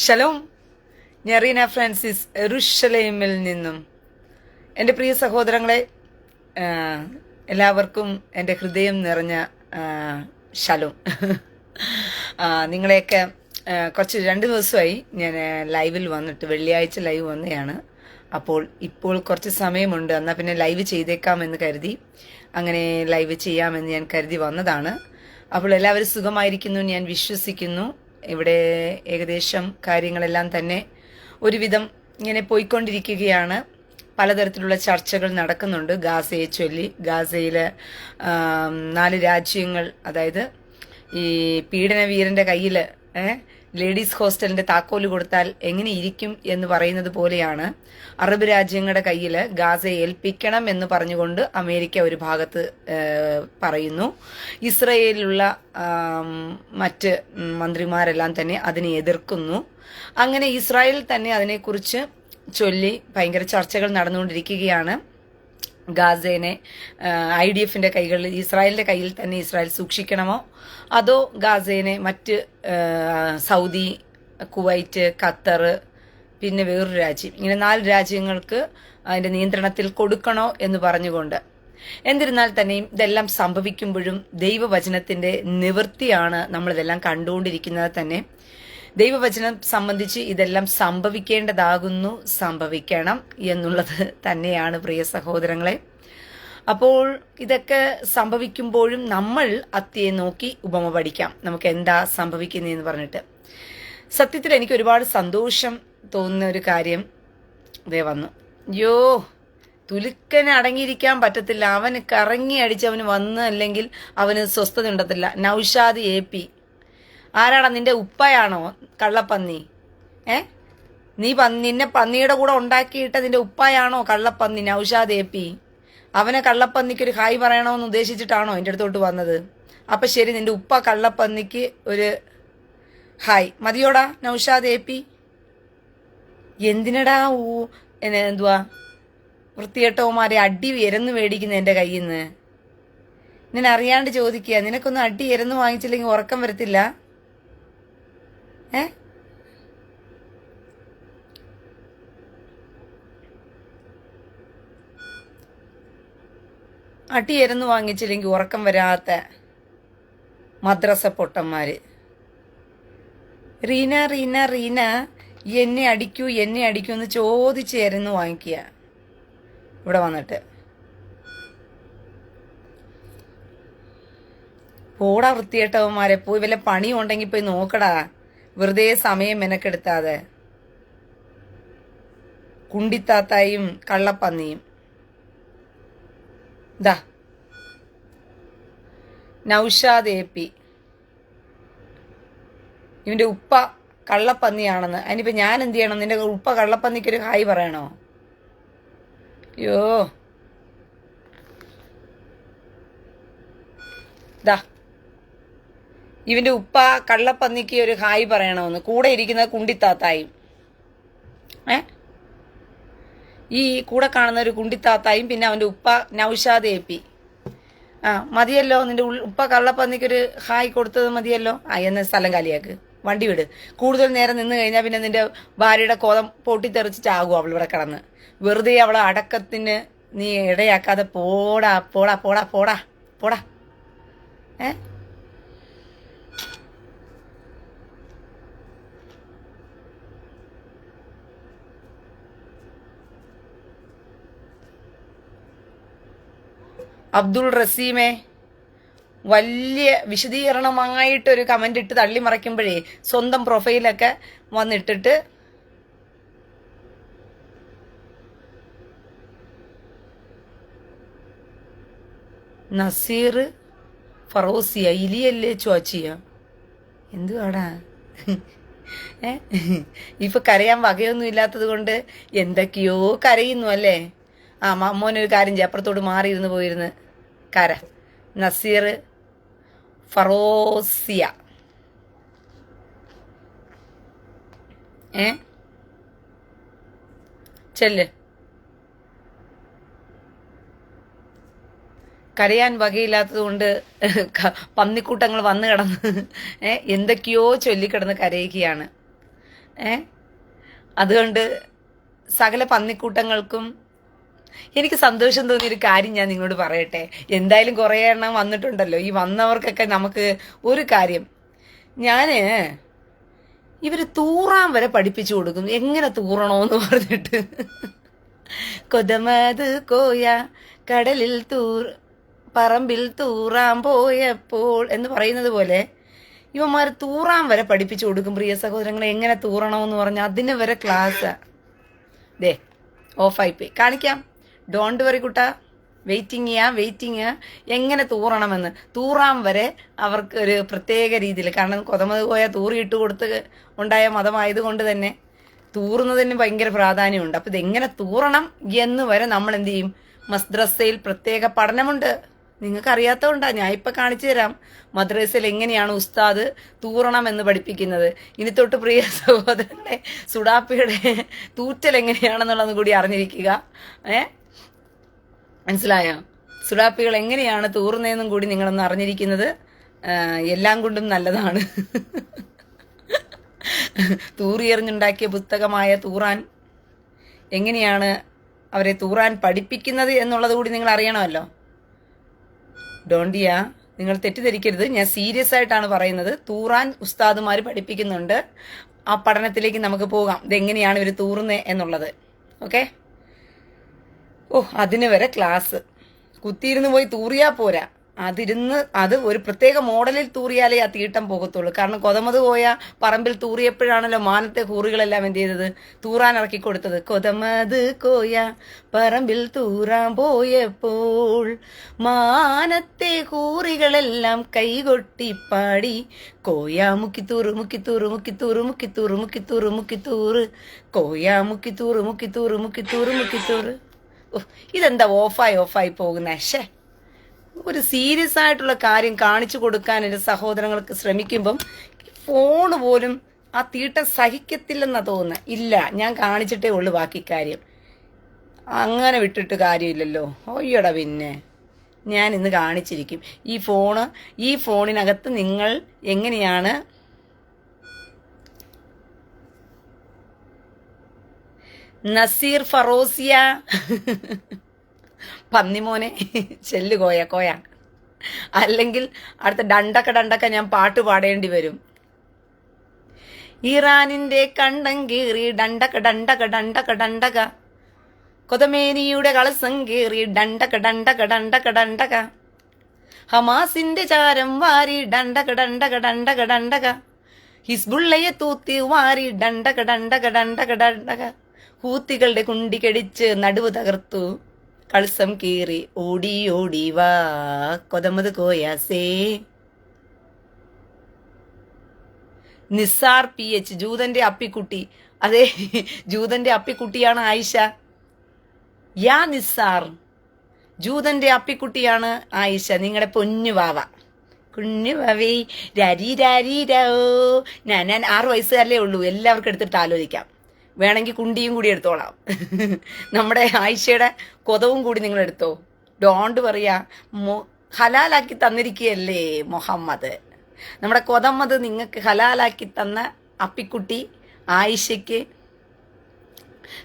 Shalom. ഞാൻ Reena Francis യെരൂശലേമിൽ നിന്നും. എൻ്റെ പ്രിയ സഹോദരങ്ങളെ, എല്ലാവർക്കും എൻ്റെ ഹൃദയം നിറഞ്ഞ ഷലോം. നിങ്ങളെയൊക്കെ കുറച്ച് 2 ദിവസമായി ഞാൻ ലൈവിൽ വന്നിട്ട്, വെള്ളിയാഴ്ച ലൈവ് വന്നതാണ്. ഇപ്പോൾ കുറച്ച് സമയമുണ്ട്, എന്നാൽ പിന്നെ ലൈവ് ചെയ്തേക്കാമെന്ന് കരുതി അങ്ങനെ ലൈവ് ചെയ്യാമെന്ന് ഞാൻ കരുതി വന്നതാണ്. അപ്പോൾ എല്ലാവരും സുഖമായിരിക്കുന്നു ഞാൻ വിശ്വസിക്കുന്നു. ഇവിടെ ഏകദേശം കാര്യങ്ങളെല്ലാം തന്നെ ഒരുവിധം ഇങ്ങനെ പോയിക്കൊണ്ടിരിക്കുകയാണ്. പലതരത്തിലുള്ള ചർച്ചകൾ നടക്കുന്നുണ്ട് ഗാസയെ ചൊല്ലി. ഗാസയിൽ 4 രാജ്യങ്ങൾ, അതായത് ഈ പീഡനവീരന്റെ കയ്യിൽ ലേഡീസ് ഹോസ്റ്റലിന്റെ താക്കോല് കൊടുത്താൽ എങ്ങനെ ഇരിക്കും എന്ന് പറയുന്നത് പോലെയാണ് അറബ് രാജ്യങ്ങളുടെ കയ്യിൽ ഗാസയെ ഏൽപ്പിക്കണം എന്ന് പറഞ്ഞുകൊണ്ട് അമേരിക്ക ഒരു ഭാഗത്ത് പറയുന്നു. ഇസ്രയേലിലുള്ള മറ്റ് മന്ത്രിമാരെല്ലാം തന്നെ അതിനെ എതിർക്കുന്നു. അങ്ങനെ ഇസ്രായേൽ തന്നെ അതിനെക്കുറിച്ച് ചൊല്ലി ഭയങ്കര ചർച്ചകൾ നടന്നുകൊണ്ടിരിക്കുകയാണ്. ഗാസേനെ IDFന്റെ കൈകളിൽ, ഇസ്രായേലിന്റെ കയ്യിൽ തന്നെ ഇസ്രായേൽ സൂക്ഷിക്കണമോ, അതോ ഗാസേനെ മറ്റ് സൗദി, കുവൈറ്റ്, ഖത്തർ, പിന്നെ വേറൊരു രാജ്യം, ഇങ്ങനെ 4 രാജ്യങ്ങൾക്ക് അതിന്റെ നിയന്ത്രണത്തിൽ കൊടുക്കണോ എന്ന് പറഞ്ഞുകൊണ്ട്. എന്നിരുന്നാൽ തന്നെയും ഇതെല്ലാം സംഭവിക്കുമ്പോഴും ദൈവവചനത്തിന്റെ നിവൃത്തിയാണ് നമ്മളിതെല്ലാം കണ്ടുകൊണ്ടിരിക്കുന്നത് തന്നെ. ദൈവവചനം സംബന്ധിച്ച് ഇതെല്ലാം സംഭവിക്കേണ്ടതാകുന്നു, സംഭവിക്കണം എന്നുള്ളത് തന്നെയാണ് പ്രിയ സഹോദരങ്ങളെ. അപ്പോൾ ഇതൊക്കെ സംഭവിക്കുമ്പോഴും നമ്മൾ അത്തിയെ നോക്കി ഉപമ പഠിക്കാം, നമുക്ക് എന്താ സംഭവിക്കുന്നതെന്ന് പറഞ്ഞിട്ട്. സത്യത്തിൽ എനിക്ക് ഒരുപാട് സന്തോഷം തോന്നുന്ന ഒരു കാര്യം ഇതേ വന്നു. തുലുക്കന് അടങ്ങിയിരിക്കാൻ പറ്റത്തില്ല, അവന് കറങ്ങി അടിച്ച് അവന് വന്ന്, അല്ലെങ്കിൽ അവന് സ്വസ്ഥത ഉണ്ടത്തില്ല. നൗഷാദ് AP, ആരാടാ? നിന്റെ ഉപ്പയാണോ കള്ളപ്പന്നി? നിന്നെ പന്നിയുടെ കൂടെ ഉണ്ടാക്കിയിട്ട് നിന്റെ ഉപ്പയാണോ കള്ളപ്പന്നി നൗഷാദ് AP? അവനെ കള്ളപ്പന്നിക്കൊരു ഹായ് പറയണമെന്ന് ഉദ്ദേശിച്ചിട്ടാണോ എൻ്റെ അടുത്തോട്ട് വന്നത്? അപ്പം ശരി, നിന്റെ ഉപ്പ കള്ളപ്പന്നിക്ക് ഒരു ഹായ് മതിയോടാ നൗഷാദ് AP? എന്തിനടാ എന്തുവാ വൃത്തികെട്ടവന്മാരെ അടി എരന്ന് മേടിക്കുന്ന എൻ്റെ കയ്യിൽ നിന്ന്? ഞാൻ അറിയാണ്ട് ചോദിക്കുക, നിനക്കൊന്നും അടി എരന്ന് വാങ്ങിച്ചില്ലെങ്കിൽ ഉറക്കം വരത്തില്ല? അടിയരന്ന് വാങ്ങിച്ചില്ലെങ്കിൽ ഉറക്കം വരാത്ത മദ്രസ പൊട്ടന്മാര്. റീന റീന റീന എന്നെ അടിക്കൂ എന്ന് ചോദിച്ച് എരന്ന് വാങ്ങിക്കുക ഇവിടെ വന്നിട്ട്. പോടാ വൃത്തികെട്ടവന്മാരെ, പോയി വല്ല പണിയും ഉണ്ടെങ്കിൽ പോയി നോക്കടാ, വെറുതെ സമയം മെനക്കെടുത്താതെ. കുണ്ടിത്താത്തായും കള്ളപ്പന്നിയും. ദാ നൗഷാദ് AP, ഇവന്റെ ഉപ്പ കള്ളപ്പന്നിയാണെന്ന്. അതിനിപ്പോ ഞാൻ എന്ത് ചെയ്യണം? നിന്റെ ഉപ്പ കള്ളപ്പന്നിക്കൊരു ഹായ് പറയണോ? ദാ ഇവന്റെ ഉപ്പ കള്ളപ്പന്നിക്ക് ഒരു ഹായ് പറയണമെന്ന്. കൂടെ ഇരിക്കുന്നത് കുണ്ടിത്താത്തായും, ഈ കൂടെ കാണുന്ന ഒരു കുണ്ടിത്താത്തായും, പിന്നെ അവന്റെ ഉപ്പ നൗഷാദ് AP. മതിയല്ലോ, നിന്റെ ഉപ്പ കള്ളപ്പന്നിക്കൊരു ഹായ് കൊടുത്തത് മതിയല്ലോ. എന്ന സ്ഥലം കാലിയാക്ക്, വണ്ടി വിട്. കൂടുതൽ നേരം നിന്ന് കഴിഞ്ഞാൽ പിന്നെ നിന്റെ ഭാര്യയുടെ കോതം പൊട്ടിത്തെറിച്ചിട്ടാകും അവൾ ഇവിടെ കിടന്ന്. വെറുതെ അവളെ അടക്കത്തിന് നീ ഇടയാക്കാതെ പോടാ പോടാ പോടാ പോടാ പോടാ. അബ്ദുൾ റസീമെ, വലിയ വിശദീകരണമായിട്ടൊരു കമന്റ് ഇട്ട് തള്ളി മറയ്ക്കുമ്പോഴേ സ്വന്തം പ്രൊഫൈലൊക്കെ വന്നിട്ടിട്ട് നസീർ ഫറോസിയ ഇലിയല്ലേ ചോച്ചിയ എന്തുവാടാ? ഇപ്പൊ കരയാൻ വകയൊന്നും ഇല്ലാത്തത് കൊണ്ട് എന്തൊക്കെയോ കരയുന്നു അല്ലേ? മോനൊരു കാര്യം ചെയ്യ, അപ്പുറത്തോട്ട് മാറിയിരുന്ന് പോയിരുന്ന് കര. നസീർ ഫറോസിയ ചെല്ല്. കരയാൻ വകയില്ലാത്തത് കൊണ്ട് പന്നിക്കൂട്ടങ്ങൾ വന്നു കിടന്ന് എന്തൊക്കെയോ ചൊല്ലിക്കിടന്ന് കരയുകയാണ്. ഏ അതുകൊണ്ട് സകല പന്നിക്കൂട്ടങ്ങൾക്കും എനിക്ക് സന്തോഷം തോന്നിയൊരു കാര്യം ഞാൻ നിങ്ങളോട് പറയട്ടെ. എന്തായാലും കുറേ എണ്ണം വന്നിട്ടുണ്ടല്ലോ. ഈ വന്നവർക്കൊക്കെ നമുക്ക് ഒരു കാര്യം, ഞാന് ഇവര് തൂറാൻ വരെ പഠിപ്പിച്ചു കൊടുക്കും, എങ്ങനെ തൂറണോന്ന് പറഞ്ഞിട്ട്. കൊതമത് കോയ കടലിൽ പറമ്പിൽ തൂറാൻ പോയപ്പോൾ എന്ന് പറയുന്നത് പോലെ ഇവന്മാർ തൂറാൻ വരെ പഠിപ്പിച്ചു കൊടുക്കും. പ്രിയ സഹോദരങ്ങളെ, എങ്ങനെ തൂറണമെന്ന് പറഞ്ഞാൽ അതിന് വരെ ക്ലാസ്. ദേ ഓഫായിപ്പോയി, കാണിക്കാം. ഡോണ്ട് വറി കുട്ടാ, വെയിറ്റിംഗ് എങ്ങനെ തൂറണമെന്ന്. തൂറാൻ വരെ അവർക്ക് ഒരു പ്രത്യേക രീതിയിൽ, കാരണം കൊതമത് പോയാൽ തൂറിയിട്ട് കൊടുത്ത് ഉണ്ടായ മതമായതുകൊണ്ട് തന്നെ തൂറുന്നതിന് ഭയങ്കര പ്രാധാന്യമുണ്ട്. അപ്പം ഇതെങ്ങനെ തൂറണം എന്ന് വരെ നമ്മൾ എന്ത് ചെയ്യും, മദ്രസയിൽ പ്രത്യേക പഠനമുണ്ട്. നിങ്ങൾക്ക് അറിയാത്തതുകൊണ്ടാ ഞാൻ ഇപ്പം കാണിച്ചു തരാം. മദ്രസയിൽ എങ്ങനെയാണ് ഉസ്താദ് തൂറണം എന്ന് പഠിപ്പിക്കുന്നത്. ഇനി തൊട്ട് പ്രിയ സഹോദരനെ സുഡാപ്പിയുടെ തൂറ്റൽ എങ്ങനെയാണെന്നുള്ളത് കൂടി അറിഞ്ഞിരിക്കുക. മനസ്സിലായോ? സുഡാപ്പികൾ എങ്ങനെയാണ് തൂറുന്നതെന്നും കൂടി നിങ്ങളൊന്ന് അറിഞ്ഞിരിക്കുന്നത് എല്ലാം കൊണ്ടും നല്ലതാണ്. തൂറിയെറിഞ്ഞുണ്ടാക്കിയ പുസ്തകമായ തൂറാൻ എങ്ങനെയാണ് അവരെ തൂറാൻ പഠിപ്പിക്കുന്നത് എന്നുള്ളത് കൂടി നിങ്ങൾ അറിയണമല്ലോ. ഡോണ്ടിയ, നിങ്ങൾ തെറ്റിദ്ധരിക്കരുത്, ഞാൻ സീരിയസ് ആയിട്ടാണ് പറയുന്നത്. തൂറാൻ ഉസ്താദുമാർ പഠിപ്പിക്കുന്നുണ്ട്. ആ പഠനത്തിലേക്ക് നമുക്ക് പോകാം, ഇതെങ്ങനെയാണ് ഇവർ തൂറുന്നത് എന്നുള്ളത്. ഓക്കെ. അതിന് വരെ ക്ലാസ്. കുത്തിയിരുന്ന് പോയി തൂറിയാ പോരാ, അത് ഒരു പ്രത്യേക മോഡലിൽ തൂറിയാലേ ആ തീട്ടം പോകത്തുള്ളൂ. കാരണം കൊതമത് പോയ പറമ്പിൽ തൂറിയപ്പോഴാണല്ലോ മാനത്തെ കൂറികളെല്ലാം എന്ത് ചെയ്തത്, തൂറാൻ ഇറക്കി കൊടുത്തത്. കൊതമത് കോയ പറമ്പിൽ തൂറാൻ പോയപ്പോൾ മാനത്തെ കൂറികളെല്ലാം കൈകൊട്ടിപ്പാടി കോയ മുക്കിത്തൂറ് മുക്കിത്തൂറ് മുക്കിത്തൂറ് മുക്കിത്തൂറ് മുക്കിത്തൂറ് മുക്കിത്തൂറ് കോയ മുക്കിത്തൂറ് മുക്കിത്തൂറ് മുക്കിത്തൂറ് മുക്കിത്തൂറ്. ഇതെന്താ ഓഫായി പോകുന്ന? ഒരു സീരിയസ് ആയിട്ടുള്ള കാര്യം കാണിച്ചു കൊടുക്കാൻ എൻ്റെ സഹോദരങ്ങൾക്ക് ശ്രമിക്കുമ്പം ഫോണ് പോലും ആ തീട്ടം സഹിക്കത്തില്ലെന്നാ തോന്നുന്നത്. ഇല്ല, ഞാൻ കാണിച്ചിട്ടേ ഉള്ളു ബാക്കി കാര്യം. അങ്ങനെ വിട്ടിട്ട് കാര്യമില്ലല്ലോ. ഒയ്യടാ, പിന്നെ ഞാൻ ഇന്ന് കാണിച്ചിരിക്കും. ഈ ഫോണിനകത്ത് നിങ്ങൾ എങ്ങനെയാണ് നസീർ ഫറോസിയ പന്നിമോനെ ചെല്ലു കോയ, അല്ലെങ്കിൽ അടുത്ത ഡണ്ടക്ക ഞാൻ പാട്ട് പാടേണ്ടി വരും. ഇറാനിന്റെ കണ്ടം കീറി ഡണ്ടക്ക കൊതമേനിയുടെ കളസം കീറി ഡണ്ടക്ക ഹമാസിന്റെ ചാരം വാരി ഡണ്ടക്ക ഹിസ്ബുള്ളയെ തൂത്തി വാരി ഡണ്ടക്ക ഹൂത്തികളുടെ കുണ്ടി കടിച്ച് നടുവ് തകർത്തു കളസം കീറി ഓടി വാ കൊതമത് കോയാസേ. നിസാർ PH, ജൂതന്റെ അപ്പിക്കുട്ടി. അതെ, ജൂതന്റെ അപ്പിക്കുട്ടിയാണ് ആയിഷ. യാ നിസാർ, ജൂതന്റെ അപ്പിക്കുട്ടിയാണ് ആയിഷ, നിങ്ങളുടെ പൊന്നു വാവ. കുഞ്ഞു വാവേ രോ. ഞാൻ 6 വയസ്സുകാരല്ലേ ഉള്ളൂ. എല്ലാവർക്കും എടുത്തിട്ട് ആലോചിക്കാം. വേണമെങ്കിൽ കുണ്ടിയും കൂടി എടുത്തോളാം. നമ്മുടെ ആയിഷയുടെ കൊതവും കൂടി നിങ്ങൾ എടുത്തോ. ഡോണ്ട് പറയാ, ഹലാലാക്കി തന്നിരിക്കുകയല്ലേ മുഹമ്മദ്. നമ്മുടെ കൊതമ്മത് നിങ്ങൾക്ക് ഹലാലാക്കി തന്ന അപ്പിക്കുട്ടി ആയിഷയ്ക്ക്.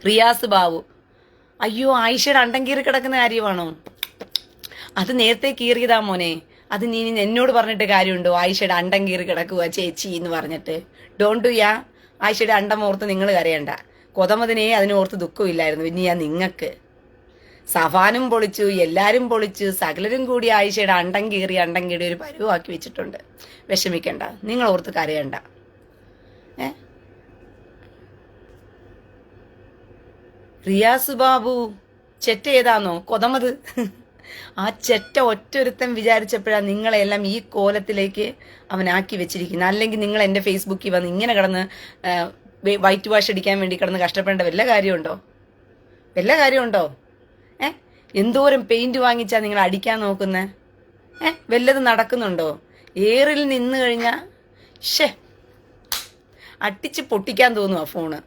റിയാസ് ബാബു, അയ്യോ ആയിഷയുടെ അണ്ടം കീറി കിടക്കുന്ന കാര്യമാണോ? അത് നേരത്തെ കീറിയതാ മോനെ. അത് നീ എന്നോട് പറഞ്ഞിട്ട് കാര്യമുണ്ടോ? ആയിഷയുടെ അണ്ടം കീറി കിടക്കുക ചേച്ചി എന്ന് പറഞ്ഞിട്ട്. ഡോണ്ട് ഡു യാ. ആയിഷയുടെ അണ്ടം ഓർത്ത് നിങ്ങൾ കരയണ്ട. കൊതമതിനെ അതിനോർത്ത് ദുഃഖമില്ലായിരുന്നു. ഇനി ഞാൻ നിങ്ങൾക്ക് സഫാനും പൊളിച്ചു, എല്ലാരും പൊളിച്ചു, സകലരും കൂടി ആയിഷയുടെ അണ്ടം കീറി ഒരു പരുവാക്കി വെച്ചിട്ടുണ്ട്. വിഷമിക്കണ്ട, നിങ്ങൾ ഓർത്ത് കരയണ്ട. റിയാസ് ബാബു, ചെറ്റ ഏതാന്നോ? കൊതമത്. ആ ചെറ്റ ഒറ്റൊരുത്തൻ വിചാരിച്ചപ്പോഴാണ് നിങ്ങളെല്ലാം ഈ കോലത്തിലേക്ക് അവനാക്കി വെച്ചിരിക്കുന്നത്. അല്ലെങ്കിൽ നിങ്ങൾ എൻ്റെ ഫേസ്ബുക്കിൽ വന്ന് ഇങ്ങനെ കിടന്ന് വൈറ്റ് വാഷ് അടിക്കാൻ വേണ്ടി കിടന്ന് കഷ്ടപ്പെടേണ്ട വല്ല കാര്യമുണ്ടോ? എന്തോരം പെയിന്റ് വാങ്ങിച്ചാ നിങ്ങൾ അടിക്കാൻ നോക്കുന്നേ? വല്ലതും നടക്കുന്നുണ്ടോ? ഏറിൽ നിന്ന് കഴിഞ്ഞാൽ അട്ടിച്ച് പൊട്ടിക്കാൻ തോന്നുക ഫോണ്.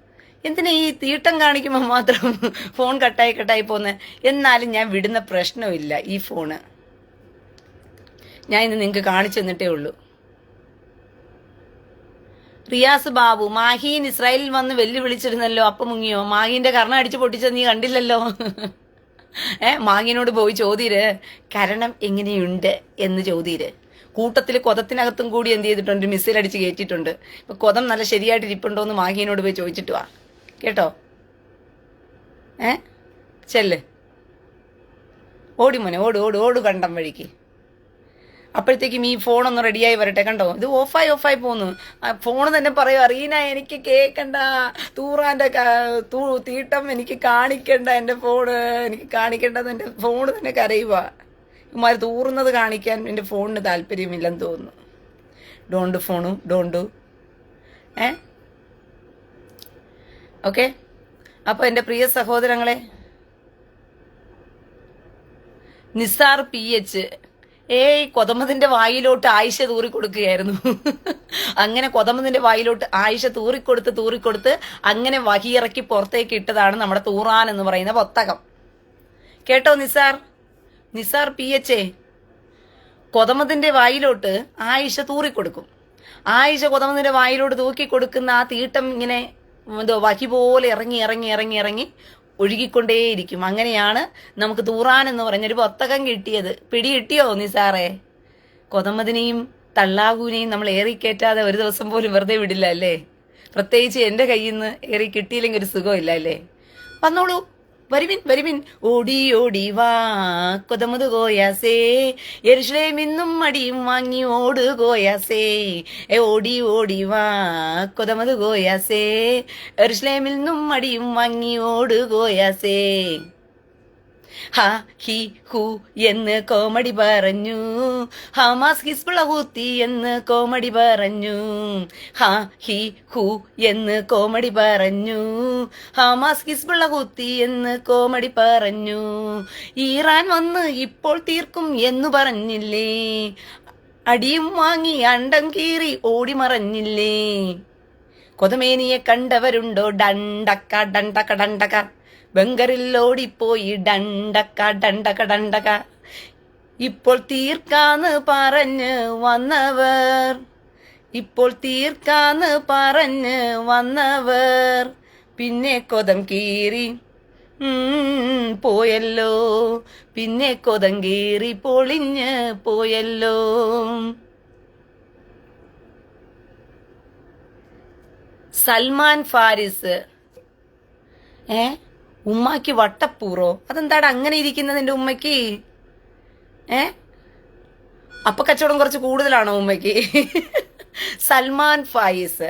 എന്തിനാ ഈ തീട്ടം കാണിക്കുമ്പോൾ മാത്രം ഫോൺ കട്ടായി പോന്നെ? എന്നാലും ഞാൻ വിടുന്ന പ്രശ്നമില്ല ഈ ഫോണ്. ഞാൻ ഇന്ന് നിങ്ങൾക്ക് കാണിച്ചു തന്നിട്ടേ ഉള്ളൂ. റിയാസ് ബാബു, മാഹീൻ ഇസ്രായേലിൽ വന്ന് വെല്ലുവിളിച്ചിരുന്നല്ലോ, അപ്പം മുങ്ങിയോ? മാഹീന്റെ കർണം അടിച്ചു പൊട്ടിച്ചത് നീ കണ്ടില്ലല്ലോ. മാഹീനോട് പോയി ചോദ്യര് കരണം എങ്ങനെയുണ്ട് എന്ന് ചോദ്യര്. കൂട്ടത്തിൽ കൊതത്തിനകത്തും കൂടി എന്ത് ചെയ്തിട്ടുണ്ട്, മിസ്സിൽ അടിച്ച് കയറ്റിയിട്ടുണ്ട്. ഇപ്പൊ കൊതം നല്ല ശരിയായിട്ട് ഇരിപ്പുണ്ടോ എന്ന് മാഹീനോട് പോയി ചോദിച്ചിട്ട് വാ കേട്ടോ. ചെല്ല്, ഓടി മോനെ, ഓട് ഓട് ഓട് കണ്ടം വഴിക്ക്. അപ്പോഴത്തേക്കും ഈ ഫോണൊന്ന് റെഡിയായി വരട്ടെ. കണ്ടോ, ഇത് ഓഫായി പോന്നു. ഫോൺ തന്നെ പറയും, അറീന എനിക്ക് കേൾക്കണ്ട, തൂറാൻ്റെ തീട്ടം എനിക്ക് കാണിക്കണ്ട, എൻ്റെ ഫോണ് എനിക്ക് കാണിക്കേണ്ടത്, എൻ്റെ ഫോണ് തന്നെ കരയുക. ഇമാര് തൂറുന്നത് കാണിക്കാൻ എൻ്റെ ഫോണിന് താല്പര്യമില്ലെന്ന് തോന്നുന്നു. Don't phone don't. ഓക്കെ, അപ്പോൾ എൻ്റെ പ്രിയ സഹോദരങ്ങളെ, നിസാർ PH കൊതമതിന്റെ വായിലോട്ട് ആയിഷ തൂറി കൊടുക്കുകയായിരുന്നു. അങ്ങനെ കൊതമതിന്റെ വായിലോട്ട് ആയിഷ തൂറിക്കൊടുത്ത് അങ്ങനെ വഹിയിറക്കി പുറത്തേക്ക് ഇട്ടതാണ് നമ്മുടെ തൂറാൻ എന്ന് പറയുന്ന പുസ്തകം. കേട്ടോ നിസാർ PH, കൊതമതിന്റെ വായിലോട്ട് ആയിഷ തൂറിക്കൊടുക്കും. ആയിഷ കൊതമതിന്റെ വായിലോട്ട് തൂക്കി കൊടുക്കുന്ന ആ തീട്ടം ഇങ്ങനെ വഹി പോലെ ഇറങ്ങി ഒഴുകിക്കൊണ്ടേയിരിക്കും. അങ്ങനെയാണ് നമുക്ക് തൂറാൻ എന്ന് പറഞ്ഞൊരു പുസ്തകം കിട്ടിയത്. പിടി കിട്ടിയോ നിസാറേ? കൊതമതിനെയും തള്ളാകൂനെയും നമ്മൾ ഏറിക്കയറ്റാതെ ഒരു ദിവസം പോലും വെറുതെ വിടില്ല അല്ലേ? പ്രത്യേകിച്ച് എൻ്റെ കയ്യിൽ നിന്ന് ഏറി കിട്ടിയില്ലെങ്കിൽ ഒരു സുഖമില്ല അല്ലേ? വന്നോളൂ, വരുവിൻ. ഓടി വാ കൊതമത് ഗോയാസേ, യെരുശലേമിന്നും മടിയും വാങ്ങി ഓട് ഗോയാസേ. ഓടി വാ കൊതമത് ഗോയാസേ, യെരുശലേമിൽ നിന്നും മടിയും വാങ്ങി ഓട് ഗോയാസേ. ഹാ ഹി ഹു എന്ന് കോമഡി പറഞ്ഞു, ഹമാസ് ഹിസ്ബുള്ള ഹൂത്തി എന്ന് കോമഡി പറഞ്ഞു. ഹാ ഹി ഹു എന്ന് കോമഡി പറഞ്ഞു, ഹമാസ് ഹിസ്ബുള്ള ഹൂത്തി എന്ന് കോമഡി പറഞ്ഞു. ഇറാൻ വന്ന് ഇപ്പോൾ തീർക്കും എന്നു പറഞ്ഞില്ലേ, അടിയും വാങ്ങി അണ്ടം കീറി ഓടി മറഞ്ഞില്ലേ. കൊതമേനിയെ കണ്ടവരുണ്ടോ? ഡണ്ടക്ക ബംഗറിൽ ഓടിപ്പോയി ഡണ്ടക്ക. ഇപ്പോൾ തീർക്കാന്ന് പറഞ്ഞ് വന്നവർ പിന്നെ കൊതം കീറി പോയല്ലോ, പിന്നെ കൊതം കീറി പൊളിഞ്ഞ് പോയല്ലോ. സൽമാൻ ഫാരിസ്, ഉമ്മക്ക് വട്ടപ്പൂറോ? അതെന്താടാ അങ്ങനെ ഇരിക്കുന്നത് എൻ്റെ ഉമ്മയ്ക്ക്? അപ്പൊ കച്ചവടം കുറച്ച് കൂടുതലാണോ ഉമ്മയ്ക്ക്? സൽമാൻ ഫായിസ്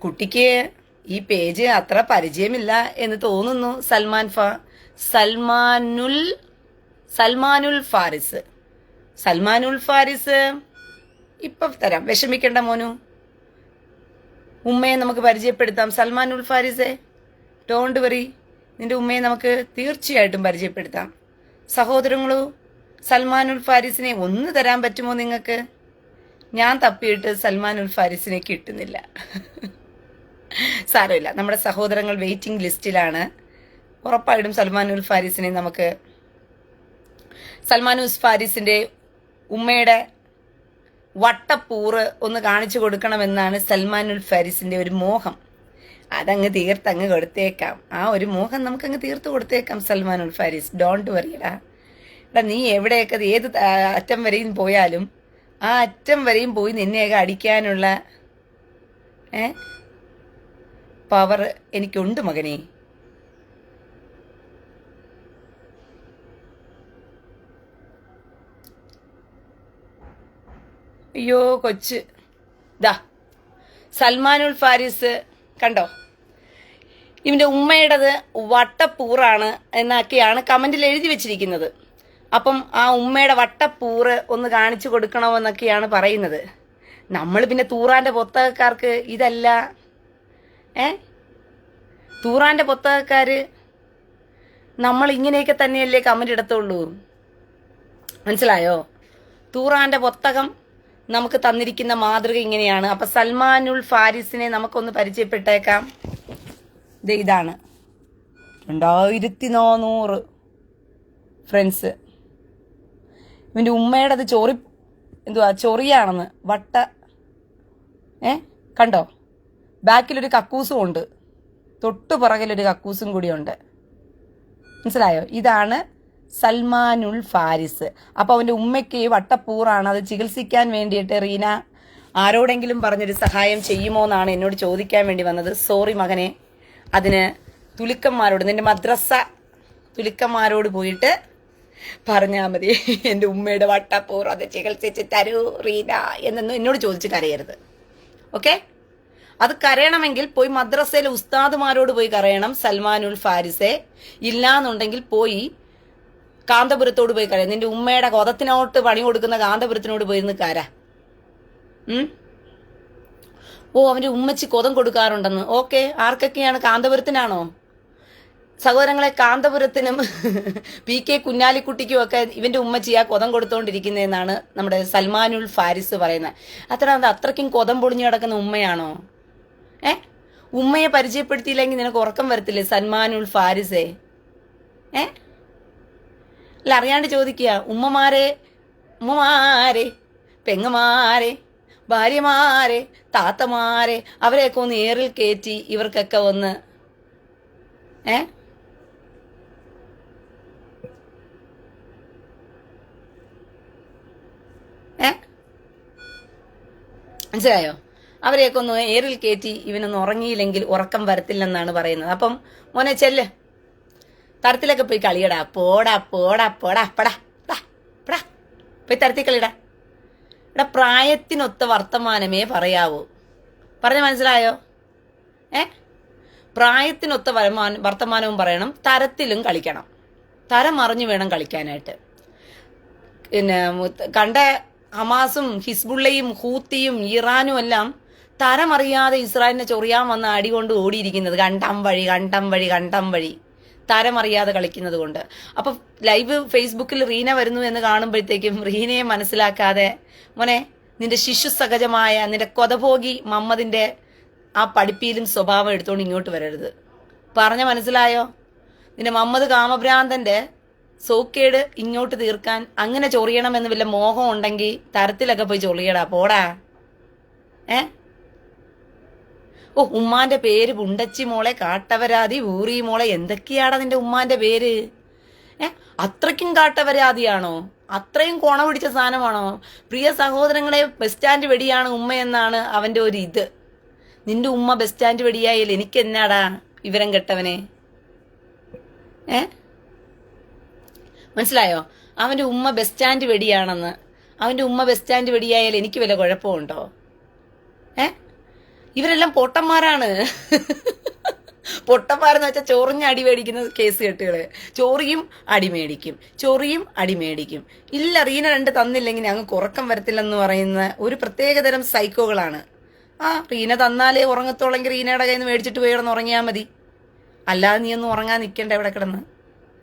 കുട്ടിക്ക് ഈ പേജ് അത്ര പരിചയമില്ല എന്ന് തോന്നുന്നു. സൽമാനുൽ ഫാരിസ് ഇപ്പൊ തരാം, വിഷമിക്കണ്ട മോനു. ഉമ്മയെ നമുക്ക് പരിചയപ്പെടുത്താം. സൽമാനുൽ ഫാരിസെ, ഡോണ്ട് വറി, നിന്റെ ഉമ്മയെ നമുക്ക് തീർച്ചയായിട്ടും പരിചയപ്പെടുത്താം. സഹോദരങ്ങളോ, സൽമാനുൽ ഫാരിസിനെ ഒന്ന് തരാൻ പറ്റുമോ നിങ്ങൾക്ക്? ഞാൻ തപ്പിയിട്ട് സൽമാനുൽ ഫാരിസിനെ കിട്ടുന്നില്ല. സാരമില്ല, നമ്മുടെ സഹോദരങ്ങൾ വെയിറ്റിംഗ് ലിസ്റ്റിലാണ്. ഉറപ്പായിട്ടും സൽമാനുൽ ഫാരിസിന്റെ ഉമ്മയുടെ വട്ടപ്പൂറ് ഒന്ന് കാണിച്ചു കൊടുക്കണമെന്നാണ് സൽമാനുൽ ഫാരിസിന്റെ ഒരു മോഹം. അതങ്ങ് തീർത്തങ്ങ് കൊടുത്തേക്കാം. ആ ഒരു മോഹം നമുക്കങ്ങ് തീർത്ത് കൊടുത്തേക്കാം. സൽമാനുൽ ഫാരിസ്, ഡോണ്ട് വറിയടാ. നീ എവിടെയൊക്കെ ഏത് അറ്റം വരെയും പോയാലും ആ അറ്റം വരെയും പോയി നിന്നെയൊക്കെ അടിക്കാനുള്ള പവർ എനിക്കുണ്ട് മകനെ. അയ്യോ കൊച്ച്, സൽമാനുൽ ഫാരിസ് കണ്ടോ, ഇവന്റെ ഉമ്മയുടേത് വട്ടപ്പൂറാണ് എന്നൊക്കെയാണ് കമന്റിൽ എഴുതി വെച്ചിരിക്കുന്നത്. അപ്പം ആ ഉമ്മയുടെ വട്ടപ്പൂറ് ഒന്ന് കാണിച്ചു കൊടുക്കണമെന്നൊക്കെയാണ് പറയുന്നത്. നമ്മൾ പിന്നെ തൂറാന്റെ പുസ്തകക്കാർക്ക് ഇതല്ല. തൂറാന്റെ പുസ്തകക്കാര് നമ്മൾ ഇങ്ങനെയൊക്കെ തന്നെയല്ലേ കമന്റ് ഇടത്തുള്ളൂ. മനസ്സിലായോ? തൂറാന്റെ പുസ്തകം നമുക്ക് തന്നിരിക്കുന്ന മാതൃക ഇങ്ങനെയാണ്. അപ്പൊ സൽമാനുൽ ഫാരിസിനെ നമുക്കൊന്ന് പരിചയപ്പെട്ടേക്കാം. ഇതാണ് 2400 ഫ്രണ്ട്സ്. ഇവന്റെ ഉമ്മയുടെ അത് ചൊറിയാണെന്ന്. കണ്ടോ? ബാക്കിലൊരു കക്കൂസും ഉണ്ട്, തൊട്ടു പുറകിലൊരു കക്കൂസും കൂടിയുണ്ട്. മനസ്സിലായോ? ഇതാണ് സൽമാനുൽ ഫാരിസ്. അപ്പോൾ അവൻ്റെ ഉമ്മയ്ക്ക് വട്ടപ്പൂറാണ്. അത് ചികിത്സിക്കാൻ വേണ്ടിയിട്ട് റീന ആരോടെങ്കിലും പറഞ്ഞൊരു സഹായം ചെയ്യുമോ എന്നാണ് എന്നോട് ചോദിക്കാൻ വേണ്ടി വന്നത്. സോറി മകനെ, അതിന് തുലിക്കന്മാരോട്, നിന്റെ മദ്രസ തുലിക്കന്മാരോട് പോയിട്ട് പറഞ്ഞാൽ മതി, എൻ്റെ ഉമ്മയുടെ വട്ടപ്പൂർ അത് ചികിത്സിച്ച് തരൂ റീന എന്നൊന്നും എന്നോട് ചോദിച്ച് കരയരുത്. ഓക്കെ? അത് കരയണമെങ്കിൽ പോയി മദ്രസയിലെ ഉസ്താദുമാരോട് പോയി കരയണം, സൽമാനുൽ ഫാരിസെ. ഇല്ലാന്നുണ്ടെങ്കിൽ പോയി കാന്തപുരത്തോട് പോയി കരയാം. നിന്റെ ഉമ്മയുടെ കൊതത്തിനോട്ട് പണി കൊടുക്കുന്ന കാന്തപുരത്തിനോട് പോയി നിന്ന് കര. ഓ, അവന്റെ ഉമ്മച്ചി കൊതം കൊടുക്കാറുണ്ടെന്ന്. ഓക്കെ, ആർക്കൊക്കെയാണ്? കാന്തപുരത്തിനാണോ? സഹോദരങ്ങളെ, കാന്തപുരത്തിനും PK കുഞ്ഞാലിക്കുട്ടിക്കും ഒക്കെ ഇവന്റെ ഉമ്മച്ചിയാ കൊതം കൊടുത്തോണ്ടിരിക്കുന്നതെന്നാണ് നമ്മുടെ സൽമാനുൽ ഫാരിസ് പറയുന്നത്. അത്രയ്ക്കും കൊതം പൊളിഞ്ഞു കിടക്കുന്ന ഉമ്മയാണോ? ഉമ്മയെ പരിചയപ്പെടുത്തിയില്ലെങ്കിൽ നിനക്ക് ഉറക്കം വരത്തില്ലേ സൽമാനുൽ ഫാരിസേ? അല്ല, അറിയാണ്ട് ചോദിക്കുക. ഉമ്മമാരെ, പെങ്ങമാരെ, ഭാര്യമാരെ, താത്തമാരെ അവരെയൊക്കെ ഒന്ന് ഏറിൽ കയറ്റി ഇവർക്കൊക്കെ ഒന്ന് മനസ്സിലായോ? അവരെയൊക്കെ ഒന്ന് ഏറിൽ കയറ്റി ഇവനൊന്ന് ഉറങ്ങിയില്ലെങ്കിൽ ഉറക്കം വരത്തില്ലെന്നാണ് പറയുന്നത്. അപ്പം മോനെ ചെല്ല്, തരത്തിലൊക്കെ പോയി കളിയടാ. പോടാ പോടാ പോടാ പടാ പടാ പോയി തരത്തിൽ കളിയടാ. ഇവിടെ പ്രായത്തിനൊത്ത വർത്തമാനമേ പറയാവൂ. പറഞ്ഞ മനസ്സിലായോ? പ്രായത്തിനൊത്ത വർത്തമാനവും പറയണം, തരത്തിലും കളിക്കണം. തരം അറിഞ്ഞു വേണം കളിക്കാനായിട്ട്. പിന്നെ കണ്ട ഹമാസും ഹിസ്ബുള്ളയും ഹൂത്തിയും ഇറാനും എല്ലാം തരമറിയാതെ ഇസ്രായേലിനെ ചൊറിയാൻ വന്ന അടി കൊണ്ട് ഓടിയിരിക്കുന്നത്. കണ്ടം വഴി തരമറിയാതെ കളിക്കുന്നത് കൊണ്ട്. അപ്പം ലൈവ് ഫേസ്ബുക്കിൽ റീന വരുന്നു എന്ന് കാണുമ്പോഴത്തേക്കും റീനയെ മനസ്സിലാക്കാതെ, മോനെ, നിന്റെ ശിശു സഹജമായ നിന്റെ കൊതഭോഗി മമ്മദിന്റെ ആ പഠിപ്പിയിലും സ്വഭാവം എടുത്തോണ്ട് ഇങ്ങോട്ട് വരരുത്. പറഞ്ഞ മനസ്സിലായോ? നിന്റെ മമ്മദ് കാമഭ്രാന്തന്റെ സോക്കേട് ഇങ്ങോട്ട് തീർക്കാൻ അങ്ങനെ ചൊറിയണമെന്ന് വല്ല മോഹം ഉണ്ടെങ്കിൽ തരത്തിലൊക്കെ പോയി ചൊറിയടാ. പോടാ. ഓ, ഉമ്മാന്റെ പേര് പുണ്ടച്ചി മോളെ, കാട്ടവരാതി, ഊറി മോളെ, എന്തൊക്കെയാടാ നിന്റെ ഉമ്മാന്റെ പേര്? അത്രയ്ക്കും കാട്ടവരാതിയാണോ? അത്രയും കോണ പിടിച്ച സാധനമാണോ? പ്രിയ സഹോദരങ്ങളെ, ബസ് സ്റ്റാൻഡ് വെടിയാണ് ഉമ്മയെന്നാണ് അവന്റെ ഒരു ഇത്. നിന്റെ ഉമ്മ ബസ് സ്റ്റാൻഡ് വെടിയായാൽ എനിക്ക് എന്നാടാ വിവരം കെട്ടവനെ? മനസ്സിലായോ? അവന്റെ ഉമ്മ ബസ് സ്റ്റാൻഡ് വെടിയാണെന്ന്. അവന്റെ ഉമ്മ ബസ് സ്റ്റാൻഡ് വെടിയായാൽ എനിക്ക് വല്ല കുഴപ്പമുണ്ടോ? ഇവരെല്ലാം പൊട്ടന്മാരാണ്. പൊട്ടന്മാരെന്ന് വെച്ചാൽ ചൊറിഞ്ഞ് അടി മേടിക്കുന്ന കേസ് കെട്ടുകള്. ചൊറിയും അടിമേടിക്കും. ഇല്ല, റീന 2 തന്നില്ലെങ്കിൽ ഞങ്ങൾക്ക് ഉറക്കം വരത്തില്ലെന്ന് പറയുന്ന ഒരു പ്രത്യേകതരം സൈക്കോകളാണ്. റീന തന്നാലേ ഉറങ്ങത്തോളെങ്കിൽ റീനയുടെ കയ്യിൽ നിന്ന് മേടിച്ചിട്ട് പോയി കിടന്ന് ഉറങ്ങിയാൽ മതി. അല്ലാതെ നീ ഒന്നും ഉറങ്ങാൻ നിൽക്കണ്ട ഇവിടെ കിടന്ന്.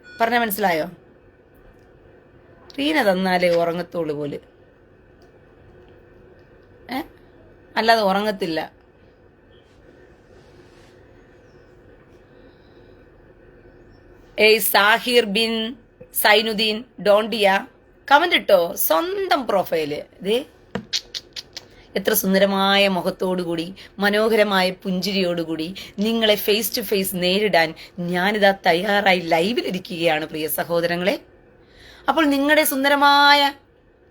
പറഞ്ഞ മനസ്സിലായോ? റീന തന്നാലേ ഉറങ്ങത്തോളൂ പോല്, അല്ലാതെ ഉറങ്ങത്തില്ല. സാഹിർ ബിൻ സൈനുദ്ദീൻ ഡോണ്ടിയ കമന്റ് ഇട്ടോ, സ്വന്തം പ്രൊഫൈല്. ഇതേ എത്ര സുന്ദരമായ മുഖത്തോടുകൂടി മനോഹരമായ പുഞ്ചിരിയോടുകൂടി നിങ്ങളെ ഫേസ് ടു ഫേസ് നേരിടാൻ ഞാനിതാ തയ്യാറായി ലൈവിലിരിക്കുകയാണ് പ്രിയ സഹോദരങ്ങളെ. അപ്പോൾ നിങ്ങളുടെ സുന്ദരമായ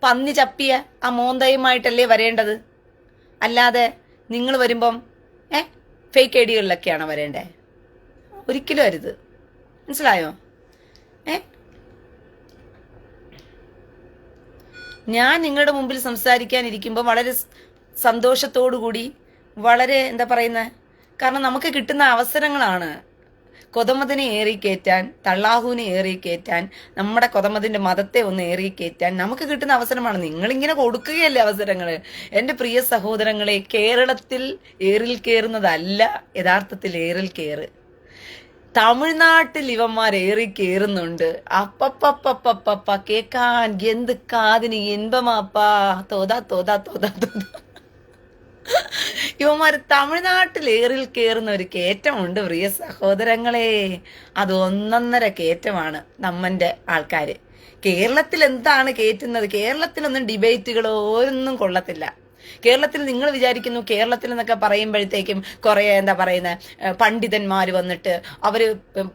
പന്നി ചപ്പിയ ആ മോന്തയുമായിട്ടല്ലേ വരേണ്ടത്, അല്ലാതെ നിങ്ങൾ വരുമ്പം ഫേക്ക് ഐഡികളിലൊക്കെയാണ് വരേണ്ടേ. ഒരിക്കലും അരുത്. മനസ്സിലായോ? ഞാൻ നിങ്ങളുടെ മുമ്പിൽ സംസാരിക്കാനിരിക്കുമ്പോൾ വളരെ സന്തോഷത്തോടുകൂടി, വളരെ എന്താ പറയുന്നത്, കാരണം നമുക്ക് കിട്ടുന്ന അവസരങ്ങളാണ്. കൊതമതിനെ ഏറിക്കയറ്റാൻ, തള്ളാഹുവിനെ ഏറിക്കയറ്റാൻ, നമ്മുടെ കൊതമതിന്റെ മതത്തെ ഒന്ന് ഏറിക്കയറ്റാൻ നമുക്ക് കിട്ടുന്ന അവസരമാണ്. നിങ്ങളിങ്ങനെ കൊടുക്കുകയല്ലേ അവസരങ്ങൾ. എൻ്റെ പ്രിയ സഹോദരങ്ങളെ, കേരളത്തിൽ ഏറിൽ കയറുന്നതല്ല യഥാർത്ഥത്തിൽ ഏറിൽ കയറ്. തമിഴ്നാട്ടിൽ ഇവന്മാർ ഏറി കയറുന്നുണ്ട്. അപ്പപ്പപ്പപ്പപ്പ കേക്കാൻ എന്ത് കാതിന് ഇൻപമാപ്പാ. തോതാ തോതാ തോതാ തോതാ. ഇവന്മാര് തമിഴ്നാട്ടിൽ ഏറിൽ കയറുന്ന ഒരു കയറ്റമുണ്ട് പ്രിയ സഹോദരങ്ങളെ. അത് 1.5 കയറ്റമാണ് നമ്മന്റെ ആൾക്കാര്. കേരളത്തിൽ എന്താണ് കയറ്റുന്നത്? കേരളത്തിലൊന്നും ഡിബേറ്റുകളോ ഒന്നും കൊള്ളത്തില്ല. കേരളത്തിൽ നിങ്ങൾ വിചാരിക്കുന്നു കേരളത്തിൽ എന്നൊക്കെ പറയുമ്പോഴത്തേക്കും കുറെ എന്താ പറയുന്ന പണ്ഡിതന്മാർ വന്നിട്ട് അവര്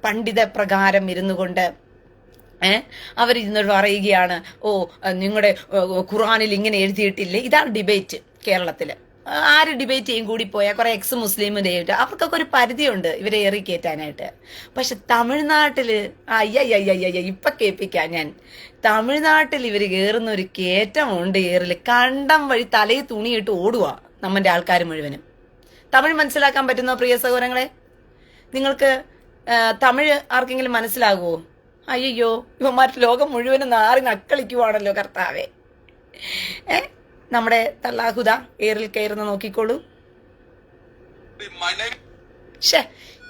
പണ്ഡിത പ്രകാരം ഇരുന്നു കൊണ്ട് അവരിരുന്ന് പറയുകയാണ്, ഓ നിങ്ങളുടെ ഖുർആനിൽ ഇങ്ങനെ എഴുതിയിട്ടില്ലേ. ഇതാണ് ഡിബേറ്റ് കേരളത്തില്. ആര് ഡിബേറ്റ് ചെയ്യും കൂടി പോയാൽ കുറെ എക്സ് മുസ്ലിമിന്റെ അവർക്കൊക്കെ ഒരു പരിധിയുണ്ട് ഇവരെ ഏറി കയറ്റാനായിട്ട്. പക്ഷെ തമിഴ്നാട്ടില് ഇപ്പൊ കേൾപ്പിക്കാം ഞാൻ. തമിഴ്നാട്ടിൽ ഇവര് കയറുന്ന ഒരു കയറ്റമുണ്ട്, ഏറില് കണ്ടം വഴി തലയിൽ തുണിയിട്ട് ഓടുക നമ്മുടെ ആൾക്കാർ മുഴുവനും. തമിഴ് മനസ്സിലാക്കാൻ പറ്റുന്നോ പ്രിയ സഹോദരങ്ങളെ? നിങ്ങൾക്ക് തമിഴ് ആർക്കെങ്കിലും മനസ്സിലാകുമോ? അയ്യോ, ഇവന്മാരുടെ ലോകം മുഴുവനും നാറി നക്കളിക്കുവാണല്ലോ കർത്താവേ. നമ്മുടെ തല്ലാഹുദ ഏറിൽ കയറുന്ന നോക്കിക്കോളൂ.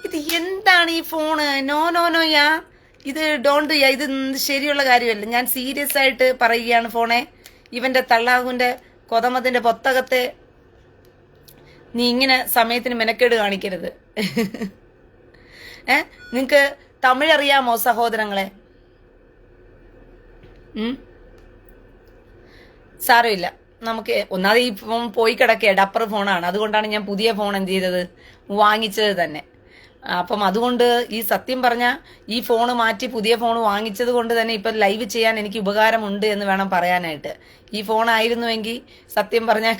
ഇത് എന്താണ് ഈ ഫോണ്? നോ നോ നോ യാ, ഇത് ഡോണ്ട് യാ, ഇത് ശരിയുള്ള കാര്യമല്ല. ഞാൻ സീരിയസ് ആയിട്ട് പറയുകയാണ് ഫോണെ. ഇവന്റെ തള്ളാഹുവിന്റെ കൊതമത്തിന്റെ പുസ്തകത്തെ നീ ഇങ്ങനെ സമയത്തിന് മെനക്കേട് കാണിക്കരുത്. നിങ്ങക്ക് തമിഴ് അറിയാമോ സഹോദരങ്ങളെ? സാരമില്ല, നമുക്ക് ഒന്നാമത് ഈ ഫോൺ പോയി കിടക്കുക, ഡപ്പർ ഫോണാണ്. അതുകൊണ്ടാണ് ഞാൻ പുതിയ ഫോൺ എന്ത് ചെയ്തത്, വാങ്ങിച്ചത് തന്നെ. അപ്പം അതുകൊണ്ട് ഈ സത്യം പറഞ്ഞ ഈ ഫോണ് മാറ്റി പുതിയ ഫോൺ വാങ്ങിച്ചത് കൊണ്ട് തന്നെ ഇപ്പം ലൈവ് ചെയ്യാൻ എനിക്ക് ഉപകാരമുണ്ട് എന്ന് വേണം പറയാനായിട്ട്. ഈ ഫോണായിരുന്നുവെങ്കിൽ സത്യം പറഞ്ഞാൽ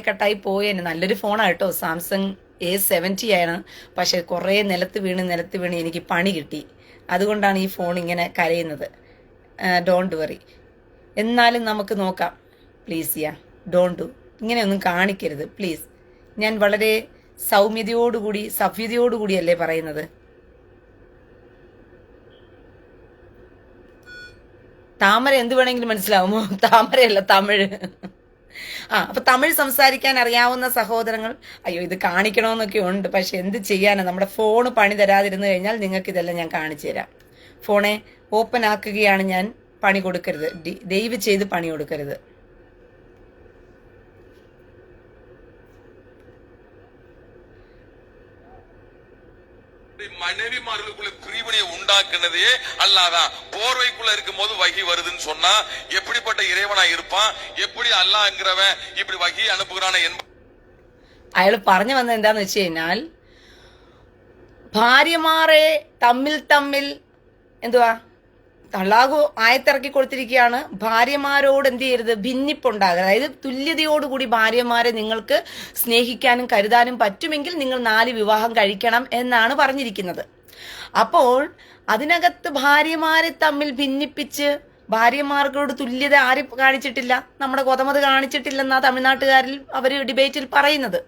കട്ടായി പോയേനെ. നല്ലൊരു ഫോണാണ് കേട്ടോ, സാംസങ് A70 ആണ്. പക്ഷെ കുറേ നിലത്ത് വീണ് എനിക്ക് പണി കിട്ടി. അതുകൊണ്ടാണ് ഈ ഫോൺ ഇങ്ങനെ കരയുന്നത്. Don't worry. എന്നാലും നമുക്ക് നോക്കാം. Please yeah, don't do. ഇങ്ങനെയൊന്നും കാണിക്കരുത് പ്ലീസ്. ഞാൻ വളരെ സൗമ്യതയോടുകൂടി സഭ്യതയോടുകൂടിയല്ലേ പറയുന്നത്. താമര എന്ത് വേണമെങ്കിലും മനസ്സിലാവുമോ? താമരയല്ല, തമിഴ്. അപ്പൊ തമിഴ് സംസാരിക്കാൻ അറിയാവുന്ന സഹോദരങ്ങൾ, അയ്യോ ഇത് കാണിക്കണമെന്നൊക്കെ ഉണ്ട്. പക്ഷെ എന്ത് ചെയ്യാനാ, നമ്മുടെ ഫോണ് പണി തരാതിരുന്നു കഴിഞ്ഞാൽ നിങ്ങൾക്ക് ഇതെല്ലാം ഞാൻ കാണിച്ചു തരാം. ഫോണെ ഓപ്പൺ ആക്കുകയാണ് ഞാൻ. പണി കൊടുക്കരുത്, ദയവ് ചെയ്ത് പണി കൊടുക്കരുത്. மனைவிமார்களுக்குள்ள பிரிவினையை உண்டாக்குனதே அல்லாதான். போர்வைக்குள்ள இருக்கும் போது வகி வருதுன்னு சொன்னா எப்படிப்பட்ட இறைவனா இருப்பான்? எப்படி அல்லாஹ்ங்கிறவன் இப்படி வகி அனுப்புகிறான? അയാൾ പറഞ്ഞു വന്നത് എന്താന്ന് വെച്ച് കഴിഞ്ഞാൽ, ഭാര്യമാരെ തമ്മിൽ എന്തുവാ തള്ളാഹു ആയത്തിറക്കി കൊടുത്തിരിക്കുകയാണ്. ഭാര്യമാരോട് എന്ത് ചെയ്യരുത്, ഭിന്നിപ്പുണ്ടാകരുത്. അതായത് തുല്യതയോടുകൂടി ഭാര്യമാരെ നിങ്ങൾക്ക് സ്നേഹിക്കാനും കരുതാനും പറ്റുമെങ്കിൽ നിങ്ങൾ 4 വിവാഹം കഴിക്കണം എന്നാണ് പറഞ്ഞിരിക്കുന്നത്. അപ്പോൾ അതിനകത്ത് ഭാര്യമാരെ തമ്മിൽ ഭിന്നിപ്പിച്ച് ഭാര്യമാർക്കോട് തുല്യത ആരും കാണിച്ചിട്ടില്ല, നമ്മുടെ കൊതമത് കാണിച്ചിട്ടില്ലെന്നാ തമിഴ്നാട്ടുകാരിൽ അവര് ഡിബേറ്റിൽ പറയുന്നത്.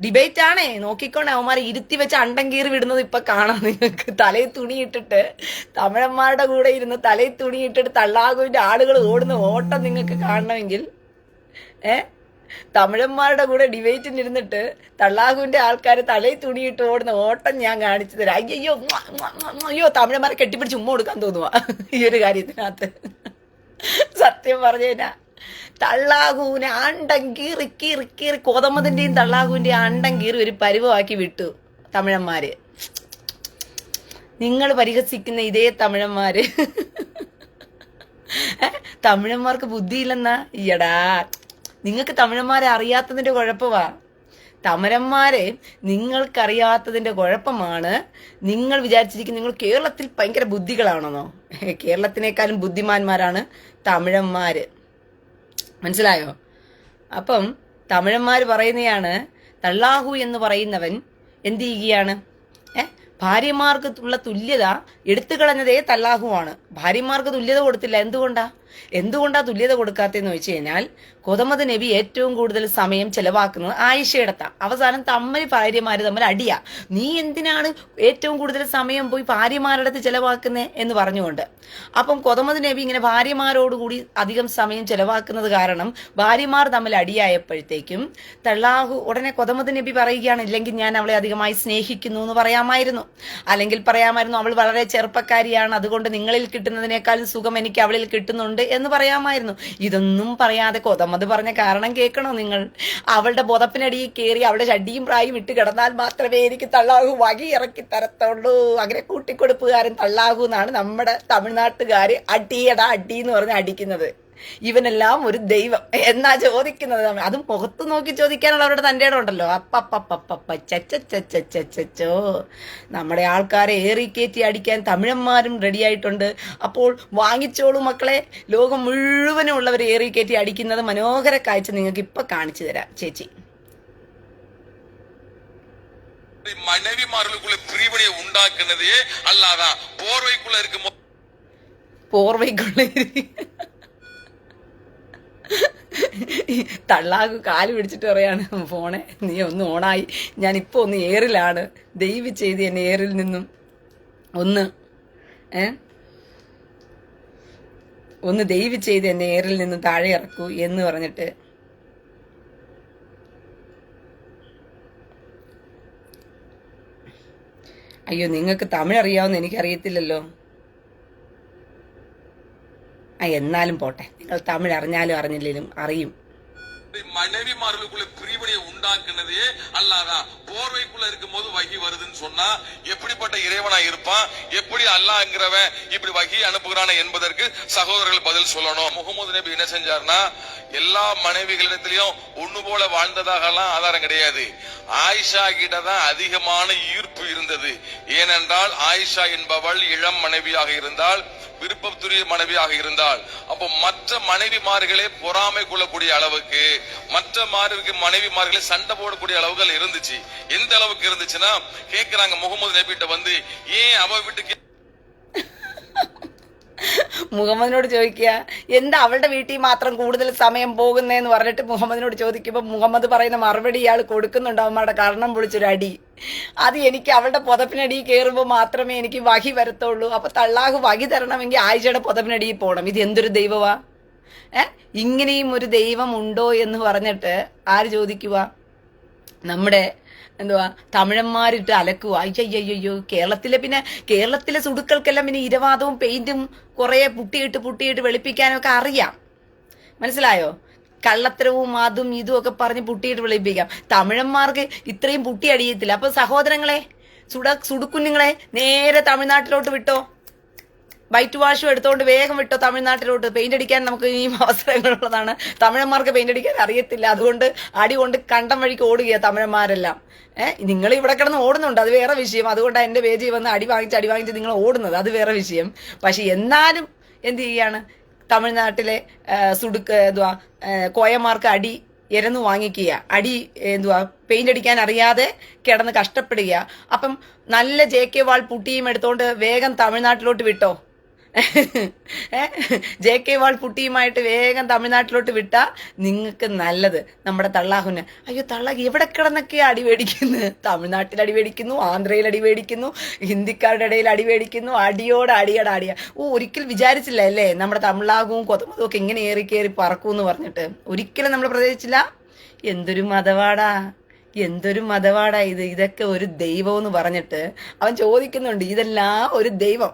ഡിബേറ്റ് ആണേ, നോക്കിക്കൊണ്ട് അവന്മാരെ ഇരുത്തി വെച്ച് അണ്ടം കീറി വിടുന്നത് ഇപ്പൊ കാണാം നിങ്ങൾക്ക്. തലയിൽ തുണിയിട്ടിട്ട് തമിഴന്മാരുടെ കൂടെ ഇരുന്ന് തലയിൽ തുണിയിട്ടിട്ട് തള്ളാഹുവിന്റെ ആളുകൾ ഓടുന്ന ഓട്ടം നിങ്ങൾക്ക് കാണണമെങ്കിൽ തമിഴന്മാരുടെ കൂടെ ഡിബേറ്റിന് ഇരുന്നിട്ട് തള്ളാഹുവിന്റെ ആൾക്കാർ തലയിൽ തുണിയിട്ട് ഓടുന്ന ഓട്ടം ഞാൻ കാണിച്ചു തരാം. അയ്യോ തമിഴന്മാരെ കെട്ടിപ്പിടിച്ച് ഉമ്മ കൊടുക്കാൻ തോന്നുക ഈ ഒരു കാര്യത്തിനകത്ത്. സത്യം പറഞ്ഞാ തള്ളാഹുവിനെ അണ്ടം കീറി കോതമതിന്റെയും തള്ളാഹുവിന്റെയും അണ്ടം കീറി ഒരു പരുവമാക്കി വിട്ടു തമിഴന്മാര്. നിങ്ങൾ പരിഹസിക്കുന്ന ഇതേ തമിഴന്മാര്. തമിഴന്മാർക്ക് ബുദ്ധിയില്ലെന്നാ? ഈയടാ, നിങ്ങൾക്ക് തമിഴന്മാരെ അറിയാത്തതിന്റെ കുഴപ്പമാ. തമിഴന്മാരെ നിങ്ങൾക്കറിയാത്തതിന്റെ കുഴപ്പമാണ്. നിങ്ങൾ വിചാരിച്ചിരിക്കുന്നത് നിങ്ങൾ കേരളത്തിൽ ഭയങ്കര ബുദ്ധികളാണെന്നോ? കേരളത്തിനേക്കാളും ബുദ്ധിമാന്മാരാണ് തമിഴന്മാര്. മനസ്സിലായോ? അപ്പം തമിഴന്മാര് പറയുന്നതാണ്, തള്ളാഹു എന്ന് പറയുന്നവൻ എന്ത് ചെയ്യുകയാണ്, ഭാര്യമാർക്ക് ഉള്ള തുല്യത എടുത്തു കളഞ്ഞതേ തള്ളാഹുവാണ്. ഭാര്യമാർക്ക് തുല്യത കൊടുത്തില്ല. എന്തുകൊണ്ടാ തുല്യത കൊടുക്കാത്തെന്ന് വെച്ച് കഴിഞ്ഞാൽ, കൊതമത് നബി ഏറ്റവും കൂടുതൽ സമയം ചെലവാക്കുന്നത് ആയിഷയെടുത്താ. അവസാനം ഭാര്യമാര് തമ്മിൽ അടിയാ. നീ എന്തിനാണ് ഏറ്റവും കൂടുതൽ സമയം പോയി ഭാര്യമാരുടെ അടുത്ത് ചെലവാക്കുന്നേ എന്ന് പറഞ്ഞുകൊണ്ട്. അപ്പം കൊതമത് നബി ഇങ്ങനെ ഭാര്യമാരോടുകൂടി അധികം സമയം ചെലവാക്കുന്നത് കാരണം ഭാര്യമാർ തമ്മിൽ അടിയായപ്പോഴത്തേക്കും തള്ളാഹു ഉടനെ കൊതമത് നബി പറയുകയാണ്, ഇല്ലെങ്കിൽ ഞാൻ അവളെ അധികമായി സ്നേഹിക്കുന്നു എന്ന് പറയാമായിരുന്നു. അല്ലെങ്കിൽ പറയാമായിരുന്നു, അവൾ വളരെ ചെറുപ്പക്കാരിയാണ്, അതുകൊണ്ട് നിങ്ങളിൽ കിട്ടുന്നതിനേക്കാളും സുഖം എനിക്ക് അവളിൽ കിട്ടുന്നുണ്ട് എന്ന് പറയാമായിരുന്നു. ഇതൊന്നും പറയാതെ കൊതമത് പറഞ്ഞ കാരണം കേൾക്കണോ നിങ്ങൾ? അവളുടെ ബോധപ്പിനടിയിൽ കയറി അവളുടെ ചടിയും പ്രായും ഇട്ട് കിടന്നാൽ മാത്രമേ എനിക്ക് തള്ളാഹു വകി ഇറക്കി തരത്തുള്ളൂ. അങ്ങനെ കൂട്ടിക്കൊടുപ്പുകാരൻ തള്ളാഹു എന്നാണ് നമ്മുടെ തമിഴ്നാട്ടുകാര് അടിയടാ അടി എന്ന് പറഞ്ഞ് അടിക്കുന്നത്. ഇവനെല്ലാം ഒരു ദൈവം എന്നാ ചോദിക്കുന്നത്. അതും മുഖത്ത് നോക്കി ചോദിക്കാനുള്ള അവരുടെ തൻ്റെ ഇടം ഉണ്ടല്ലോ. അപ്പപ്പപ്പപ്പ ചച്ചോ. നമ്മുടെ ആൾക്കാരെ ഏറിക്കയറ്റി അടിക്കാൻ തമിഴന്മാരും റെഡിയായിട്ടുണ്ട്. അപ്പോൾ വാങ്ങിച്ചോളൂ മക്കളെ. ലോകം മുഴുവനും ഉള്ളവർ ഏറിക്കയറ്റി അടിക്കുന്നത് മനോഹര കാഴ്ച നിങ്ങൾക്ക് ഇപ്പൊ കാണിച്ചു തരാം ചേച്ചി. மனைவிமார்களுக்குள்ள பிரிவினையை உண்டாக்குனதே அல்லாதான் போர்வைக்குள்ள இருக்கும் പോർവയ്ക്കുള്ള തള്ളാകു കാല് പിടിച്ചിട്ട് പറയാണ്, ഫോണെ നീ ഒന്ന് ഓണായി, ഞാനിപ്പോൾ ഒന്ന് ഏറിലാണ്, ദയവ് ചെയ്ത് എന്നെ ഏറിൽ നിന്നും ഒന്ന് ദയവ് ചെയ്ത് എന്നെ ഏറിൽ നിന്നും താഴെ ഇറക്കൂ എന്ന് പറഞ്ഞിട്ട് അയ്യോ നിങ്ങൾക്ക് തമിഴ് അറിയാവുന്ന എനിക്കറിയത്തില്ലല്ലോ. എന്നാലും പോട്ടെ, നിങ്ങൾ തമിഴ് അറിഞ്ഞാലും അറിഞ്ഞില്ലെങ്കിലും അറിയും. மனைவிமார்களுக்குள்ள பிரிவினையை உண்டாக்குனதே அல்லாதான் போர்வைக்குள்ள இருக்கும் போது வகி வருதுன்னு சொன்னா எப்படிப்பட்ட இறைவனா இருப்பான், எப்படி அல்லாஹ்ங்கிறவன் இப்படி வகி அனுப்புகிறான என்பதற்கு சகோதரர்கள் பதில் சொல்லணும். முகமது நபி என்ன செஞ்சார்னா எல்லா மனைவிகளிடத்திலையும் ஒண்ணு போல வாழ்ந்ததாக எல்லாம் ஆதாரம் கிடையாது. ஆயிஷா கிட்ட தான் அதிகமான ஈர்ப்பு இருந்தது. ஏனென்றால் ஆயிஷா என்பவள் இளம் மனைவியாக இருந்தால், விருப்பத்துரிய மனைவியாக இருந்தால், அப்போ மற்ற மனைவிமார்களே பொறாமை கொள்ளக்கூடிய அளவுக்கு, மற்ற மனைவிமார்களே சண்டை போடக்கூடிய அளவுகள் இருந்துச்சு. எந்த அளவுக்கு இருந்துச்சுன்னா கேக்குறாங்க முகமது நபிட்ட வந்து, ஏன் அவ வீட்டுக்கு മുഹമ്മദിനോട് ചോദിക്കുക, എന്താ അവളുടെ വീട്ടിൽ മാത്രം കൂടുതൽ സമയം പോകുന്നതെന്ന് പറഞ്ഞിട്ട് മുഹമ്മദിനോട് ചോദിക്കുമ്പോൾ മുഹമ്മദ് പറയുന്ന മറുപടി ഇയാൾ കൊടുക്കുന്നുണ്ട്. അവന്മാരുടെ കർണം പൊളിച്ചൊരു അടി. അത് എനിക്ക് അവളുടെ പുതപ്പിനടി കയറുമ്പോൾ മാത്രമേ എനിക്ക് വഹി വരത്തുള്ളൂ. അപ്പൊ തള്ളാഹു വഹി തരണമെങ്കിൽ ആയിഷയുടെ പുതപ്പിനടിയിൽ പോകണം. ഇത് എന്തൊരു ദൈവവാ? ഇങ്ങനെയും ഒരു ദൈവം ഉണ്ടോ എന്ന് പറഞ്ഞിട്ട് ആര് ചോദിക്കുക? നമ്മുടെ തമിഴന്മാരിട്ട് അലക്കുക. അയ്യോ കേരളത്തിലെ സുടുക്കൾക്കെല്ലാം പിന്നെ ഇരവാദവും പെയിന്റും കുറെ പുട്ടിയിട്ട് വെളുപ്പിക്കാനും ഒക്കെ അറിയാം. മനസ്സിലായോ? കള്ളത്തരവും അതും ഇതും ഒക്കെ പറഞ്ഞ് പുട്ടിയിട്ട് വെളുപ്പിക്കാം. തമിഴന്മാർക്ക് ഇത്രയും പുട്ടി അടിയത്തില്ല. അപ്പൊ സഹോദരങ്ങളെ, സുടുക്കുഞ്ഞുങ്ങളെ നേരെ തമിഴ്നാട്ടിലോട്ട് വിട്ടോ. വൈറ്റ് വാഷും എടുത്തോണ്ട് വേഗം വിട്ടോ തമിഴ്നാട്ടിലോട്ട്. പെയിന്റ് അടിക്കാൻ നമുക്ക് ഈ അവസരങ്ങളുള്ളതാണ്. തമിഴന്മാർക്ക് പെയിന്റ് അടിക്കാൻ അറിയത്തില്ല. അതുകൊണ്ട് അടി കൊണ്ട് കണ്ടം വഴിക്ക് ഓടുകയാണ് തമിഴന്മാരെല്ലാം. നിങ്ങൾ ഇവിടെ കിടന്ന് ഓടുന്നുണ്ട്, അത് വേറെ വിഷയം. അതുകൊണ്ടാണ് എന്റെ പേജിൽ വന്ന് അടി വാങ്ങിച്ച് നിങ്ങൾ ഓടുന്നത്, അത് വേറെ വിഷയം. പക്ഷെ എന്നാലും എന്ത് ചെയ്യാണ്, തമിഴ്നാട്ടിലെ കോയമാർക്ക് അടി ഇരന്നു വാങ്ങിക്കുക, അടി പെയിന്റ് അടിക്കാൻ അറിയാതെ കിടന്ന് കഷ്ടപ്പെടുക. അപ്പം നല്ല JK വാൾ പുട്ടിയും എടുത്തോണ്ട് വേഗം തമിഴ്നാട്ടിലോട്ട് വിട്ടോ. JK വാൾ പുട്ടിയുമായിട്ട് വേഗം തമിഴ്നാട്ടിലോട്ട് വിട്ടാ നിങ്ങൾക്ക് നല്ലത്. നമ്മുടെ തള്ളാഹുന് അയ്യോ തള്ളാഹ് എവിടെ കിടന്നൊക്കെ അടി മേടിക്കുന്നു. തമിഴ്നാട്ടിൽ അടി മേടിക്കുന്നു, ആന്ധ്രയിൽ അടി മേടിക്കുന്നു, ഹിന്ദിക്കാരുടെ ഇടയിൽ അടി മേടിക്കുന്നു. അടിയ ഒരിക്കലും വിചാരിച്ചില്ല അല്ലേ നമ്മുടെ തമിഴാകും കൊതമതും ഒക്കെ ഇങ്ങനെ ഏറി പറക്കൂന്ന് പറഞ്ഞിട്ട്. ഒരിക്കലും നമ്മൾ പ്രതീക്ഷിച്ചില്ല. എന്തൊരു മതവാടാ ഇത്. ഇതൊക്കെ ഒരു ദൈവം എന്ന് പറഞ്ഞിട്ട് അവൻ ചോദിക്കുന്നുണ്ട്, ഇതെല്ലാം ഒരു ദൈവം.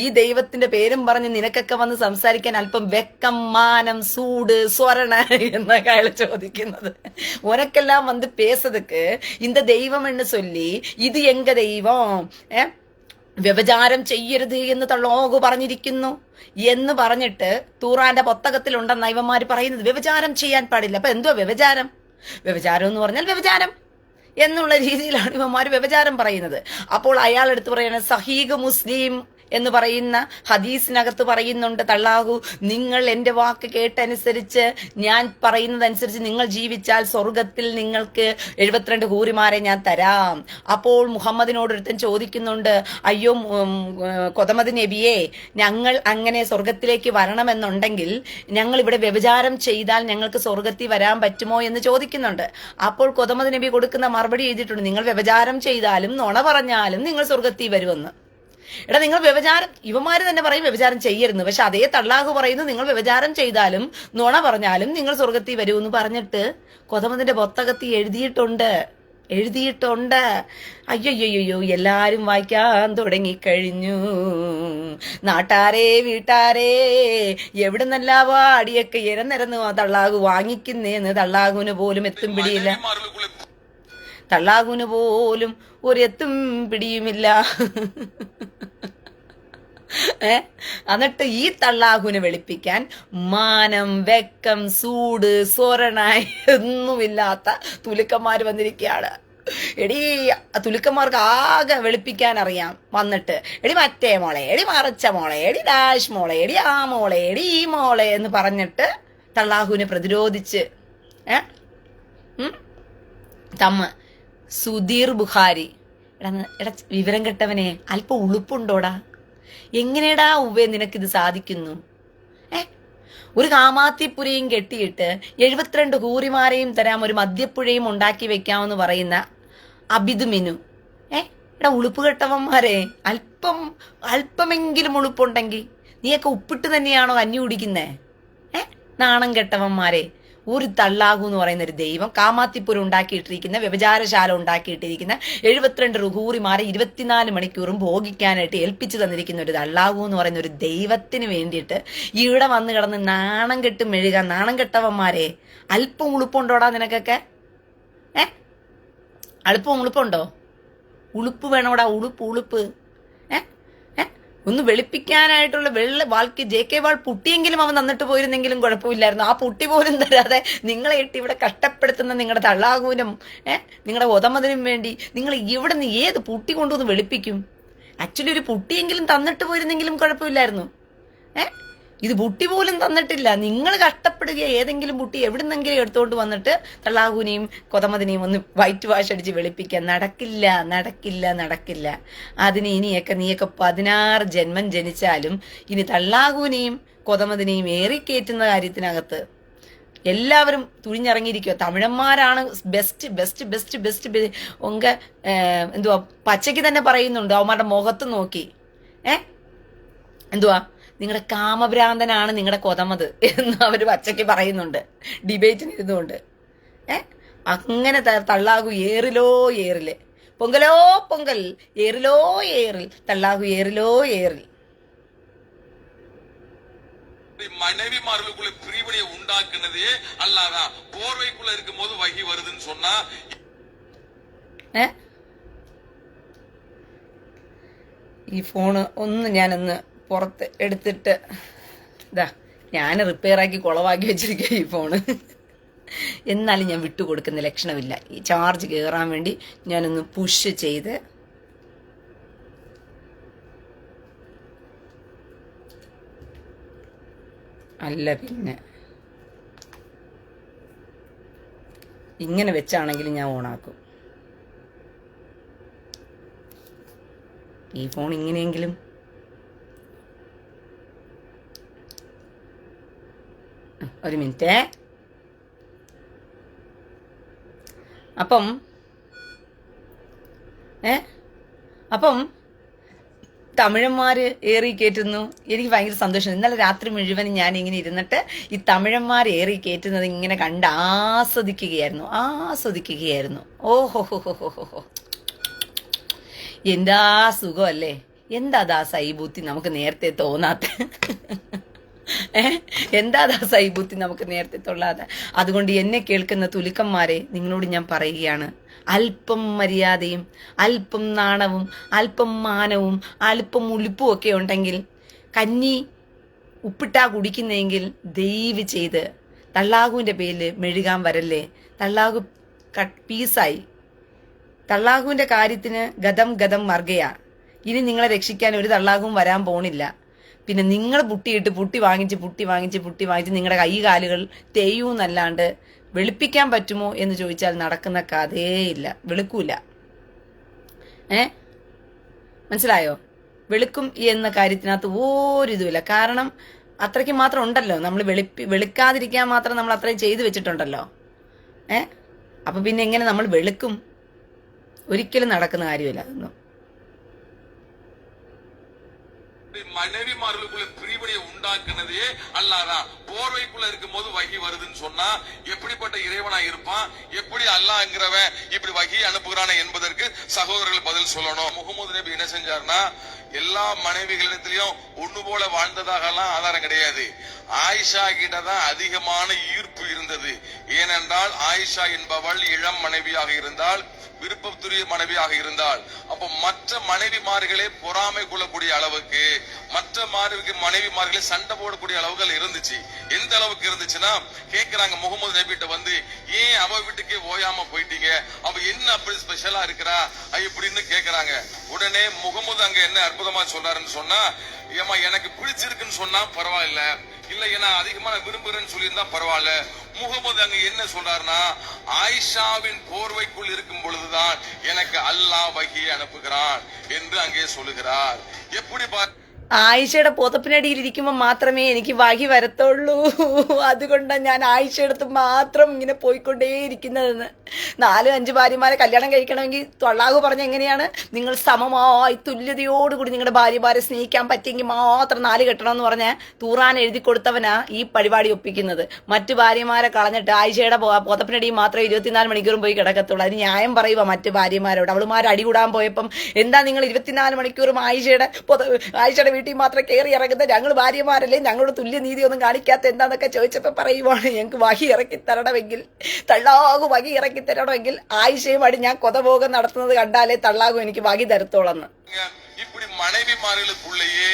ഈ ദൈവത്തിന്റെ പേരും പറഞ്ഞ് നിനക്കൊക്കെ വന്ന് സംസാരിക്കാൻ അല്പം വെക്കം, മാനം, സൂട്, സ്വരണ എന്നൊക്കെ അയാൾ ചോദിക്കുന്നത്. ഉനക്കെല്ലാം വന്ന് പേസതുക്ക് இந்த ദൈവം എന്ന് ചൊല്ലി ഇത് എങ്ക ദൈവം, വ്യഭിചാരം ചെയ്യരുത് എന്ന് തള്ളോകു പറഞ്ഞിരിക്കുന്നു എന്ന് പറഞ്ഞിട്ട് തൂറാന്റെ പുസ്തകത്തിലുണ്ടെന്ന ഇവന്മാര് പറയുന്നത്. വ്യഭിചാരം ചെയ്യാൻ പാടില്ല. അപ്പൊ എന്തുവാ വ്യഭിചാരം? വ്യഭിചാരം എന്ന് പറഞ്ഞാൽ വ്യഭിചാരം എന്നുള്ള രീതിയിലാണ് ഇവന്മാര് വ്യഭിചാരം പറയുന്നത്. അപ്പോൾ അയാൾ എടുത്ത് പറയുന്നത് സഹീഹ് മുസ്ലിം എന്ന് പറയുന്ന ഹദീസിനകത്ത് പറയുന്നുണ്ട്, തള്ളാഹു നിങ്ങൾ എന്റെ വാക്ക് കേട്ടനുസരിച്ച്, ഞാൻ പറയുന്നതനുസരിച്ച് നിങ്ങൾ ജീവിച്ചാൽ സ്വർഗത്തിൽ നിങ്ങൾക്ക് 72 ഹൂറിമാരെ ഞാൻ തരാം. അപ്പോൾ മുഹമ്മദിനോടൊരുത്തൻ ചോദിക്കുന്നുണ്ട്, അയ്യോ കൊതമത് നബിയെ, ഞങ്ങൾ അങ്ങനെ സ്വർഗത്തിലേക്ക് വരണമെന്നുണ്ടെങ്കിൽ ഞങ്ങൾ ഇവിടെ വ്യഭിചാരം ചെയ്താൽ ഞങ്ങൾക്ക് സ്വർഗത്തിൽ വരാൻ പറ്റുമോ എന്ന് ചോദിക്കുന്നുണ്ട്. അപ്പോൾ കൊതമത് നബി കൊടുക്കുന്ന മറുപടി എഴുതിയിട്ടുണ്ട്, നിങ്ങൾ വ്യഭിചാരം ചെയ്താലും നുണ പറഞ്ഞാലും നിങ്ങൾ സ്വർഗത്തിൽ വരുമെന്ന്. എടാ നിങ്ങൾ വ്യഭിചാരം, ഇവന്മാര് തന്നെ പറയും വ്യഭിചാരം ചെയ്യരുന്ന്. പക്ഷെ അതേ തള്ളാഹു പറയുന്നു നിങ്ങൾ വ്യഭിചാരം ചെയ്താലും നുണ പറഞ്ഞാലും നിങ്ങൾ സ്വർഗത്തിൽ വരുമെന്ന് പറഞ്ഞിട്ട് കൊതമതിന്റെ പുസ്തകത്തിൽ എഴുതിയിട്ടുണ്ട്. അയ്യോ എല്ലാരും വായിക്കാൻ തുടങ്ങിക്കഴിഞ്ഞു. നാട്ടാരെ വീട്ടാരെ എവിടുന്നല്ലാവാ അടിയൊക്കെ ഇരന്നിരന്ന് തള്ളാഹു വാങ്ങിക്കുന്നേന്ന് തള്ളാഹുവിന് പോലും എത്തും പിടിയില്ല. തള്ളാഹുവിന് പോലും ഒരെത്തും പിടിയുമില്ല. എന്നിട്ട് ഈ തള്ളാഹുവിനെ വെളുപ്പിക്കാൻ മാനം, വെക്കം, സൂട്, സോരണായി ഒന്നുമില്ലാത്ത തുലുക്കന്മാര് വന്നിരിക്കുകയാണ്. എടി തുലുക്കന്മാർക്ക് ആകെ വെളുപ്പിക്കാൻ അറിയാം. വന്നിട്ട് എടി മറ്റേ മോളെ, എടി മറച്ച മോളെ, എടി ഡാഷ് മോളെ, എടി ആ മോളെ, എടി ഈ മോളെ എന്ന് പറഞ്ഞിട്ട് തള്ളാഹുവിനെ പ്രതിരോധിച്ച് തമ്മ സുധീർ ബുഖാരി. എടാ വിവരം കെട്ടവനെ, അല്പം ഉളുപ്പുണ്ടോടാ? എങ്ങനെടാ ഉവ്വേ നിനക്കിത് സാധിക്കുന്നു? ഒരു കാമാത്തിപ്പുരയും കെട്ടിയിട്ട് 72 ഹൂറിമാരെയും തരാം, ഒരു മദ്യപ്പുഴയും ഉണ്ടാക്കി വെക്കാമെന്ന് പറയുന്ന അബിദ് മിനു. എടാ ഉളുപ്പ് കെട്ടവന്മാരെ, അല്പമെങ്കിലും ഉളുപ്പുണ്ടെങ്കിൽ നീയൊക്കെ ഉപ്പിട്ട് തന്നെയാണോ കഞ്ഞി കുടിക്കുന്നേ? നാണം കെട്ടവന്മാരെ. ഒരു തള്ളാഹു എന്ന് പറയുന്ന ഒരു ദൈവം കാമാത്തിപ്പുര ഉണ്ടാക്കിയിട്ടിരിക്കുന്ന, വ്യഭിചാരശാല ഉണ്ടാക്കിയിട്ടിരിക്കുന്ന 72 ഹൂറിമാരെ 24 മണിക്കൂറും ഭോഗിക്കാനായിട്ട് ഏൽപ്പിച്ചു തന്നിരിക്കുന്ന ഒരു തള്ളാഹു എന്ന് പറയുന്ന ഒരു ദൈവത്തിന് വേണ്ടിയിട്ട് ഇവിടെ വന്ന് കിടന്ന് നാണം കെട്ട് മെഴുകാൻ. നാണം കെട്ടവന്മാരെ, അല്പം ഉളുപ്പുണ്ടോടാ നിനക്കൊക്കെ? അല്പം ഉളുപ്പുണ്ടോ? ഉളുപ്പ് വേണോടാ, ഉളുപ്പ്. ഒന്ന് വെളുപ്പിക്കാനായിട്ടുള്ള വാൾക്ക് JK വാൾ പുട്ടിയെങ്കിലും അവൻ തന്നിട്ട് പോയിരുന്നെങ്കിലും കുഴപ്പമില്ലായിരുന്നു. ആ പുട്ടി പോലും തരാതെ നിങ്ങളെ ഇട്ട് ഇവിടെ കഷ്ടപ്പെടുത്തുന്ന നിങ്ങളുടെ തള്ളാകൂനും നിങ്ങളുടെ ഒതമതിനും വേണ്ടി നിങ്ങൾ ഇവിടെ നിന്ന് ഏത് പുട്ടി കൊണ്ടുവന്ന് വെളുപ്പിക്കും? ആക്ച്വലി ഒരു പുട്ടിയെങ്കിലും തന്നിട്ട് പോയിരുന്നെങ്കിലും കുഴപ്പമില്ലായിരുന്നു. ഇത് പുട്ടി പോലും തന്നിട്ടില്ല. നിങ്ങൾ കഷ്ടപ്പെടുക. ഏതെങ്കിലും പുട്ടി എവിടുന്നെങ്കിലും എടുത്തുകൊണ്ട് വന്നിട്ട് തള്ളാഹുവിനെയും കൊതമതിനെയും ഒന്ന് വൈറ്റ് വാഷ് അടിച്ച് വെളുപ്പിക്കാൻ നടക്കില്ല. അതിന് ഇനിയൊക്കെ നീയൊക്കെ 16 ജന്മം ജനിച്ചാലും ഇനി തള്ളാഹുവിനെയും കൊതമതിനെയും ഏറിക്കയറ്റുന്ന കാര്യത്തിനകത്ത് എല്ലാവരും തുഴിഞ്ഞിറങ്ങിയിരിക്കുക. തമിഴന്മാരാണ് ബെസ്റ്റ്. എന്തുവാ പച്ചയ്ക്ക് തന്നെ പറയുന്നുണ്ട്. അവന്മാരുടെ മുഖത്ത് നോക്കി എന്തുവാ നിങ്ങളുടെ കാമഭ്രാന്തനാണ് നിങ്ങളുടെ കൊതമത് എന്ന് അവർ പച്ചയ്ക്ക് പറയുന്നുണ്ട്, ഡിബേറ്റിന് ഇരുന്നുകൊണ്ട്. അങ്ങനെ തള്ളാഹു ഏറില് പൊങ്കലോ പൊങ്കൽ, ഏറിലോ ഏറിൽ, തള്ളാഹു ഏറിലോ ഏറിൽ. மனைவிமார்களுக்குள்ள பிரிவினையை உண்டாக்குனதே அல்லாதான் போர்வைக்குள்ள இருக்கும் போது வகி வருதுன்னு சொன்னா ഈ ഫോണ് ഞാനൊന്ന് പുറത്ത് എടുത്തിട്ട് ഞാൻ റിപ്പയറാക്കി കുളവാക്കി വെച്ചിരിക്കുക ഈ ഫോണ്. എന്നാലും ഞാൻ വിട്ടുകൊടുക്കുന്ന ലക്ഷണമില്ല. ഈ ചാർജ് കയറാൻ വേണ്ടി ഞാനൊന്ന് പുഷ് ചെയ്ത് അല്ല പിന്നെ ഇങ്ങനെ വെച്ചാണെങ്കിലും ഞാൻ ഓണാക്കും. ഈ ഫോൺ ഇങ്ങനെയെങ്കിലും ഒരു മിനിറ്റ്. അപ്പം തമിഴന്മാര് ഏറി കയറ്റുന്നു. എനിക്ക് ഭയങ്കര സന്തോഷം. ഇന്നലെ രാത്രി മുഴുവനും ഞാൻ ഇങ്ങനെ ഇരുന്നിട്ട് ഈ തമിഴന്മാർ ഏറി കയറ്റുന്നത് ഇങ്ങനെ കണ്ട് ആസ്വദിക്കുകയായിരുന്നു. ഓഹോ, എന്താ സുഖമല്ലേ? എന്താ സൈബൂത്തി നമുക്ക് നേരത്തെ തോന്നാത്ത? എന്താ സൈബൂത്തി നമുക്ക് നേരത്തെ തൊള്ളാതെ? അതുകൊണ്ട് എന്നെ കേൾക്കുന്ന തുലുക്കന്മാരെ, നിങ്ങളോട് ഞാൻ പറയുകയാണ്, അല്പം മര്യാദയും അല്പം നാണവും അല്പം മാനവും അല്പം ഉളുപ്പും ഒക്കെ ഉണ്ടെങ്കിൽ കഞ്ഞി ഉപ്പിട്ടാ കുടിക്കുന്നെങ്കിൽ ദയവ് ചെയ്ത് തള്ളാഹുവിൻ്റെ പേരിൽ മെഴുകാൻ വരല്ലേ. തള്ളാഹു പീസായി. തള്ളാഹുവിൻ്റെ കാര്യത്തിന് ഗതം മർഗയാ. ഇനി നിങ്ങളെ രക്ഷിക്കാൻ ഒരു തള്ളാഹുവും വരാൻ പോണില്ല. പിന്നെ നിങ്ങൾ പുട്ടി വാങ്ങിച്ച് നിങ്ങളുടെ കൈ കാലുകൾ തേയൂന്നല്ലാണ്ട് വെളുപ്പിക്കാൻ പറ്റുമോ എന്ന് ചോദിച്ചാൽ നടക്കുന്ന കഥയേയില്ല. വെളുക്കൂല. മനസ്സിലായോ? വെളുക്കും എന്ന കാര്യത്തിനകത്ത് ഒരിതുമില്ല. കാരണം അത്രയ്ക്ക് മാത്രം ഉണ്ടല്ലോ. നമ്മൾ വെളുക്കാതിരിക്കാൻ മാത്രം നമ്മൾ അത്രയും ചെയ്തു വെച്ചിട്ടുണ്ടല്ലോ. അപ്പൊ പിന്നെ എങ്ങനെ നമ്മൾ വെളുക്കും? ഒരിക്കലും നടക്കുന്ന കാര്യമില്ല അതൊന്നും. மனைவிமார்களுக்குள்ள பிரிவினையை உண்டாக்குனதே அல்லாதான் போர்வைக்குள்ள இருக்கும் போது வகி வருதுன்னு சொன்னா எப்படிப்பட்ட இறைவனா இருப்பான்? எப்படி அல்லாஹ்ங்கிறவன் இப்படி வகி அனுப்புகிறான என்பதற்கு சகோதரர்கள் பதில் சொல்லணும். முகமது நபி என்ன செஞ்சார்னா, எல்லா மனைவிகளிடத்திலையும் ஒண்ணு போல வாழ்ந்ததாக எல்லாம் ஆதாரம் கிடையாது. ஆயிஷா கிட்ட தான் அதிகமான ஈர்ப்பு இருந்தது. ஏனென்றால் ஆயிஷா என்பவள் இளம் மனைவியாக இருந்தால் விருப்பத்துரிய மனைவியாக இருந்தால் அப்ப மற்ற மனைவிமார்களே பொறாமை கொள்ளக்கூடிய அளவுக்கு மற்ற மனைவிமார்களே சண்டை போடக்கூடிய அளவுகள் இருந்துச்சு. எந்த அளவுக்கு இருந்துச்சுன்னா கேக்குறாங்க முகமது நபிட்ட வந்து, ஏன் அவ வீட்டுக்கே ஓயாம போயிட்டீங்க, அவ என்ன அப்படி ஸ்பெஷலா இருக்கிறா இப்படின்னு கேக்குறாங்க. உடனே முகமது அங்க என்ன அற்புதமா சொல்றாருன்னு சொன்னா, ஏமா எனக்கு பிடிச்சிருக்குன்னு சொன்னா பரவாயில்ல, இல்ல ஏன்னா அதிகமா நான் விரும்புறேன்னு சொல்லியிருந்தா பரவாயில்ல. முகமது அங்க என்ன சொல்றாருன்னா, ஆயிஷாவின் போர்வைக்குள் இருக்கும் பொழுதுதான் எனக்கு அல்லாஹ் வஹி அனுப்புகிறான் என்று அங்கே சொல்லுகிறார். எப்படி ആയിഷയുടെ പുതപ്പിനടിയിൽ ഇരിക്കുമ്പോൾ മാത്രമേ എനിക്ക് വഹി വരത്തുള്ളൂ. അതുകൊണ്ടാണ് ഞാൻ ആയിഷയെടുത്ത് മാത്രം ഇങ്ങനെ പോയിക്കൊണ്ടേയിരിക്കുന്നതെന്ന്. 4-5 ഭാര്യമാരെ കല്യാണം കഴിക്കണമെങ്കിൽ തൊള്ളാഹു പറഞ്ഞ എങ്ങനെയാണ്, നിങ്ങൾ സമമായി തുല്യതയോടുകൂടി നിങ്ങളുടെ ഭാര്യമാരെ സ്നേഹിക്കാൻ പറ്റിയെങ്കിൽ മാത്രം 4 കെട്ടണമെന്ന് പറഞ്ഞ തൂറാൻ എഴുതി കൊടുത്തവനാ ഈ പരിപാടി ഒപ്പിക്കുന്നത്. മറ്റു ഭാര്യമാരെ കളഞ്ഞിട്ട് ആയിഷയുടെ പുതപ്പിനടിയിൽ മാത്രം 24 മണിക്കൂറും പോയി കിടക്കത്തുള്ളൂ. അതിന് ന്യായം പറയുക മറ്റു ഭാര്യമാരോട്. അവളുമാർ അടികൂടാൻ പോയപ്പം എന്താ നിങ്ങൾ 24 മണിക്കൂറും ആയിഷയുടെ വീട്ടിൽ മാത്രം കയറി ഇറങ്ങുന്ന ഞങ്ങൾ ഭാര്യമാരല്ലേ, ഞങ്ങളുടെ തുല്യനീതി ഒന്നും കാണിക്കാത്ത എന്താന്നൊക്കെ ചോദിച്ചപ്പോ പറയുവാണ്, ഞങ്ങൾക്ക് വഹി ഇറക്കി തരണമെങ്കിൽ, തള്ളാഹു വഹി ഇറക്കി തരണമെങ്കിൽ ആയിഷയുമായിട്ട് ഞാൻ കൊതഭോഗം നടത്തുന്നത് കണ്ടാലേ തള്ളാഹു എനിക്ക് വഹി തരത്തോളന്ന്. இப்படி மனைவிமார்களுக்குள்ளேயே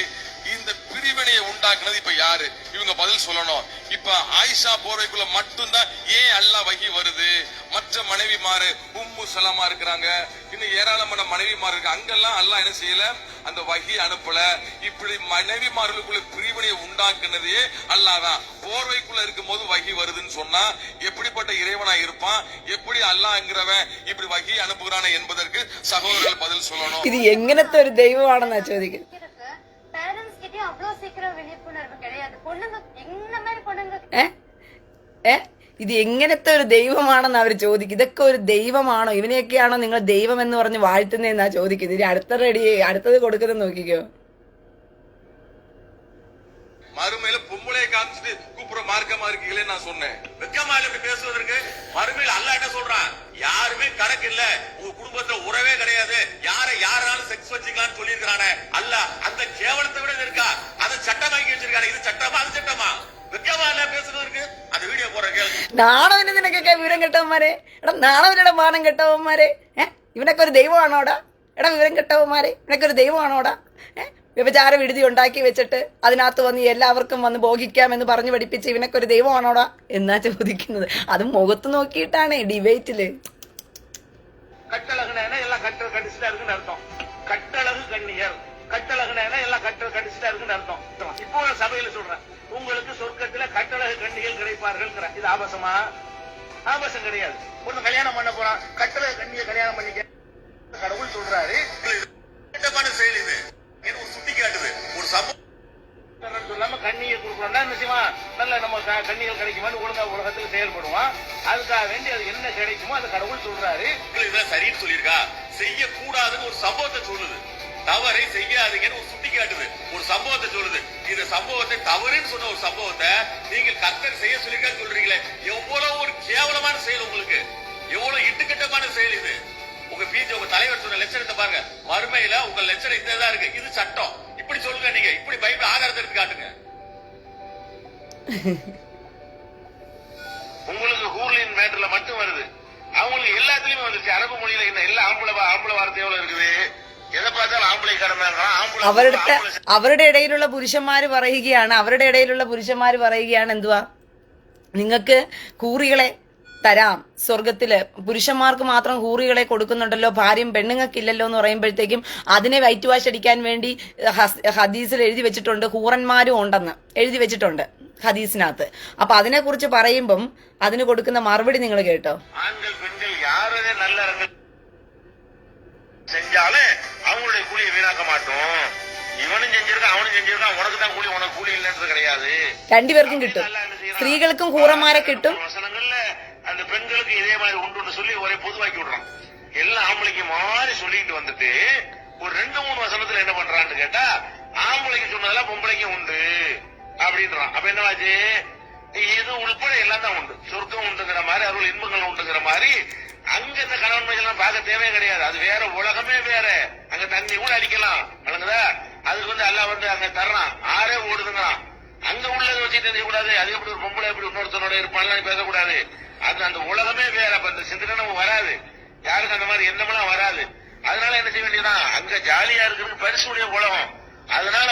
இந்த பிரிவினையை உண்டாக்குனது இப்ப யாரு? இவங்க பதில் சொல்லணும். இப்ப ஆயிஷா போர்வைக்குள்ள மட்டும்தான் ஏன் அல்லாஹ் வஹி வருது? மற்ற மனைவிமாரு உம்மு சலமா இருக்கிறாங்க, இன்னும் ஏராளமான மனைவிமார் இருக்கு, அங்கெல்லாம் அல்லாஹ் என்ன செய்யல, அந்த வஹி அனுப்பல. இப்படி மனைவிமார்களுக்குள்ள பிரிவினையை உண்டாக்குனதே அல்லாஹ் தான். போர்வைக்குள்ள இருக்கும் போது வஹி வருதுன்னு சொன்னா எப்படிப்பட்ட இறைவனா இருப்பான், எப்படி அல்லாஹ்ங்கிறவன் இப்படி வஹி அனுப்புகிறானே என்பதற்கு சகோதரர்கள் பதில் சொல்லணும். இது எங்கனത്തെ ഒരു ദൈവമാണെന്നാ ചോദിക്കുന്നത്. ഇത് എങ്ങനത്തെ ഒരു ദൈവമാണെന്ന് അവർ ചോദിക്കും. ഇതൊക്കെ ഒരു ദൈവമാണോ, ഇവനെയൊക്കെയാണോ നിങ്ങൾ ദൈവം എന്ന് പറഞ്ഞ് വാഴ്ത്തുന്നതെന്നാ ചോദിക്കുന്നത്. ഇനി അടുത്തത് കൊടുക്കുന്നത് നോക്കിക്കോ. மறுமையில பொம்பளையை காமிச்சிட்டு கூப்பிட மார்க்கமா இருக்கீங்களே நான் சொன்னேன். வெக்கமா இல்ல இப்படி பேசுவதற்கு? மறுமையில அல்லாஹ் என்ன சொல்றான், யாருமே கணக்கு இல்ல, உங்க குடும்பத்துல உறவே கிடையாது, யாராலும் செக்ஸ் வச்சுக்கலாம்னு சொல்லி இருக்கானே அல்லாஹ். அந்த கேவலத்தை விட இருக்கா, அதை சட்டமாக்கி வச்சிருக்கானே. இது சட்டமா அது சட்டமா? வெக்கமா இல்ல பேசுறதுக்கு? அந்த வீடியோ போற கேள்வி. നാണവന് നിനക്കൊക്കെ വിവരം കെട്ടവന്മാരെ, എടാ നാണവരുടെ മാനം കെട്ടവന്മാരെ, ഇവനൊക്കെ ഒരു ദൈവമാണോടാ? എടാ വിവരം കെട്ടവന്മാരെ, ഇവനൊക്കെ ഒരു ദൈവമാണോടാ? വ്യഭിചാര വിടുതി ഉണ്ടാക്കി വെച്ചിട്ട് അതിനകത്ത് വന്ന് എല്ലാവർക്കും വന്ന് ഭോഗിക്കാമെന്ന് പറഞ്ഞു പഠിപ്പിച്ച് ഇവനൊക്കെ ഒരു ദൈവമാണോടാ എന്നാ ചോദിക്കുന്നത്. അത് മുഖത്ത് നോക്കിയിട്ടാണ് ഡിബേറ്റില്. கட்டழகுனா எல்லாம் கட்டல் கடிச்சிட்டா இருக்குன்னு அர்த்தம். கட்டழகு கண்ணியர், கட்டழகுனா எல்லாம் கட்டல் கடிச்சிட்டா இருக்குன்னு அர்த்தம். இப்போ சபையில சொல்றேன், உங்களுக்கு சொர்க்கத்துல கட்டழகு கண்ணிகள் கிடைப்பார்கள். இது ஆபாசமா? ஆபாசம் கிடையாது. ஒரு கல்யாணம் பண்ண போறான், கட்டழகு கண்ணியை கல்யாணம் பண்ணிக்க கடவுள் சொல்றாரு. செயல் இது ஒரு சுட்டி காட்டுது. ஒரு சமூகம் சொல்லாம கண்ணியை கொடுக்கணும்னா நிச்சயமா நல்ல நம்ம கண்ணிகள் கிடைக்குமான்னு ஒழுங்கா உலகத்துல செயல்படுவான். அதுக்காக வேண்டி அது என்ன கிடைக்குமோ அதை கடவுள் சொல்றாரு. இதுதான் சரின்னு சொல்லியிருக்கா, செய்யக்கூடாதுன்னு ஒரு சம்பவத்தை சொல்லுது, தவறை செய்யாதீங்கன்னு ஒரு சுட்டி காட்டுது, ஒரு சம்பவத்தை சொல்லுது. இந்த சம்பவத்தை தவறுன்னு சொன்ன ஒரு சம்பவத்தை நீங்கள் கர்த்தர் செய்ய சொல்லிருக்கான்னு சொல்றீங்களே, எவ்வளவு ஒரு கேவலமான செயல், உங்களுக்கு எவ்வளவு இட்டுக்கட்டமான செயல் இது. உங்க பீஜ் உங்க தலைவர் சொன்ன லட்சணத்தை பாருங்க, மறுமையில உங்க லட்சணம் இதுதான் இருக்கு, இது சட்டம். இப்படி சொல்லுங்க, நீங்க இப்படி பைபிள் ஆதாரத்தை எடுத்து காட்டுங்க. உங்களுக்கு ஹூர்லின் மேட்டர்ல மட்டும் வருது, அவங்களுக்கு எல்லாத்துலயுமே வந்துச்சு. அரபு மொழியில என்ன எல்லா ஆம்பளை வார்த்தை எவ்வளவு இருக்குது, எதை பார்த்தாலும் ஆம்பளை கடமை. അവരുടെ ഇടയിലുള്ള പുരുഷന്മാര് പറയുകയാണ് എന്തുവാ, നിങ്ങൾക്ക് ഹൂറികളെ തരാം സ്വർഗത്തില്, പുരുഷന്മാർക്ക് മാത്രം ഹൂറികളെ കൊടുക്കുന്നുണ്ടല്ലോ, ഭാര്യയും പെണ്ണുങ്ങൾക്കില്ലല്ലോ എന്ന് പറയുമ്പോഴത്തേക്കും അതിനെ വൈറ്റ് വാഷ് അടിക്കാൻ വേണ്ടി ഹദീസിൽ എഴുതി വെച്ചിട്ടുണ്ട്, ഹൂറന്മാരും ഉണ്ടെന്ന് എഴുതി വെച്ചിട്ടുണ്ട് ഹദീസിനകത്ത്. അപ്പൊ അതിനെ കുറിച്ച് പറയുമ്പം അതിന് കൊടുക്കുന്ന മറുപടി നിങ്ങൾ കേട്ടോ. ആൺകൾ പെൺകൾ யாரே நல்ல செஞ்சாலே அவங்களுடைய கூலியை வீணாக்க மாட்டோம். இவனும் செஞ்சிருக்கான் அவனும் செஞ்சிருக்கான், உனக்கு தான் கூலி, உனக்கு கூலி இல்லைன்றது கிடையாது. രണ്ടുപേർക്കും കിട്ടും, സ്ത്രീകൾക്കും ഹൂറന്മാരെ കിട്ടും. வசனங்கள்ல அந்த பெண்களுக்கு இதே மாதிரி உண்டு சொல்லி ஒரே பொதுவாக்கி விடுறான். எல்லாம் ஆம்பளைக்கு மாறி சொல்லிட்டு வந்துட்டு ஒரு 2-3 வசனத்துல என்ன பண்றான்னு கேட்டா, ஆம்பளைக்கு சொன்னதெல்லாம் பொம்பளைக்கும் உண்டு அப்படின்றான். அப்ப என்னவாச்சு, இது உள்பட எல்லாம் தான் உண்டு, சொர்க்கம் உண்டுங்கிற மாதிரி, அருள் இன்பங்கள் உண்டுங்கிற மாதிரி. அங்க இந்த கணவன்மைகள்லாம் பார்க்க தேவையே கிடையாது, அது வேற உலகமே வேற. அங்க தண்ணி கூட அடிக்கலாம், வழங்குதா? அதுக்கு அல்லாஹ் அங்க தர்றான், ஆறே ஓடுதுங்கிறான். அங்க உள்ளதை வச்சுட்டு செய்யக்கூடாது, அது எப்படி ஒரு பொம்பளை எப்படி இன்னொருத்தனோட இருப்பான்லாம் பேசக்கூடாது. அது அந்த உலகமே வேற. அப்ப இந்த சிந்தனை நமக்கு வராது. யாருக்கு அந்த மாதிரி எண்ணமெல்லாம் வராது. அதனால என்ன செய்ய வேண்டியதான், அங்க ஜாலியா இருக்கிறது பரிசுடைய உலகம். அதனால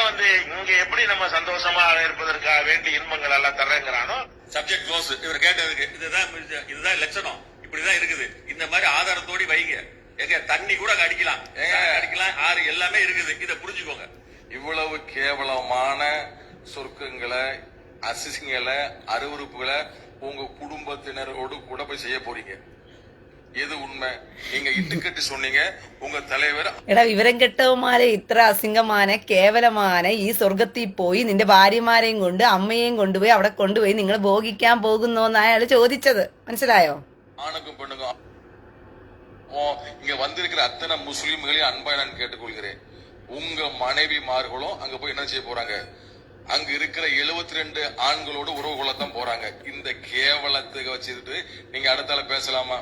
இங்க எப்படி நம்ம சந்தோஷமா இருப்பதற்காக வேண்டி இன்பங்கள் எல்லாம் தர்றேங்கிறானோ. Subject close. இவர் கேட்டதுக்கு இதுதான் லட்சணம், இப்படிதான் இருக்குது. இந்த மாதிரி ஆதாரத்தோடி வைங்க. எங்க தண்ணி கூட அடிக்கலாம், ஆறு எல்லாமே இருக்குது. இதை புரிஞ்சுக்கோங்க. இவ்வளவு கேவலமான சொர்க்கங்களை, அசிங்கங்களை, அருவருப்புகளை உங்க குடும்பத்தினரோடு கூட போய் செய்ய போறீங்க. எது உண்மை? நீங்க ഇട്ടുകെട്ടി சொன்னீங்க. உங்க தலைவர் എടാ വിവരം കെട്ടവന്മാരെ ഇത്ര അസിംഗമാന കേവലമാന ഈ സ്വർഗത്തിൽ പോയി നിന്റെ ഭാര്യമാരെയും കൊണ്ട് അമ്മയെയും കൊണ്ടുപോയി അവിടെ കൊണ്ടുപോയി നിങ്ങൾ ഭോഗിക്കാൻ പോകുന്നോന്നാണ് അയാൾ ചോദിച്ചത്. മനസ്സിലായോ? ஆணுக்கும் பெண்ணுக்கும் இங்க வந்திருக்கிற அத்தனை முஸ்லிம்களையும் அன்பா நான் கேட்டுக்கொள்கிறேன். உங்க மனைவிமார்களும் அங்க போய் என்ன செய்ய போறாங்க? அங்க இருக்கிற 72 ஆண்களோடு உறவு கொள்ளத்தான் போறாங்க. இந்த கேவலத்தை வச்சுட்டு நீங்க அடுத்தால பேசலாமா?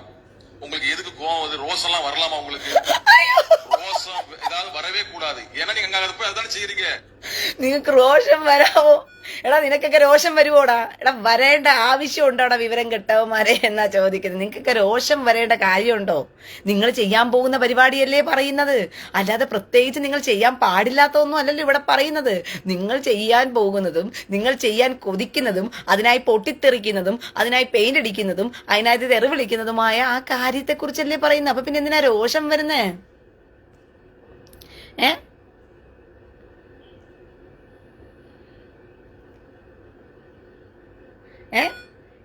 உங்களுக்கு எதுக்கு கோவம் வருது? ரோசம் எல்லாம் வரலாமா உங்களுக்கு? ரோசம் ஏதாவது வரவே கூடாது. ஏன்னா நீங்க அங்க போய் அதான செய்யறீங்க. നിങ്ങൾക്ക് രോഷം വരാവോ? എടാ നിനക്കൊക്കെ രോഷം വരുവോടാ? എടാ വരേണ്ട ആവശ്യം ഉണ്ടോടാ വിവരം കെട്ടവന്മാരെ എന്നാ ചോദിക്കുന്നത്. നിങ്ങൾക്കൊക്കെ രോഷം വരേണ്ട കാര്യമുണ്ടോ? നിങ്ങൾ ചെയ്യാൻ പോകുന്ന പരിപാടിയല്ലേ പറയുന്നത്, അല്ലാതെ പ്രത്യേകിച്ച് നിങ്ങൾ ചെയ്യാൻ പാടില്ലാത്തൊന്നും അല്ലല്ലോ ഇവിടെ പറയുന്നത്. നിങ്ങൾ ചെയ്യാൻ പോകുന്നതും നിങ്ങൾ ചെയ്യാൻ കൊതിക്കുന്നതും അതിനായി പൊട്ടിത്തെറിക്കുന്നതും അതിനായി പെയിന്റ് അടിക്കുന്നതും അതിനായിട്ട് തെറി വിളിക്കുന്നതുമായ ആ കാര്യത്തെക്കുറിച്ചല്ലേ പറയുന്നത്. അപ്പൊ പിന്നെ എന്തിനാ രോഷം വരുന്നേ?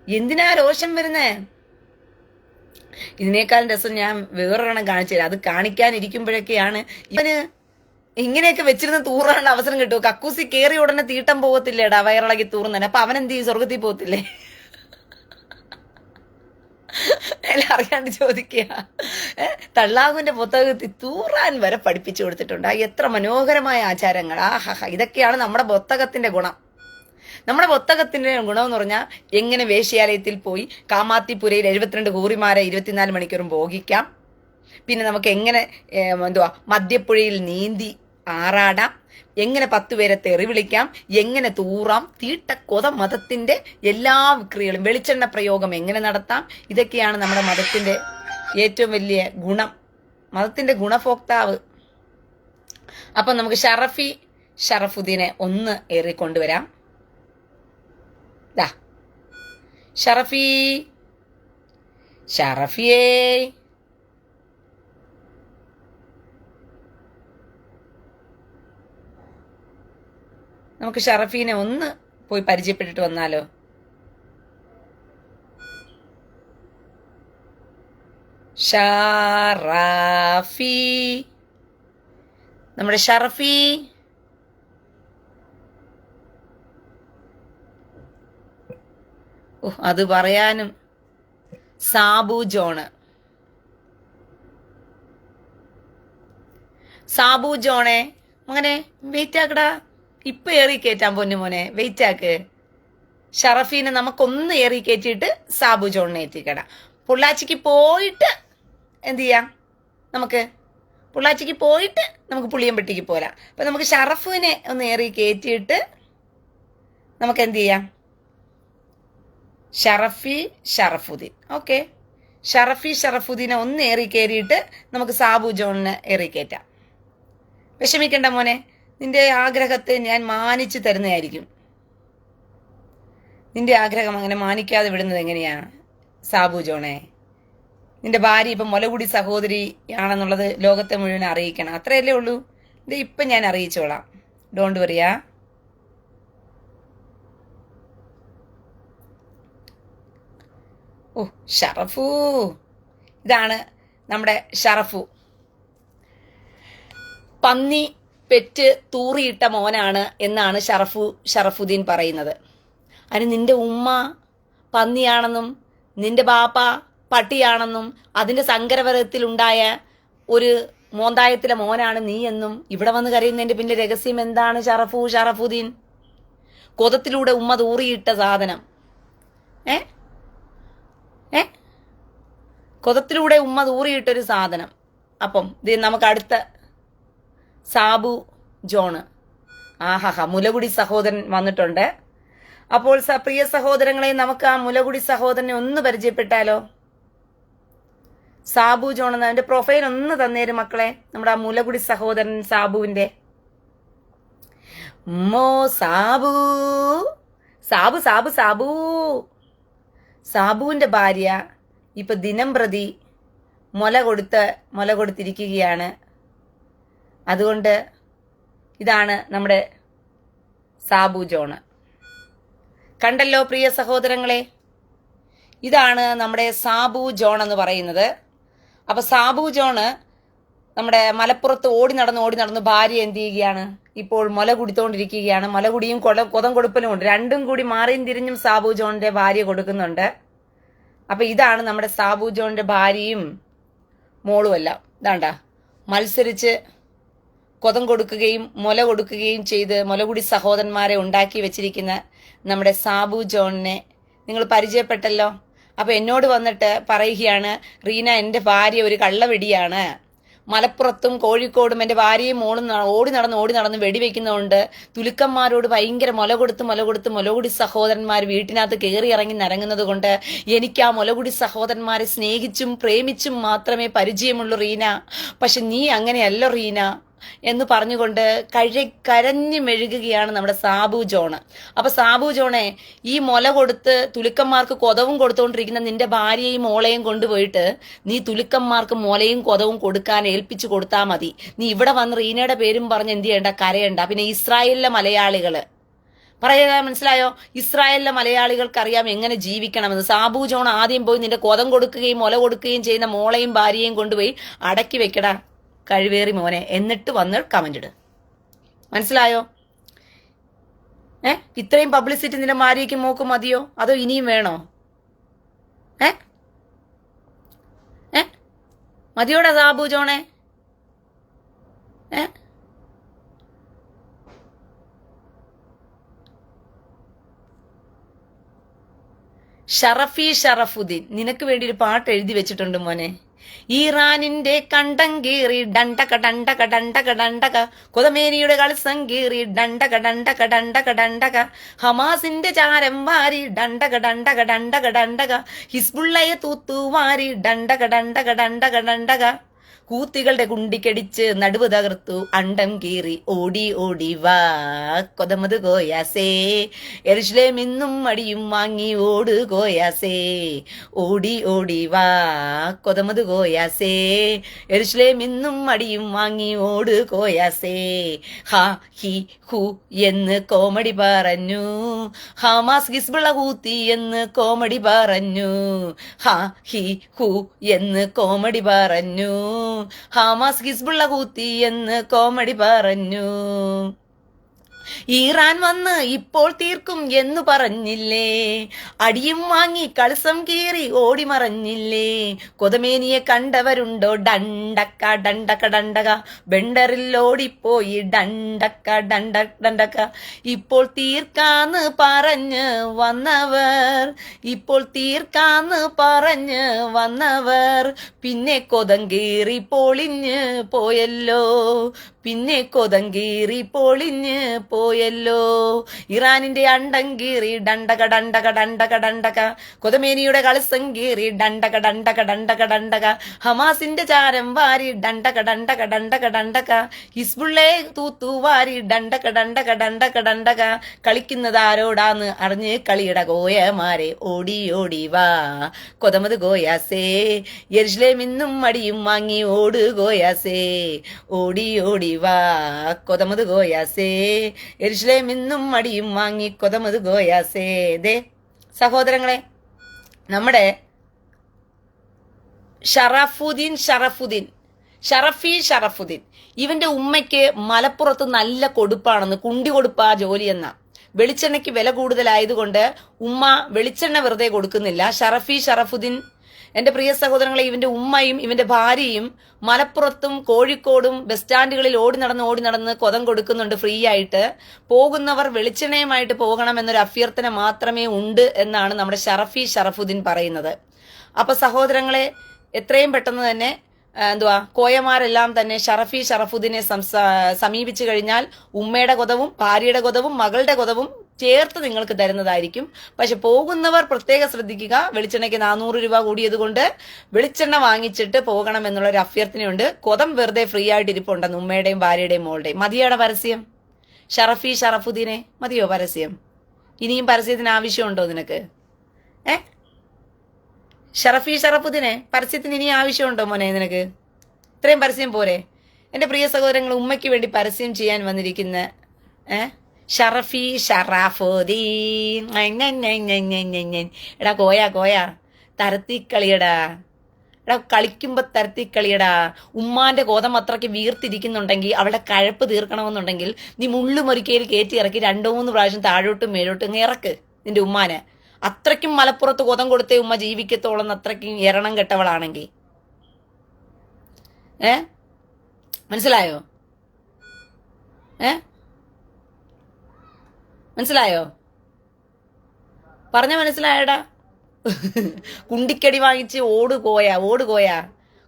എന്തിനാ രോഷം വരുന്നേ? ഇതിനേക്കാളും രസം ഞാൻ വേറൊരെണ്ണം കാണിച്ചു തരാം. അത് കാണിക്കാനിരിക്കുമ്പോഴൊക്കെയാണ് ഇവന് ഇങ്ങനെയൊക്കെ വെച്ചിരുന്ന് തൂറാനുള്ള അവസരം കിട്ടുമോ? കക്കൂസി കയറി ഉടനെ തീട്ടം പോകത്തില്ലേടാ, വയറിളകി തൂറുന്നതിന്. അപ്പൊ അവനെന്ത് ചെയ്യും? സ്വർഗത്തിൽ പോകത്തില്ലേ? എല്ലാം അറിയാണ്ട് ചോദിക്കുക. തള്ളാഹുവിന്റെ പുസ്തകത്തിൽ തൂറാൻ വരെ പഠിപ്പിച്ചു കൊടുത്തിട്ടുണ്ട്. എത്ര മനോഹരമായ ആചാരങ്ങൾ! ആഹാ, ഇതൊക്കെയാണ് നമ്മുടെ പുസ്തകത്തിന്റെ ഗുണം. നമ്മുടെ പുസ്തകത്തിന്റെ ഗുണം എന്ന് പറഞ്ഞാൽ എങ്ങനെ വേശ്യാലയത്തിൽ പോയി കാമാത്തിപുരയിൽ 72 ഹൂറിമാരെ 24 മണിക്കൂറും ഭോഗിക്കാം. പിന്നെ നമുക്ക് എങ്ങനെ മദ്യപ്പുഴയിൽ നീന്തി ആറാടാം, എങ്ങനെ 10 പേരെ തെറി വിളിക്കാം, എങ്ങനെ തൂറാം, തീട്ടക്കൊത മതത്തിന്റെ എല്ലാ ക്രിയകളും, വെളിച്ചെണ്ണ പ്രയോഗം എങ്ങനെ നടത്താം. ഇതൊക്കെയാണ് നമ്മുടെ മതത്തിന്റെ ഏറ്റവും വലിയ ഗുണം, മതത്തിന്റെ ഗുണഭോക്താവ്. അപ്പൊ നമുക്ക് ഷറഫുദ്ദീനെ ഒന്ന് ഏറിക്കൊണ്ടുവരാം. ഷറഫിയേ, നമുക്ക് ഷറഫീനെ ഒന്ന് പോയി പരിചയപ്പെട്ടിട്ട് വന്നാലോ? ഷറഫി, നമ്മുടെ ഷറഫി. അത് പറയാനും സാബു ജോണ് അങ്ങനെ വെയിറ്റ് ആക്കടാ. ഇപ്പൊ ഏറി കയറ്റാൻ പൊന്നു മോനെ, വെയിറ്റ് ആക്ക്. ഷറഫീനെ നമുക്കൊന്ന് ഏറി കയറ്റിയിട്ട് സാബു ജോണിനെ എത്തിക്കട. പൊള്ളാച്ചിക്ക് പോയിട്ട് എന്ത് ചെയ്യാം? നമുക്ക് പൊള്ളാച്ചിക്ക് പോയിട്ട് നമുക്ക് പുളിയമ്പട്ടിക്ക് പോരാം. അപ്പൊ നമുക്ക് ഷറഫിനെ ഒന്ന് ഏറി കയറ്റിയിട്ട് നമുക്ക് എന്ത് ചെയ്യാം? ഷറഫുദ്ദീൻ. ഓക്കെ, ഷറഫുദ്ദീനെ ഒന്ന് ഏറി കയറിയിട്ട് നമുക്ക് സാബു ജോണിനെ ഏറി കയറ്റാം. വിഷമിക്കണ്ട മോനെ, നിന്റെ ആഗ്രഹത്തെ ഞാൻ മാനിച്ചു തരുന്നതായിരിക്കും. നിന്റെ ആഗ്രഹം അങ്ങനെ മാനിക്കാതെ വിടുന്നത് എങ്ങനെയാണ് സാബു ജോണെ? നിന്റെ ഭാര്യ ഇപ്പം മുലകുടി സഹോദരിയാണെന്നുള്ളത് ലോകത്തെ മുഴുവൻ അറിയിക്കണം. അത്രയല്ലേ ഉള്ളൂ. ഇത് ഇപ്പം ഞാൻ അറിയിച്ചോളാം, ഡോണ്ട് വറിയാ. ഷറഫു, ഇതാണ് നമ്മുടെ ഷറഫു. പന്നി പെറ്റ് തൂറിയിട്ട മോനാണ് എന്നാണ് ഷറഫുദ്ദീൻ പറയുന്നത്. അതിന് നിന്റെ ഉമ്മ പന്നിയാണെന്നും നിന്റെ ബാപ്പ പട്ടിയാണെന്നും അതിന്റെ സങ്കരവരത്തിലുണ്ടായ ഒരു മോന്തായത്തിലെ മോനാണ് നീ എന്നും ഇവിടെ വന്ന് കരയുന്നതിന്റെ പിന്നെ രഹസ്യം എന്താണ് ഷറഫുദ്ദീൻ? കൊതത്തിലൂടെ ഉമ്മ തൂറിയിട്ട സാധനം. കൊതത്തിലൂടെ ഉമ്മ തൂറിയിട്ടൊരു സാധനം. അപ്പം നമുക്ക് അടുത്ത സാബു ജോണ്. മുലകുടി സഹോദരൻ വന്നിട്ടുണ്ട്. അപ്പോൾ പ്രിയ സഹോദരങ്ങളെ, നമുക്ക് ആ മുലകുടി സഹോദരനെ ഒന്ന് പരിചയപ്പെട്ടാലോ? സാബു ജോൺ എന്ന അവന്റെ പ്രൊഫൈൽ ഒന്ന് തന്നേരും മക്കളെ, നമ്മുടെ ആ മുലകുടി സഹോദരൻ സാബുവിന്റെ. സാബു സാബു സാബു സാബു സാബുവിന്റെ ഭാര്യ ഇപ്പൊ ദിനം പ്രതി മുല കൊടുത്തിരിക്കുകയാണ്. അതുകൊണ്ട് ഇതാണ് നമ്മുടെ സാബു ജോണ്. കണ്ടല്ലോ പ്രിയ സഹോദരങ്ങളെ, ഇതാണ് നമ്മുടെ സാബു ജോൺ എന്ന് പറയുന്നത്. അപ്പൊ സാബു ജോണ് നമ്മുടെ മലപ്പുറത്ത് ഓടി നടന്ന് ഭാര്യ എന്ത് ചെയ്യുകയാണ്, ഇപ്പോൾ മുല കുടിത്തോണ്ടിരിക്കുകയാണ്. മുലകുടിയും കൊതം കൊടുപ്പലും ഉണ്ട്, രണ്ടും കൂടി മാറിയും തിരിഞ്ഞും സാബു ജോണിന്റെ ഭാര്യ കൊടുക്കുന്നുണ്ട്. അപ്പൊ ഇതാണ് നമ്മുടെ സാബു ജോണിന്റെ ഭാര്യയും മോളുമല്ല. ഇതാണ്ട മത്സരിച്ച് കൊതം കൊടുക്കുകയും മുല കൊടുക്കുകയും ചെയ്ത് മുലകുടി സഹോദരന്മാരെ ഉണ്ടാക്കി വെച്ചിരിക്കുന്ന നമ്മുടെ സാബു ജോണിനെ നിങ്ങൾ പരിചയപ്പെട്ടല്ലോ. അപ്പൊ എന്നോട് വന്നിട്ട് പറയുകയാണ്, റീന എന്റെ ഭാര്യ ഒരു കള്ളവെടിയാണ്, മലപ്പുറത്തും കോഴിക്കോടും എന്റെ ഭാര്യയും മോളും ഓടി നടന്ന് വെടിവെക്കുന്നതുകൊണ്ട് തുലുക്കന്മാരോട് ഭയങ്കര മുലകുടി സഹോദരന്മാർ വീട്ടിനകത്ത് കയറി ഇറങ്ങി നരങ്ങുന്നത് കൊണ്ട് എനിക്ക് ആ മുലകുടി സഹോദരന്മാരെ സ്നേഹിച്ചും പ്രേമിച്ചും മാത്രമേ പരിചയമുള്ളൂ റീന. പക്ഷെ നീ അങ്ങനെയല്ല റീന എന്ന് പറഞ്ഞുകൊണ്ട് കരഞ്ഞു മെഴുകുകയാണ് നമ്മുടെ സാബു ജോണ്. അപ്പൊ സാബു ജോണെ, ഈ മുല കൊടുത്ത് തുലുക്കന്മാർക്ക് കൊതവും കൊടുത്തുകൊണ്ടിരിക്കുന്ന നിന്റെ ഭാര്യയും മോളെയും കൊണ്ടുപോയിട്ട് നീ തുലുക്കന്മാർക്ക് മുലയും കൊതവും കൊടുക്കാൻ ഏൽപ്പിച്ചു കൊടുത്താൽ മതി. നീ ഇവിടെ വന്ന് റീനയുടെ പേരും പറഞ്ഞ് എന്ത് ചെയ്യണ്ട, കരയണ്ട. പിന്നെ ഇസ്രായേലിലെ മലയാളികള് പറയാ, മനസ്സിലായോ? ഇസ്രായേലിലെ മലയാളികൾക്ക് അറിയാം എങ്ങനെ ജീവിക്കണമെന്ന്. സാബു ജോൺ ആദ്യം പോയി നിന്റെ കൊതം കൊടുക്കുകയും മുല കൊടുക്കുകയും ചെയ്യുന്ന മോളെയും ഭാര്യയും കൊണ്ടുപോയി അടക്കി വെക്കടാ കഴിവേറി മോനെ, എന്നിട്ട് വന്ന് കമന്റ് ഇട്. മനസ്സിലായോ? ഇത്രയും പബ്ലിസിറ്റി നിന്റെ ഭാര്യയ്ക്ക് മോക്ക് മതിയോ, അതോ ഇനിയും വേണോ? മതിയോടാ സാബു ജോണെ? ഷറഫുദ്ദീൻ നിനക്ക് വേണ്ടി ഒരു പാട്ട് എഴുതി വെച്ചിട്ടുണ്ട് മോനെ. ഇറാനിന്റെ കണ്ടം കീറി ഡണ്ടക കൊതമേനിയുടെ കളിസം കീറി ഡണ്ടക ഹമാസിന്റെ ചാരം വാരി ഡണ്ടക ഹിസ്ബുള്ളയെ തൂത്തുവാരി ഡണ്ടക കൂത്തികളുടെ കുണ്ടിക്കടിച്ച് നടുവ് തകർത്തു അണ്ടം കീറി ഓടി വാ കൊതമത് കോയാസേ യെരുശലേമിന്നും അടിയും വാങ്ങി ഓട് കോയാസേ ഓടി വാ കൊതമത് കോയാസേ യെരുശലേമിന്നും അടിയും വാങ്ങി ഓട് കോയാസേ ഹാ ഹി ഹു എന്ന് കോമഡി പറഞ്ഞു, ഹമാസ് ഹിസ്ബുള്ള കൂത്തി എന്ന് കോമഡി പറഞ്ഞു, ഹാ ഹി ഹു എന്ന് കോമഡി പറഞ്ഞു, ഹമാസ് ഹിസ്ബുള്ള കൂത്തി എന്ന് കോമഡി പറഞ്ഞു. ഇറാൻ വന്ന് ഇപ്പോൾ തീർക്കും എന്ന് പറഞ്ഞില്ലേ, അടിയും വാങ്ങി കളിസം കീറി ഓടി മറഞ്ഞില്ലേ, കൊതമേനിയെ കണ്ടവരുണ്ടോ ഡണ്ടക ബെണ്ടറിൽ ഓടിപ്പോയി ഡണ്ടക ഇപ്പോൾ തീർക്കാന്ന് പറഞ്ഞ് വന്നവർ പിന്നെ കൊതം കീറി പൊളിഞ്ഞ് പോയല്ലോ, ഇറാനിന്റെ അണ്ടം കീറി ഡണ്ടക കൊതമേനിയുടെ കളിസം കീറി ഡണ്ടക ഹമാസിന്റെ ചാരം വാരി ഡണ്ടക ഹിസ്ബുള്ളെ തൂത്തുവാരി ഡണ്ടക കളിക്കുന്നതാരോടാന്ന് അറിഞ്ഞ് കളിയുടെ ഗോയമാരെ ഓടി വാ കൊതമത് ഗോയാസേ യെരുശലേമിന്നും അടിയും വാങ്ങി ഓട് ഗോയാസേ ഓടി വാ കൊതമത് ഗോയാസേ യെരുശലേമിന്നും അടിയും വാങ്ങി കൊതമത് ഗോയാസേ. ദേ സഹോദരങ്ങളെ, നമ്മുടെ ഷറഫുദ്ദീൻ ഇവന്റെ ഉമ്മയ്ക്ക് മലപ്പുറത്ത് നല്ല കൊടുപ്പാണെന്ന്, കുണ്ടി കൊടുപ്പാ ജോലിയെന്ന. വെളിച്ചെണ്ണയ്ക്ക് വില കൂടുതലായതുകൊണ്ട് ഉമ്മ വെളിച്ചെണ്ണ വെറുതെ കൊടുക്കുന്നില്ല. ഷറഫുദ്ദീൻ എന്റെ പ്രിയ സഹോദരങ്ങളെ, ഇവന്റെ ഉമ്മയും ഇവന്റെ ഭാര്യയും മലപ്പുറത്തും കോഴിക്കോടും ബസ് സ്റ്റാൻഡുകളിൽ ഓടി നടന്ന് കൊതം കൊടുക്കുന്നുണ്ട് ഫ്രീ ആയിട്ട്. പോകുന്നവർ വെളിച്ചെണ്ണയുമായിട്ട് പോകണമെന്നൊരു അഭ്യർത്ഥന മാത്രമേ ഉണ്ട് എന്നാണ് നമ്മുടെ ഷറഫുദ്ദീൻ പറയുന്നത്. അപ്പൊ സഹോദരങ്ങളെ, എത്രയും പെട്ടെന്ന് തന്നെ കോയമാരെല്ലാം തന്നെ ഷറഫുദ്ദീനെ സമീപിച്ചു കഴിഞ്ഞാൽ ഉമ്മയുടെ കൊതവും ഭാര്യയുടെ കൊതവും മകളുടെ കൊതവും ചേർത്ത് നിങ്ങൾക്ക് തരുന്നതായിരിക്കും. പക്ഷെ പോകുന്നവർ പ്രത്യേകം ശ്രദ്ധിക്കുക. വെളിച്ചെണ്ണയ്ക്ക് 400 രൂപ കൂടിയത് കൊണ്ട് വെളിച്ചെണ്ണ വാങ്ങിച്ചിട്ട് പോകണം എന്നുള്ള ഒരു അഭ്യർത്ഥനയുണ്ട്. കൊതം വെറുതെ ഫ്രീ ആയിട്ട് ഇരിപ്പുണ്ടെന്ന് ഉമ്മയുടെയും ഭാര്യയുടെയും മോളുടെയും. മതിയുടെ പരസ്യം? ഷറഫി ഷറഫുദ്ദീനെ മതിയോ പരസ്യം? ഇനിയും പരസ്യത്തിന് ആവശ്യമുണ്ടോ നിനക്ക്? ഷറഫി ഷറഫുദ്ദീനെ പരസ്യത്തിന് ഇനി ആവശ്യമുണ്ടോ മോനെ നിനക്ക്? ഇത്രയും പരസ്യം പോരെ? എൻ്റെ പ്രിയ സഹോദരങ്ങൾ, ഉമ്മയ്ക്ക് വേണ്ടി പരസ്യം ചെയ്യാൻ വന്നിരിക്കുന്ന ഷറഫി ഷറാഫുദ്ദീൻ. എടാ കോയ തരത്തിക്കളിയടാ. എടാ കളിക്കുമ്പോ തരത്തിക്കളിയടാ. ഉമ്മാന്റെ കോതം അത്രയ്ക്ക് വീർത്തിരിക്കുന്നുണ്ടെങ്കിൽ അവളുടെ കഴപ്പ് തീർക്കണമെന്നുണ്ടെങ്കിൽ നീ മുള്ളുമൊരിക്കയിൽ കയറ്റി ഇറക്കി 2-3 പ്രാവശ്യം താഴോട്ടും മേലോട്ടും ഇറക്ക് നിന്റെ ഉമ്മാനെ. അത്രയ്ക്കും മലപ്പുറത്ത് കൊതം കൊടുത്തേ ഉമ്മ ജീവിക്കത്തോളം അത്രയ്ക്കും എരണം കെട്ടവളാണെങ്കിൽ. മനസ്സിലായോ? മനസ്സിലായോ? പറഞ്ഞ മനസ്സിലായടാ? കുണ്ടിക്കടി വാങ്ങിച്ച് ഓട് കോയ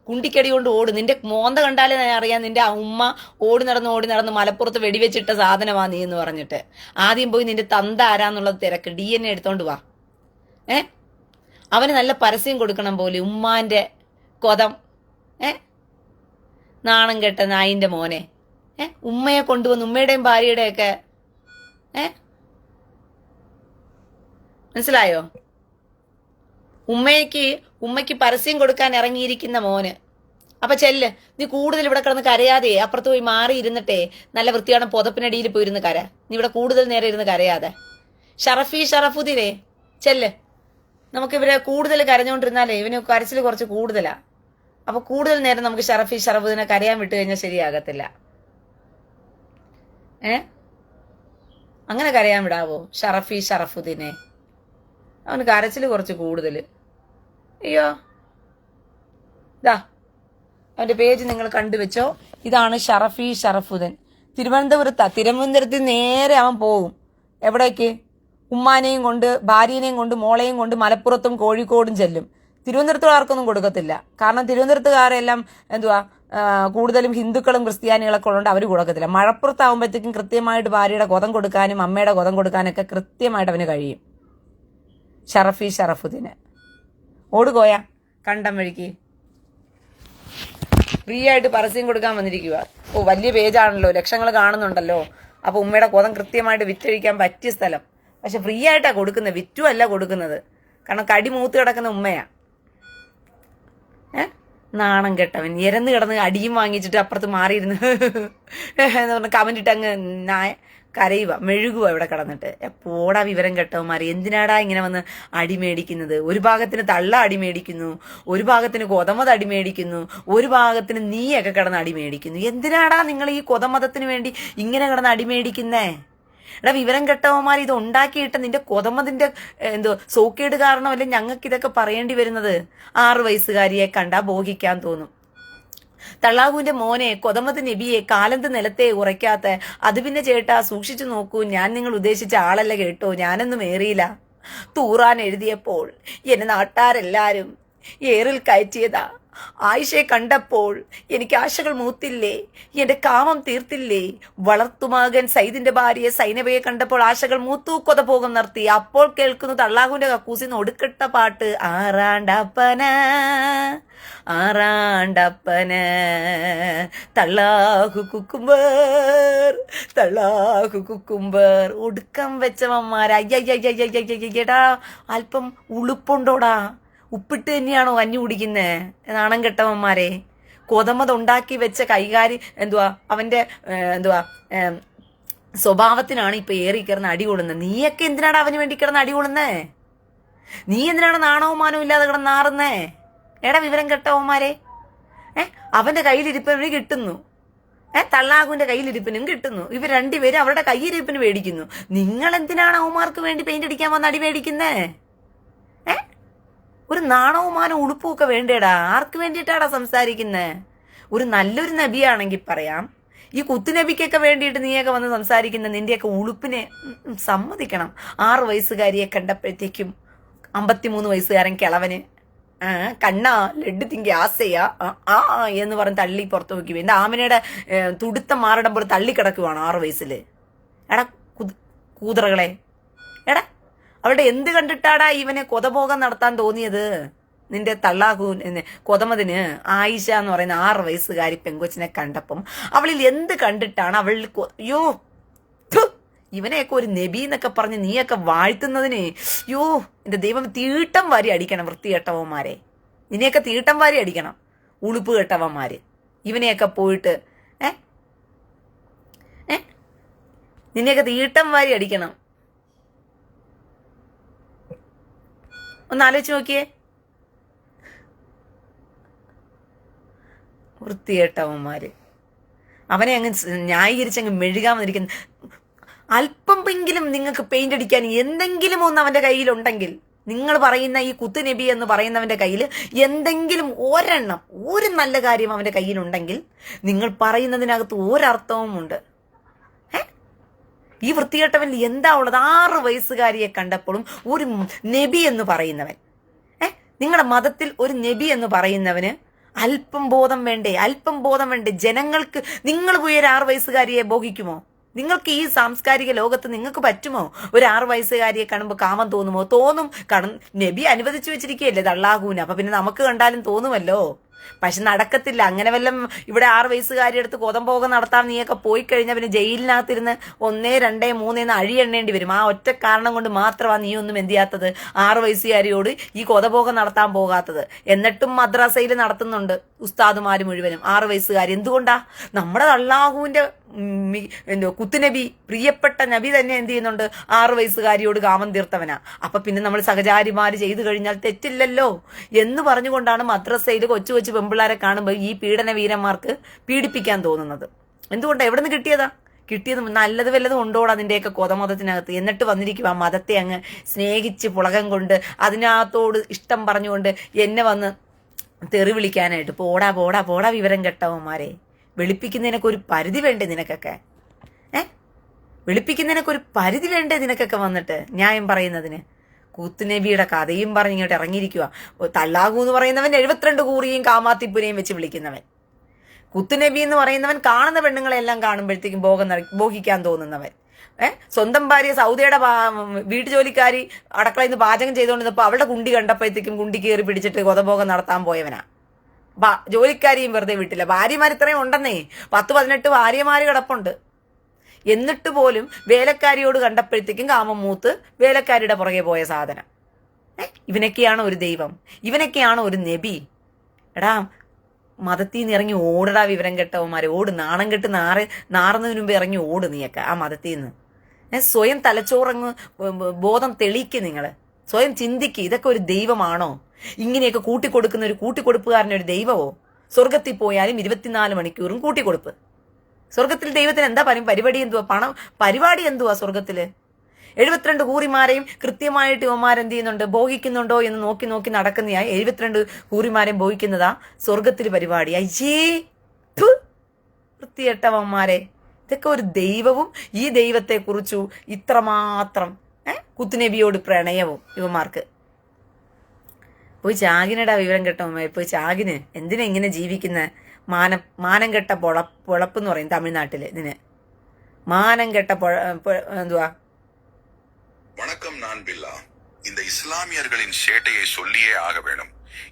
കുണ്ടിക്കടി കൊണ്ട് ഓട്. നിന്റെ മോന്ത കണ്ടാലേ അറിയാം നിന്റെ ഉമ്മ ഓടി നടന്ന് മലപ്പുറത്ത് വെടിവെച്ചിട്ട സാധനമാ നീ എന്ന് പറഞ്ഞിട്ട്. ആദ്യം പോയി നിന്റെ തന്ത ആരാന്നുള്ളത് തിരക്ക്. DNA എടുത്തോണ്ട് വാ. അവന് നല്ല പരസ്യം കൊടുക്കണം പോലെ ഉമ്മാന്റെ കൊതം. നാണം കെട്ട നായിന്റെ മോനെ. ഉമ്മയെ കൊണ്ടുവന്ന് ഉമ്മയുടെയും ഭാര്യയുടെയൊക്കെ മനസ്സിലായോ? ഉമ്മയ്ക്ക് പരസ്യം കൊടുക്കാൻ ഇറങ്ങിയിരിക്കുന്ന മോന്. അപ്പൊ ചെല്ല്, നീ കൂടുതൽ ഇവിടെ കിടന്ന് കരയാതെ അപ്പുറത്ത് പോയി മാറി ഇരുന്നിട്ടേ നല്ല വൃത്തിയാണ് പുതപ്പിനടിയിൽ പോയിരുന്ന് കര. നീ ഇവിടെ കൂടുതൽ നേരം ഇരുന്ന് കരയാതെ. ഷറഫി ഷറഫുദ്ദീനെ ചെല്ല്. നമുക്കിവരെ കൂടുതൽ കരഞ്ഞുകൊണ്ടിരുന്നാലേ ഇവന് കരച്ചിൽ കുറച്ച് കൂടുതലാ. അപ്പൊ കൂടുതൽ നേരം നമുക്ക് ഷറഫി ഷറഫുദ്ദീനെ കരയാൻ വിട്ടു കഴിഞ്ഞാൽ ശരിയാകത്തില്ല. അങ്ങനെ കരയാൻ വിടാവോ ഷറഫി ഷറഫുദ്ദീനെ? അവന് കരച്ചിൽ കുറച്ച് കൂടുതൽ. അയ്യോ, ഇതാ അവന്റെ പേജ് നിങ്ങൾ കണ്ടുവെച്ചോ. ഇതാണ് ഷറഫി ഷറഫുദ്ദീൻ. തിരുവനന്തപുരത്ത് നേരെ അവൻ പോകും. എവിടേക്ക്? ഉമ്മാനെയും കൊണ്ട് ഭാര്യനെയും കൊണ്ട് മോളെയും കൊണ്ട് മലപ്പുറത്തും കോഴിക്കോടും ചെല്ലും. തിരുവനന്തപുരത്തുകാർക്കൊന്നും കൊടുക്കത്തില്ല. കാരണം തിരുവനന്തപുരത്തുകാരെല്ലാം കൂടുതലും ഹിന്ദുക്കളും ക്രിസ്ത്യാനികളൊക്കെ ഉള്ളതുകൊണ്ട് അവർ കൊടുക്കത്തില്ല. മലപ്പുറത്താവുമ്പോഴത്തേക്കും കൃത്യമായിട്ട് ഭാര്യയുടെ കൊതം കൊടുക്കാനും അമ്മയുടെ കൊതം കൊടുക്കാനൊക്കെ കൃത്യമായിട്ട് അവന് കഴിയും. ഷറഫി ഷറഫുദ്ദീന് ഓടുകോയ കണ്ടം വഴിക്ക് ഫ്രീ ആയിട്ട് പരസ്യം കൊടുക്കാൻ വന്നിരിക്കുക. വലിയ പേജാണല്ലോ, ലക്ഷങ്ങൾ കാണുന്നുണ്ടല്ലോ. അപ്പൊ ഉമ്മയുടെ കൊതം കൃത്യമായിട്ട് വിറ്റഴിക്കാൻ പറ്റിയ സ്ഥലം. പക്ഷെ ഫ്രീ ആയിട്ടാ കൊടുക്കുന്നത്, വിറ്റുമല്ല കൊടുക്കുന്നത്. കാരണം കടി മൂത്ത് കിടക്കുന്ന ഉമ്മയാ. നാണം കെട്ടവൻ ഇരന്ന് കിടന്ന് അടിയും വാങ്ങിച്ചിട്ട് അപ്പുറത്ത് മാറിയിരുന്ന് എന്ന് പറഞ്ഞ കമന്റ് ഇട്ട് അങ്ങ് കരയുക, മെഴുകുക ഇവിടെ കിടന്നിട്ട്. എപ്പോടാ വിവരം കെട്ടവന്മാർ, എന്തിനാടാ ഇങ്ങനെ വന്ന് അടിമേടിക്കുന്നത്? ഒരു ഭാഗത്തിന് തള്ള അടിമേടിക്കുന്നു, ഒരു ഭാഗത്തിന് കൊതമത അടിമേടിക്കുന്നു, ഒരു ഭാഗത്തിന് നീയൊക്കെ കിടന്ന് അടിമേടിക്കുന്നു. എന്തിനാടാ നിങ്ങൾ ഈ കൊതമതത്തിന് വേണ്ടി ഇങ്ങനെ കിടന്ന് അടിമേടിക്കുന്നേ? എടാ വിവരം കെട്ടവന്മാർ ഇത് ഉണ്ടാക്കിയിട്ട് നിന്റെ കൊതമതിന്റെ സോക്കേട് കാരണമല്ലേ ഞങ്ങൾക്ക് ഇതൊക്കെ പറയേണ്ടി വരുന്നത്. 6 വയസ്സുകാരിയെ കണ്ടാ ബോഹിക്കാൻ തോന്നും. തള്ളാഹുവിന്റെ മോനെ കൊതമത് നബിയെ കാലന്ത് നിലത്തെ ഉറയ്ക്കാത്ത അത് പിന്നെ ചേട്ടാ സൂക്ഷിച്ചു നോക്കൂ, ഞാൻ നിങ്ങൾ ഉദ്ദേശിച്ച ആളല്ല കേട്ടോ, ഞാനൊന്നും ഏറിയില്ല. തൂറാൻ എഴുതിയപ്പോൾ എന്നെ നാട്ടാരെല്ലാരും ഏറിൽ കയറ്റിയതാ. ആയിഷയെ കണ്ടപ്പോൾ എനിക്ക് ആശകൾ മൂത്തില്ലേ, എന്റെ കാമം തീർത്തില്ലേ. വളർത്തുമകൻ സൈദിന്റെ ഭാര്യയെ സൈനബയെ കണ്ടപ്പോൾ ആശകൾ മൂത്തു, കൊത പോകം നിർത്തി. അപ്പോൾ കേൾക്കുന്നു തള്ളാഹുവിന്റെ കക്കൂസിന്ന് ഒടുക്കട്ട പാട്ട്. ആറാണ്ടപ്പന തള്ളാഹു കുക്കുംബർ ഒടുക്കം വെച്ചവന്മാരാ. അയ്യയ്യയ്യയ്യടാ, അല്പം ഉളുപ്പുണ്ടോടാ? ഉപ്പിട്ട് തന്നെയാണോ കഞ്ഞി കുടിക്കുന്നേ? നാണം കെട്ടവന്മാരെ. കൊതമത് ഉണ്ടാക്കി വെച്ച കൈകാരി അവന്റെ സ്വഭാവത്തിനാണ് ഇപ്പൊ ഏറി കിടന്ന് അടി കൊള്ളുന്നത്. നീയൊക്കെ എന്തിനാണ് അവന് വേണ്ടി കിടന്ന് അടി കൊള്ളുന്നേ? നീ എന്തിനാണ് നാണവും മാനവും ഇല്ലാതെ കിടന്ന് നാറുന്നേ? എടാ വിവരം കെട്ടവന്മാരെ. അവന്റെ കയ്യിലിരിപ്പിന് കിട്ടുന്നു, തള്ളാഹുവിന്റെ കയ്യിലിരിപ്പിനും കിട്ടുന്നു. ഇവർ രണ്ടുപേരും അവരുടെ കയ്യിരിപ്പിന് മേടിക്കുന്നു. നിങ്ങൾ എന്തിനാണ് അവന്മാർക്ക് വേണ്ടി പെയിന്റ് അടിക്കാൻ വന്ന് അടി മേടിക്കുന്നേ? ഒരു നാണവും മാനവും ഉളുപ്പും ഒക്കെ വേണ്ടേടാ. ആർക്ക് വേണ്ടിയിട്ടാടാ സംസാരിക്കുന്നേ? ഒരു നല്ലൊരു നബിയാണെങ്കിൽ പറയാം. ഈ കുത്തുനബിക്കൊക്കെ വേണ്ടിയിട്ട് നീയൊക്കെ വന്ന് സംസാരിക്കുന്ന നിന്റെയൊക്കെ ഉളുപ്പിനെ സമ്മതിക്കണം. 6 വയസ്സുകാരിയെ കണ്ടപ്പോഴത്തേക്കും 53 വയസ്സുകാരൻ കിളവന് കണ്ണാ ലഡ്ഡു തിങ്കി ആസയാ എന്ന് പറഞ്ഞ് തള്ളി പുറത്തു നോക്കി. എന്റെ ആമനയുടെ തുടുത്തം മാറിടം പോലെ തള്ളി കിടക്കുവാണ് 6 വയസ്സില്. എടാ കൂതറകളെ, എടാ അവളുടെ എന്ത് കണ്ടിട്ടാടാ ഇവനെ കൊതഭോഗം നടത്താൻ തോന്നിയത്? നിന്റെ തള്ളാഹു കൊതമതിന് ആയിഷ എന്ന് പറയുന്ന 6 വയസ്സുകാരി പെങ്കൊച്ചിനെ കണ്ടപ്പം അവളിൽ എന്ത് കണ്ടിട്ടാണ് അവളിൽ യോ ഇവനെയൊക്കെ ഒരു നബി എന്നൊക്കെ പറഞ്ഞ് നീയൊക്കെ വാഴ്ത്തുന്നതിന് യോ എന്റെ ദൈവം തീട്ടം വാരി അടിക്കണം വൃത്തികെട്ടവന്മാരെ. നിന്നെയൊക്കെ തീട്ടം വാരി അടിക്കണം ഉളുപ്പ് കെട്ടവന്മാര്. ഇവനെയൊക്കെ പോയിട്ട് നിന്നെയൊക്കെ തീട്ടം വാരി അടിക്കണം. ഒന്ന് ആലോചിച്ച് നോക്കിയേ. വൃത്തികെട്ടവന്മാര് അവനെ അങ്ങ് ന്യായീകരിച്ചങ്ങ് മെഴുകാൻ വന്നിരിക്കുന്നു. അല്പമെങ്കിലും നിങ്ങൾക്ക് പെയിന്റ് അടിക്കാൻ എന്തെങ്കിലും ഒന്ന് അവന്റെ കയ്യിലുണ്ടെങ്കിൽ, നിങ്ങൾ പറയുന്ന ഈ കുത്തുനബി എന്ന് പറയുന്നവന്റെ കയ്യിൽ എന്തെങ്കിലും ഒരെണ്ണം, ഒരു നല്ല കാര്യം അവന്റെ കയ്യിലുണ്ടെങ്കിൽ നിങ്ങൾ പറയുന്നതിനകത്ത് ഒരർത്ഥവും ഉണ്ട്. ഈ വൃത്തികെട്ടവൻ എന്താ ഉള്ളത്? 6 വയസ്സുകാരിയെ കണ്ടപ്പോഴും ഒരു നബി എന്ന് പറയുന്നവൻ, നിങ്ങളുടെ മതത്തിൽ ഒരു നബി എന്ന് പറയുന്നവന് അല്പം ബോധം വേണ്ടേ? അല്പം ബോധം വേണ്ടേ ജനങ്ങൾക്ക്? നിങ്ങൾ പോയി ഒരു 6 വയസ്സുകാരിയെ ഭോഗിക്കുമോ? നിങ്ങൾക്ക് ഈ സാംസ്കാരിക ലോകത്ത് നിങ്ങൾക്ക് പറ്റുമോ? ഒരു 6 വയസ്സുകാരിയെ കാണുമ്പോൾ കാമം തോന്നുമോ? തോന്നും. കാരണം നബി അനുവദിച്ചു വെച്ചിരിക്കുകയല്ലേ തള്ളാഹൂന്. അപ്പൊ പിന്നെ നമുക്ക് കണ്ടാലും തോന്നുമല്ലോ. പക്ഷെ നടക്കത്തില്ല. അങ്ങനെ വല്ലം ഇവിടെ 6 വയസ്സുകാരി അടുത്ത് കൊതംപോകം നടത്താൻ നീയൊക്കെ പോയി കഴിഞ്ഞാൽ പിന്നെ ജയിലിനകത്തിരുന്ന് 1, 2, 3 എന്ന് അഴി എണ്ണേണ്ടി വരും. ആ ഒറ്റ കാരണം കൊണ്ട് മാത്രമാണ് നീ ഒന്നും എന്ത് ചെയ്യാത്തത്, 6 വയസ്സുകാരിയോട് ഈ കൊതപോകം നടത്താൻ പോകാത്തത്. എന്നിട്ടും മദ്രസയിൽ നടത്തുന്നുണ്ട് ഉസ്താദുമാര് മുഴുവനും 6 വയസ്സുകാരി. എന്തുകൊണ്ടാ? നമ്മുടെ അള്ളാഹുവിന്റെ കുത്തുനബി, പ്രിയപ്പെട്ട നബി തന്നെ എന്ത് ചെയ്യുന്നുണ്ട്? 6 വയസ്സുകാരിയോട് കാമം തീർത്തവനാ. അപ്പൊ പിന്നെ നമ്മൾ സഹചാരിമാര് ചെയ്തു കഴിഞ്ഞാൽ തെറ്റില്ലല്ലോ എന്ന് പറഞ്ഞുകൊണ്ടാണ് മദ്രസയിൽ കൊച്ചു കൊച്ചു പെമ്പിള്ളാരെ കാണുമ്പോൾ ഈ പീഡന വീരന്മാർക്ക് പീഡിപ്പിക്കാൻ തോന്നുന്നത്. എന്തുകൊണ്ടാ? എവിടെ നിന്ന് കിട്ടിയതാ? കിട്ടിയത് നല്ലത് വല്ലതും ഉണ്ടോടാ നിന്റെയൊക്കെ കൊതമതത്തിനകത്ത്? എന്നിട്ട് വന്നിരിക്കും ആ മതത്തെ അങ്ങ് സ്നേഹിച്ച് പുളകം കൊണ്ട് അതിനകത്തോട് ഇഷ്ടം പറഞ്ഞുകൊണ്ട് എന്നെ വന്ന് തെറി വിളിക്കാനായിട്ട്. പോടാ പോടാ പോടാ വിവരം കെട്ടവന്മാരെ. വെളുപ്പിക്കുന്നതിനൊക്കെ ഒരു പരിധി വേണ്ടേ നിനക്കൊക്കെ? വെളുപ്പിക്കുന്നതിനൊക്കെ ഒരു പരിധി വേണ്ടേ നിനക്കൊക്കെ വന്നിട്ട് ന്യായം പറയുന്നതിന്? കൂത്തുനബിയുടെ കഥയും പറഞ്ഞ് ഇങ്ങോട്ട് ഇറങ്ങിയിരിക്കുക. തള്ളാഹു എന്ന് പറയുന്നവൻ 72 കൂറിയും കാമാത്തിപ്പുരയും വെച്ച് വിളിക്കുന്നവൻ. കുത്തുനബി എന്ന് പറയുന്നവൻ കാണുന്ന പെണ്ണുങ്ങളെല്ലാം കാണുമ്പോഴത്തേക്കും ഭോഗിക്കാൻ തോന്നുന്നവൻ. സ്വന്തം ഭാര്യ സൗദിയുടെ വീട്ടുജോലിക്കാരി അടുക്കളയിൽ നിന്ന് പാചകം ചെയ്തുകൊണ്ടിരുന്നപ്പോൾ അവളുടെ കുണ്ടി കണ്ടപ്പോഴത്തേക്കും കുണ്ടി കയറി പിടിച്ചിട്ട് കൊതഭോഗം നടത്താൻ പോയവനാ. ജോലിക്കാരിയും വെറുതെ വിട്ടില്ല. ഭാര്യമാർ ഇത്രയും ഉണ്ടെന്നേ, 10-18 ഭാര്യമാര് കിടപ്പുണ്ട്. എന്നിട്ട് പോലും വേലക്കാരിയോട് കണ്ടപ്പോഴത്തേക്കും കാമം മൂത്ത് വേലക്കാരിയുടെ പുറകെ പോയ സാധനം. ഇവനൊക്കെയാണ് ഒരു ദൈവം? ഇവനൊക്കെയാണ് ഒരു നബി? എടാ മതത്തിൽ നിന്ന് ഇറങ്ങി ഓടടാ വിവരം കെട്ടവന്മാരെ. ഓട്. നാണം കെട്ട് നാറുന്നതിന് മുമ്പ് ഇറങ്ങി ഓട് നീയൊക്കെ ആ മതത്തിൽ നിന്ന്. സ്വയം തലച്ചോറങ്ങ് ബോധം തെളിയിക്ക്. നിങ്ങള് സ്വയം ചിന്തിക്ക്. ഇതൊക്കെ ഒരു ദൈവമാണോ? ഇങ്ങനെയൊക്കെ കൂട്ടിക്കൊടുക്കുന്ന ഒരു കൂട്ടിക്കൊടുപ്പുകാരനൊരു ദൈവമോ? സ്വർഗത്തിൽ പോയാലും 24 മണിക്കൂറും കൂട്ടിക്കൊടുപ്പ്. സ്വർഗത്തിൽ ദൈവത്തിന് എന്താ പരിപാടി? എന്തുവാ പരിപാടി? എന്തുവാ സ്വർഗത്തില്? 72 കൂറിമാരെയും കൃത്യമായിട്ട് ഇവന്മാരെന്ത് ചെയ്യുന്നുണ്ട്? ഭോഗിക്കുന്നുണ്ടോ എന്ന് നോക്കി നോക്കി നടക്കുന്നതായി 72 കൂറിമാരെയും ഭോഗിക്കുന്നതാ സ്വർഗത്തിൽ പരിപാടി. അയ്യേ വൃത്തികെട്ടവന്മാരെ. ഇതൊക്കെ ഒരു ദൈവവും ഈ ദൈവത്തെ കുറിച്ചു ഇത്രമാത്രം കുത്തുനബിയോട് പ്രണയവും ഇവന്മാർക്ക്. പോയി ചാകിനടാ വിവരം കെട്ടവന്മാർ. പോയി ചാകിന്. എന്തിനാ ഇങ്ങനെ ജീവിക്കുന്ന? മാനം കെട്ട പൊളപ്പ് എന്ന് പറയും തമിഴ്നാട്ടില് ഇതിന്. മാനം കെട്ട എന്തുവാ? வணக்கம், நான் பில்லா. இந்த இஸ்லாமியர்களின் சேட்டையை சொல்லியே ஆக வேணும்.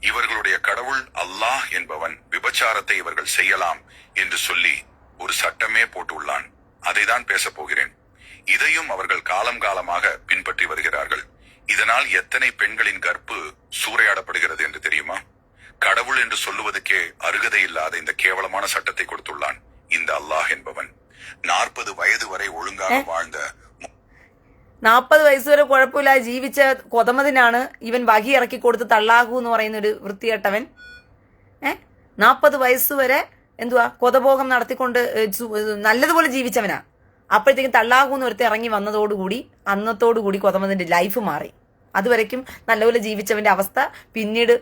இவர்களுடைய கடவுள் அல்லாஹ் என்பவன் விபச்சாரத்தை இவர்கள் செய்யலாம் என்று சொல்லி ஒரு சட்டமே போட்டுள்ளான். அதைதான் பேச போகிறேன். இதையும் அவர்கள் காலம் காலமாக பின்பற்றி வருகிறார்கள். இதனால் எத்தனை பெண்களின் கற்பு சூறையாடப்படுகிறது என்று தெரியுமா? கடவுள் என்று சொல்லுவதற்கே அருகதை இல்லாத இந்த கேவலமான சட்டத்தை கொடுத்துள்ளான் இந்த அல்லாஹ் என்பவன். 40 வயது வரை ஒழுங்காக வாழ்ந்த 40 വയസ്സ് വരെ കുഴപ്പമില്ലാതെ ജീവിച്ച കൊതമതിനാണ് ഇവൻ വകി ഇറക്കി കൊടുത്ത് തള്ളാഹു എന്ന് പറയുന്ന ഒരു വൃത്തികെട്ടവൻ. 40 വയസ്സ് വരെ എന്തുവാ കൊതഭോഗം നടത്തിക്കൊണ്ട് നല്ലതുപോലെ ജീവിച്ചവനാ. അപ്പോഴത്തേക്കും തള്ളാഹു എന്ന് ഒരുത്തി ഇറങ്ങി വന്നതോടുകൂടി അന്നത്തോടുകൂടി കൊതമതിന്റെ ലൈഫ് മാറി. അതുവരയ്ക്കും നല്ലപോലെ ജീവിച്ചവന്റെ അവസ്ഥ പിന്നീട്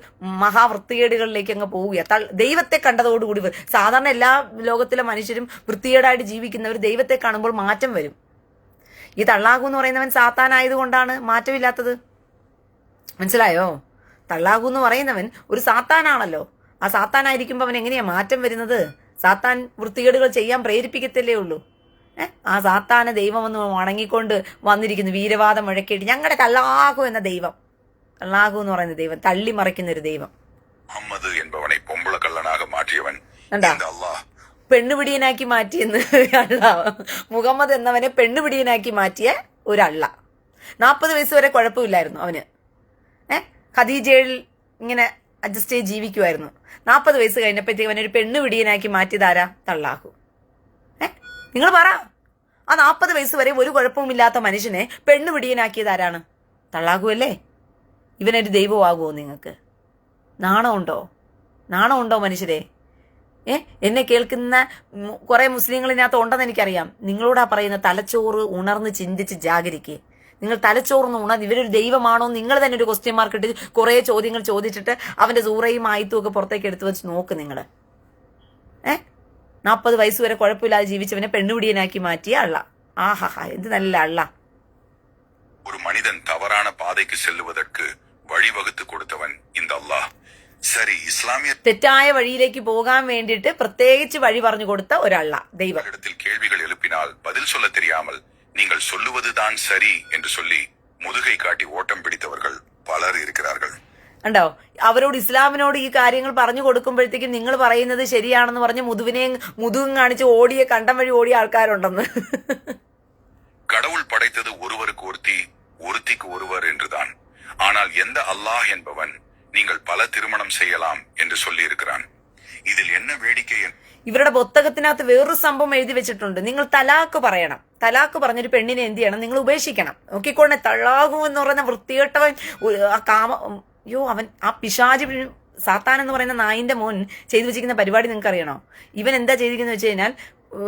മഹാവൃത്തികേടുകളിലേക്ക് അങ്ങ് പോവുക. ദൈവത്തെ കണ്ടതോടുകൂടി സാധാരണ എല്ലാ ലോകത്തിലെ മനുഷ്യരും വൃത്തികേടായിട്ട് ജീവിക്കുന്നവർ ദൈവത്തെ കാണുമ്പോൾ മാറ്റം വരും. ഈ തള്ളാഹു എന്ന് പറയുന്നവൻ സാത്താനായതുകൊണ്ടാണ് മാറ്റമില്ലാത്തത്. മനസ്സിലായോ? തള്ളാഹു എന്ന് പറയുന്നവൻ ഒരു സാത്താനാണല്ലോ. ആ സാത്താനായിരിക്കുമ്പോൾ അവൻ എങ്ങനെയാ മാറ്റം വരുന്നത്? സാത്താൻ വൃത്തികേടുകൾ ചെയ്യാൻ പ്രേരിപ്പിക്കത്തല്ലേ ഉള്ളൂ. ആ സാത്താന ദൈവം ഒന്ന് വണങ്ങിക്കൊണ്ട് വന്നിരിക്കുന്നു, വീരവാദം മുഴക്കിയിട്ട് ഞങ്ങളുടെ അല്ലാഹു എന്ന ദൈവം, അല്ലാഹു എന്ന് പറയുന്ന ദൈവം തള്ളിമറിക്കുന്ന ഒരു ദൈവം. മുഹമ്മദ് என்பவனை பொம்பள கள்ளனாக மாற்றியவன் കണ്ടാ, இந்த அல்லாஹ் പെണ്ണുപിടിയനാക്കി മാറ്റിയെന്ന് അള്ള. മുഹമ്മദ് എന്നവനെ പെണ്ണുപിടിയനാക്കി മാറ്റിയ ഒരള്ള. 40 വയസ്സ് വരെ കുഴപ്പമില്ലായിരുന്നു അവന്. ഖദീജയിൽ ഇങ്ങനെ അഡ്ജസ്റ്റ് ചെയ്ത് ജീവിക്കുമായിരുന്നു. 40 വയസ്സ് കഴിഞ്ഞപ്പോഴത്തേക്ക് അവനൊരു പെണ്ണുപിടിയനാക്കി മാറ്റിയതാരാ? തള്ളാഹു. നിങ്ങൾ പറ, ആ 40 വയസ്സ് വരെ ഒരു കുഴപ്പവുമില്ലാത്ത മനുഷ്യനെ പെണ്ണുപിടിയനാക്കിയതാരാണ്? തള്ളാഹു അല്ലേ? ഇവനൊരു ദൈവമാകുമോ നിങ്ങൾക്ക്? നാണമുണ്ടോ? നാണമുണ്ടോ മനുഷ്യരെ? എന്നെ കേൾക്കുന്ന കുറെ മുസ്ലിങ്ങളിനകത്ത് ഉണ്ടെന്ന് എനിക്കറിയാം. നിങ്ങളോടാ പറയുന്ന, തലച്ചോറ് ഉണർന്ന് ചിന്തിച്ച് ജാഗരിക്കുക. നിങ്ങൾ തലച്ചോറൊന്ന് ഉണർന്ന്, ഇവരൊരു ദൈവമാണോ? നിങ്ങൾ തന്നെ ഒരു ക്വസ്റ്റ്യൻ മാർക്ക് ഇട്ട് കുറെ ചോദ്യങ്ങൾ ചോദിച്ചിട്ട് അവന്റെ സൂറയും ആയത്തും ഒക്കെ പുറത്തേക്ക് എടുത്തു വെച്ച് നോക്ക് നിങ്ങൾ. 40 വയസ്സ് വരെ കുഴപ്പമില്ലാതെ ജീവിച്ചവനെ പെണ്ണുപിടിയനാക്കി മാറ്റിയ അള്ള. ആഹാ, എന്ത് നല്ല അള്ള. ஒரு மனிதன் தவறான பாதைக்கு செல்லுவதற்கு வழிவகுத்து கொடுத்தவன் இந்த அல்லாஹ். சரி, இஸ்லாமிய തെറ്റായ വഴിയിലേക്ക് പോകാൻ വേണ്ടിയിട്ട് പ്രത്യേകിച്ച് വഴി പറഞ്ഞു കൊടുത്ത ഒരള്ള ദൈവം. இடத்தில் கேள்விகள் எழுப்பினால் பதில் சொல்ல தெரியாமல் நீங்கள் சொல்லுவதுதான் சரி என்று சொல்லி முதுகை காட்டி ஓட்டம் பிடித்தவர்கள் பலர் இருக்கிறார்கள். ഉണ്ടോ? അവരോട്, ഇസ്ലാമിനോട് ഈ കാര്യങ്ങൾ പറഞ്ഞു കൊടുക്കുമ്പോഴത്തേക്കും നിങ്ങൾ പറയുന്നത് ശരിയാണെന്ന് പറഞ്ഞ് മുതുകും കാണിച്ച് ഓടിയ, കണ്ടം വഴി ഓടിയ ആൾക്കാരുണ്ടെന്ന്. கடவுள் படைத்தது ஒருவருக்கு ஒருத்தி, ஒருத்திக்கு ஒருவர் என்றுதான். ஆனால் எந்த அல்லாஹ் என்பவன் நீங்கள் பல திருமணம் செய்யலாம் என்று சொல்லி இருக்கிறான். இதில் என்ன வேடிக்கை? ഇവരുടെ പുസ്തകത്തിനകത്ത് വേറൊരു സംഭവം എഴുതി വെച്ചിട്ടുണ്ട്. നിങ്ങൾ തലാക്ക് പറയണം. തലാക്ക് പറഞ്ഞൊരു പെണ്ണിനെ എന്ത് ചെയ്യണം? നിങ്ങൾ ഉപേക്ഷിക്കണം. നോക്കിക്കോണേ, തലാഖു എന്ന് പറയുന്ന വൃത്തികെട്ടവൻ, അവൻ ആ പിശാചി സാത്താൻ എന്ന് പറയുന്ന നായിന്റെ മോൻ ചെയ്തു വെച്ചിരിക്കുന്ന പരിപാടി നിങ്ങൾക്ക് അറിയണോ? ഇവൻ എന്താ ചെയ്തിരിക്കുന്നത് വെച്ച് കഴിഞ്ഞാൽ,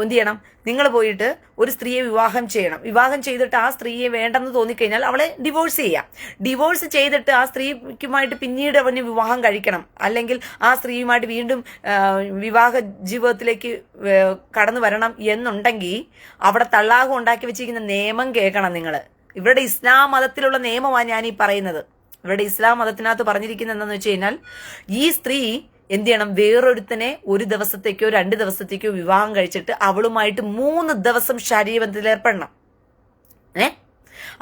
എന്ത് ചെയ്യണം? നിങ്ങൾ പോയിട്ട് ഒരു സ്ത്രീയെ വിവാഹം ചെയ്യണം. വിവാഹം ചെയ്തിട്ട് ആ സ്ത്രീയെ വേണ്ടെന്ന് തോന്നിക്കഴിഞ്ഞാൽ അവളെ ഡിവോഴ്സ് ചെയ്യാം. ഡിവോഴ്സ് ചെയ്തിട്ട് ആ സ്ത്രീക്കുമായിട്ട് പിന്നീട് അവന് വിവാഹം കഴിക്കണം. അല്ലെങ്കിൽ ആ സ്ത്രീയുമായിട്ട് വീണ്ടും വിവാഹ ജീവിതത്തിലേക്ക് കടന്നു വരണം എന്നുണ്ടെങ്കിൽ അവിടെ തള്ളാഹു ഉണ്ടാക്കി വെച്ചിരിക്കുന്ന നിയമം കേൾക്കണം നിങ്ങൾ. ഇവരുടെ ഇസ്ലാം മതത്തിലുള്ള നിയമമാണ് ഞാൻ ഈ പറയുന്നത്. ഇവരുടെ ഇസ്ലാം മതത്തിനകത്ത് പറഞ്ഞിരിക്കുന്നത് എന്താണെന്ന് വെച്ച് കഴിഞ്ഞാൽ, ഈ സ്ത്രീ എന്ത് ചെയ്യണം? വേറൊരുത്തനെ 1 ദിവസത്തേക്കോ 2 ദിവസത്തേക്കോ വിവാഹം കഴിച്ചിട്ട് അവളുമായിട്ട് 3 ദിവസം ശരീരബന്ധത്തിൽ ഏർപ്പെടണം.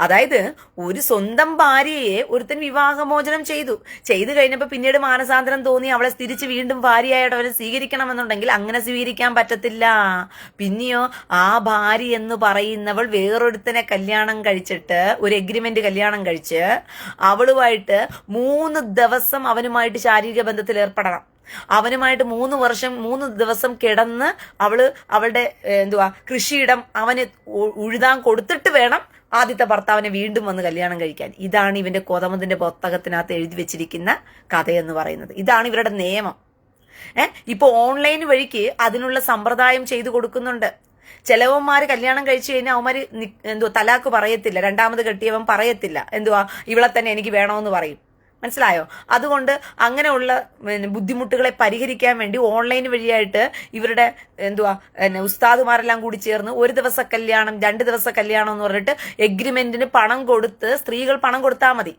അതായത് ഒരു സ്വന്തം ഭാര്യയെ ഒരുത്തൻ വിവാഹമോചനം ചെയ്തു കഴിഞ്ഞപ്പോൾ പിന്നീട് മാനസാന്തരം തോന്നി അവളെ തിരിച്ച് വീണ്ടും ഭാര്യയായിട്ട് അവരെ സ്വീകരിക്കണമെന്നുണ്ടെങ്കിൽ അങ്ങനെ സ്വീകരിക്കാൻ പറ്റത്തില്ല. പിന്നെയോ ആ ഭാര്യ എന്ന് പറയുന്നവൾ വേറൊരുത്തനെ കല്യാണം കഴിച്ചിട്ട്, ഒരു എഗ്രിമെന്റ് കല്യാണം കഴിച്ച് അവളുമായിട്ട് 3 ദിവസം അവനുമായിട്ട് ശാരീരിക ബന്ധത്തിൽ ഏർപ്പെടണം. അവനുമായിട്ട് 3 ദിവസം കിടന്ന് അവളുടെ കൃഷിയിടം അവന് ഉഴുതാൻ കൊടുത്തിട്ട് വേണം ആദ്യത്തെ ഭർത്താവിനെ വീണ്ടും വന്ന് കല്യാണം കഴിക്കാൻ. ഇതാണ് ഇവന്റെ കോതമതിന്റെ പുസ്തകത്തിനകത്ത് എഴുതി വെച്ചിരിക്കുന്ന കഥയെന്ന് പറയുന്നത്. ഇതാണ് ഇവരുടെ നിയമം. ഇപ്പൊ ഓൺലൈൻ വഴിക്ക് അതിനുള്ള സമ്പ്രദായം ചെയ്തു കൊടുക്കുന്നുണ്ട്. ചിലവന്മാര് കല്യാണം കഴിച്ചു കഴിഞ്ഞാൽ അവന്മാര് തലാക്ക് പറയത്തില്ല. രണ്ടാമത് കെട്ടിയവൻ പറയത്തില്ല, ഇവളെ തന്നെ എനിക്ക് വേണമെന്ന് പറയും. മനസ്സിലായോ? അതുകൊണ്ട് അങ്ങനെയുള്ള ബുദ്ധിമുട്ടുകളെ പരിഹരിക്കാൻ വേണ്ടി ഓൺലൈൻ വഴിയായിട്ട് ഇവരുടെ ഉസ്താദുമാരെല്ലാം കൂടി ചേർന്ന് 1 ദിവസ കല്യാണം, 2 ദിവസ കല്യാണം എന്ന് പറഞ്ഞിട്ട് എഗ്രിമെന്റിന് പണം കൊടുത്ത്, സ്ത്രീകൾ പണം കൊടുത്താൽ മതി.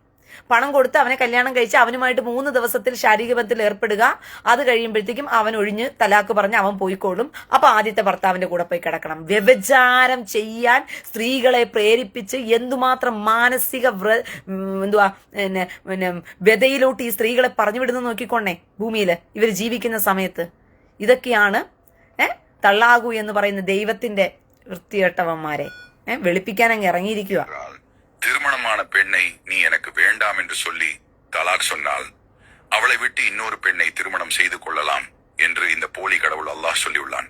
പണം കൊടുത്ത് അവനെ കല്യാണം കഴിച്ച് അവനുമായിട്ട് 3 ദിവസത്തിൽ ശാരീരിക ബന്ധത്തിൽ ഏർപ്പെടുക. അത് കഴിയുമ്പോഴത്തേക്കും അവൻ ഒഴിഞ്ഞ് തലാക്ക് പറഞ്ഞ് അവൻ പോയിക്കോളും. അപ്പൊ ആദ്യത്തെ ഭർത്താവിന്റെ കൂടെ പോയി കിടക്കണം. വ്യഭിചാരം ചെയ്യാൻ സ്ത്രീകളെ പ്രേരിപ്പിച്ച് എന്തുമാത്രം മാനസിക വ്യതയിലോട്ട് ഈ സ്ത്രീകളെ പറഞ്ഞു വിടുന്ന നോക്കിക്കൊണ്ടേ ഭൂമിയിൽ ഇവർ ജീവിക്കുന്ന സമയത്ത്. ഇതൊക്കെയാണ് തള്ളാകു എന്ന് പറയുന്ന ദൈവത്തിന്റെ വൃത്തികെട്ടവന്മാരെ വെളുപ്പിക്കാൻ അങ്ങ് ഇറങ്ങിയിരിക്കുക. திருமணமான பெண்ணை நீ எனக்கு வேண்டாம் என்று சொல்லி தலாக் சொன்னால் அவளை விட்டு இன்னொரு பெண்ணை திருமணம் செய்து கொள்ளலாம் என்று இந்த போலி கடவுள் அல்லாஹ் சொல்லியுள்ளான்.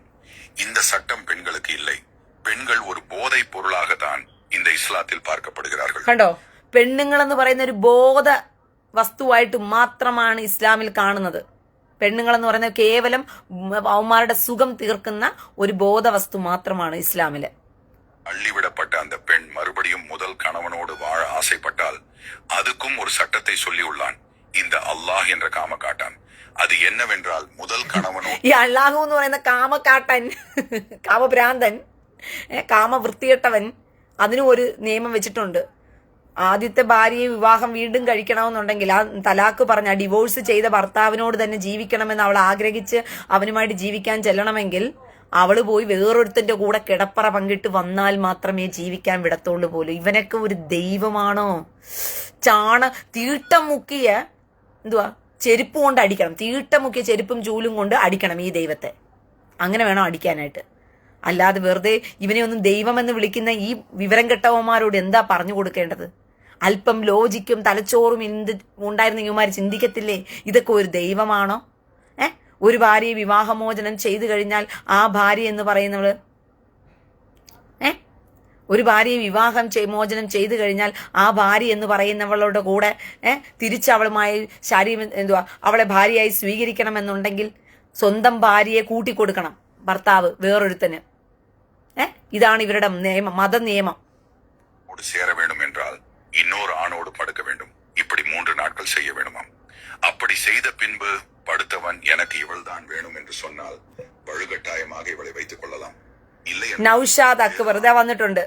இந்த சட்டம் பெண்களுக்கு இல்லை. பெண்கள் ஒரு போதை பொருளாகத்தான் இந்த இஸ்லாத்தில் பார்க்கப்படுகிறார்கள். കണ്ടോ? പെണ്ണുങ്ങൾ എന്ന് പറയുന്ന ഒരു ബോധ വസ്തുവായിട്ട് മാത്രമാണ് ഇസ്ലാമിൽ കാണുന്നത്. പെണ്ണുങ്ങൾ എന്ന് പറയുന്നത് കേവലം അവന്മാരുടെ സുഖം തീർക്കുന്ന ഒരു ബോധ വസ്തു മാത്രമാണ് ഇസ്ലാമില്. அள்ளிவிடப்பட்ட அந்த பெண் மறுபடியும் முதல் கணவனோடு வாழ ஆசைப்பட்டால் அதுக்கும் ஒரு சட்டத்தை சொல்லியுள்ளான் இந்த அல்லாஹ் என்ற காமக்காட்டான். அது என்னவென்றால் முதல் கணவனோடு ഈ അള്ളാഹു എന്ന് പറയുന്ന കാമക്കാട്ടൻ, കാമഭ്രാന്തൻ, കാമവൃത്തികെട്ടവൻ, അതിനും ഒരു നിയമം വെച്ചിട്ടുണ്ട്. ആദ്യത്തെ ഭാര്യയെ വിവാഹം വീണ്ടും കഴിക്കണമെന്നുണ്ടെങ്കിൽ ആ തലാക്ക് പറഞ്ഞ ഡിവോഴ്സ് ചെയ്ത ഭർത്താവിനോട് തന്നെ ജീവിക്കണമെന്ന് അവൾ ആഗ്രഹിച്ച് അവനുമായിട്ട് ജീവിക്കാൻ ചെല്ലണമെങ്കിൽ അവള് പോയി വേറൊരുത്തന്റെ കൂടെ കിടപ്പറ പങ്കിട്ട് വന്നാൽ മാത്രമേ ജീവിക്കാൻ വിടത്തോളൂ പോലും. ഇവനൊക്കെ ഒരു ദൈവമാണോ? തീട്ടം മുക്കിയ ചെരുപ്പ് കൊണ്ട് അടിക്കണം. തീട്ടം മുക്കിയ ചെരുപ്പും ചൂലും കൊണ്ട് അടിക്കണം ഈ ദൈവത്തെ. അങ്ങനെ വേണം അടിക്കാനായിട്ട്. അല്ലാതെ വെറുതെ ഇവനെ ഒന്നും ദൈവമെന്ന് വിളിക്കുന്ന ഈ വിവരം കെട്ടവന്മാരോട് എന്താ പറഞ്ഞു കൊടുക്കേണ്ടത്? അല്പം ലോജിക്കും തലച്ചോറും ഉണ്ടായിരുന്ന ഇവന്മാർ ചിന്തിക്കത്തില്ലേ ഇതൊക്കെ ഒരു ദൈവമാണോ? ഒരു ഭാര്യയെ വിവാഹമോചനം ചെയ്തു കഴിഞ്ഞാൽ ആ ഭാര്യ എന്ന് പറയുന്നവള് ഒരു ഭാര്യയെ മോചനം ചെയ്തു കഴിഞ്ഞാൽ ആ ഭാര്യ എന്ന് പറയുന്നവളുടെ കൂടെ തിരിച്ചവളുമായി അവളെ ഭാര്യയായി സ്വീകരിക്കണമെന്നുണ്ടെങ്കിൽ സ്വന്തം ഭാര്യയെ കൂട്ടിക്കൊടുക്കണം ഭർത്താവ് വേറൊരുത്തന്. ഇതാണ് ഇവരുടെ നിയമം, മതനിയമം. சேர வேண்டும் என்றால் இன்னொரு ஆணோடு படுக்க வேண்டும். இப்படி 3 நாட்கள் செய்ய வேண்டுமாம். அப்படி செய்த பின்பு படுத்தவன் எனக்கு இவள்தான் வேணும் என்று சொன்னால் வலுக்கட்டாயமாக இவளை வைத்துக் கொள்ளலாம். இல்லை നൗഷാദ് അക്ബർ ഇതാ വന്നിട്ടുണ്ട്,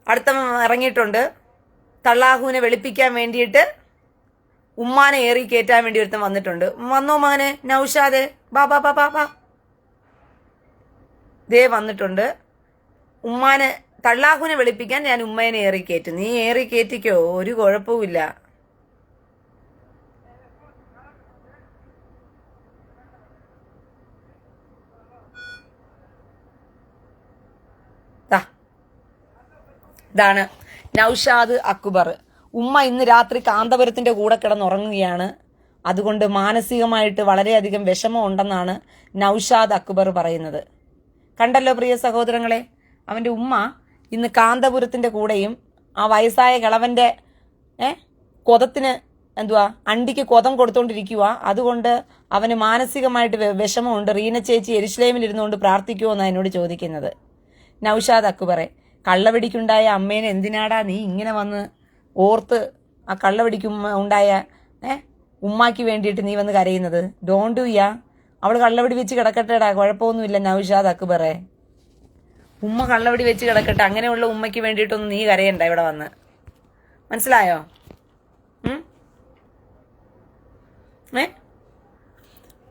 അടുത്ത ഇറങ്ങിയിട്ടുണ്ട്. തള്ളാഹുവിനെ വെളുപ്പിക്കാൻ വേണ്ടിയിട്ട് ഉമ്മാനെ ഏറി കയറ്റാൻ വേണ്ടി ഒരുത്തൻ വന്നിട്ടുണ്ട്. വന്നോ മകനെ നൗഷാദ്, ബാ ബാ ബാ ബാ ബാ. ദേ വന്നിട്ടുണ്ട്. ഉമ്മാനെ തള്ളാഹുവിനെ വെളുപ്പിക്കാൻ ഞാൻ ഉമ്മേനെ ഏറി കയറ്റും. നീ ഏറി കയറ്റിക്കോ, ഒരു കുഴപ്പവുമില്ല. ഇതാണ് നൗഷാദ് അക്ബർ. ഉമ്മ ഇന്ന് രാത്രി കാന്തപുരത്തിന്റെ കൂടെ കിടന്നുറങ്ങുകയാണ്. അതുകൊണ്ട് മാനസികമായിട്ട് വളരെയധികം വിഷമം ഉണ്ടെന്നാണ് നൗഷാദ് അക്ബർ പറയുന്നത്. കണ്ടല്ലോ പ്രിയ സഹോദരങ്ങളെ, അവന്റെ ഉമ്മ ഇന്ന് കാന്തപുരത്തിന്റെ കൂടെയും ആ വയസ്സായ കിളവന്റെ കൊതത്തിന് അണ്ടിക്ക് കൊതം കൊടുത്തോണ്ടിരിക്കുക. അതുകൊണ്ട് അവന് മാനസികമായിട്ട് വിഷമമുണ്ട്. റീന ചേച്ചി യെരുശലേമിൽ ഇരുന്നുകൊണ്ട് പ്രാർത്ഥിക്കുമോ എന്നാണ് എന്നോട് ചോദിക്കുന്നത്. നൗഷാദ് അക്ബറെ, കള്ളവെടിക്കുണ്ടായ അമ്മേനെ എന്തിനാടാ നീ ഇങ്ങനെ വന്ന് ഓർത്ത് ആ ഉണ്ടായ ഉമ്മാക്ക് വേണ്ടിയിട്ട് നീ വന്ന് കരയുന്നത്? ഡോണ്ട് ഡു യാ. അവൾ കള്ളവെടി വെച്ച് കിടക്കട്ടെടാ, കുഴപ്പമൊന്നുമില്ല നൗഷാദ് അക്ബറെ. ഉമ്മ കള്ളവെടി വെച്ച് കിടക്കട്ടെ. അങ്ങനെയുള്ള ഉമ്മയ്ക്ക് വേണ്ടിയിട്ടൊന്നും നീ കരയണ്ട ഇവിടെ വന്ന്. മനസ്സിലായോ?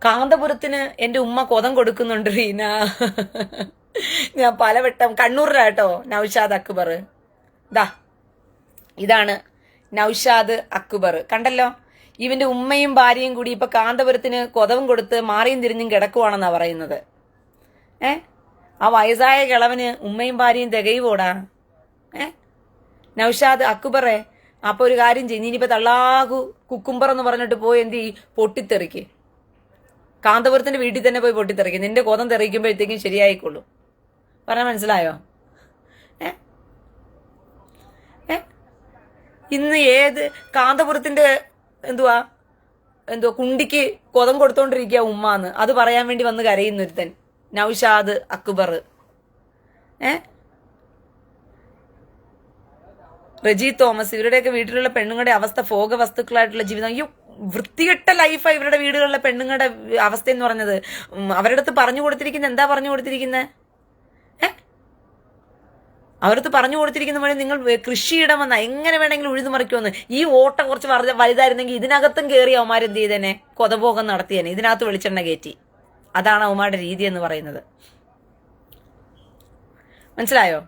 കാന്തപുരത്തിന് എന്റെ ഉമ്മ കൊതം കൊടുക്കുന്നുണ്ട് റീന. ഞാൻ പലവട്ടം കണ്ണൂരിലാട്ടോ നൗഷാദ് അക്ബർ. ഇതാണ് നൗഷാദ് അക്ബർ. കണ്ടല്ലോ, ഇവന്റെ ഉമ്മയും ഭാര്യയും കൂടി ഇപ്പൊ കാന്തപുരത്തിന് കൊതവും കൊടുത്ത് മാറിയും തിരിഞ്ഞും കിടക്കുവാണെന്നാ പറയുന്നത്. ആ വയസ്സായ കിളവന് ഉമ്മയും ഭാര്യയും തികയുവോടാ? നൗഷാദ് അക്ബറെ, അപ്പൊ ഒരു കാര്യം ചെയ്യും, ഇനിയിപ്പോ തള്ളാഹു കുക്കുംബർ എന്ന് പറഞ്ഞിട്ട് പോയി എന്ത് പൊട്ടിത്തെറിക്ക്. കാന്തപുരത്തിന്റെ വീട്ടിൽ തന്നെ പോയി പൊട്ടിത്തെറിക്കും. നിന്റെ കൊതം തെറിക്കുമ്പോഴത്തേക്കും ശരിയായിക്കൊള്ളൂ. പറഞ്ഞ മനസ്സിലായോ? ഇന്ന് ഏത് കാന്തപുരത്തിന്റെ കുണ്ടിക്ക് കൊതം കൊടുത്തോണ്ടിരിക്കുക ഉമ്മാന്ന് അത് പറയാൻ വേണ്ടി വന്ന് കരയുന്നൊരുത്തൻ നൗഷാദ് അക്ബർ. റെജി തോമസ്, ഇവരുടെയൊക്കെ വീട്ടിലുള്ള പെണ്ണുങ്ങളുടെ അവസ്ഥ ഭോഗ വസ്തുക്കളായിട്ടുള്ള ജീവിതം. അയ്യോ, വൃത്തികെട്ട ലൈഫാണ് ഇവരുടെ വീടുകളിലെ പെണ്ണുങ്ങളുടെ അവസ്ഥ എന്ന് പറഞ്ഞത്. അവരുടെ അടുത്ത് പറഞ്ഞു കൊടുത്തിരിക്കുന്നത് എന്താ പറഞ്ഞു കൊടുത്തിരിക്കുന്നത്? അവരടുത്ത് പറഞ്ഞു കൊടുത്തിരിക്കുന്ന പോലെ നിങ്ങൾ കൃഷിയിടമെന്ന എങ്ങനെ വേണമെങ്കിലും ഉഴുതുമറിക്കുമെന്ന്. ഈ ഓട്ട കുറച്ച് വലുതായിരുന്നെങ്കിൽ ഇതിനകത്തും കയറി അവന്മാരെന്ത് ചെയ്തേനെ? കൊതഭോഗം നടത്തിയേനെ. ഇതിനകത്ത് വെളിച്ചെണ്ണ കയറ്റി. അതാണ് അവന്മാരുടെ രീതി എന്ന് പറയുന്നത്. മനസ്സിലായോ?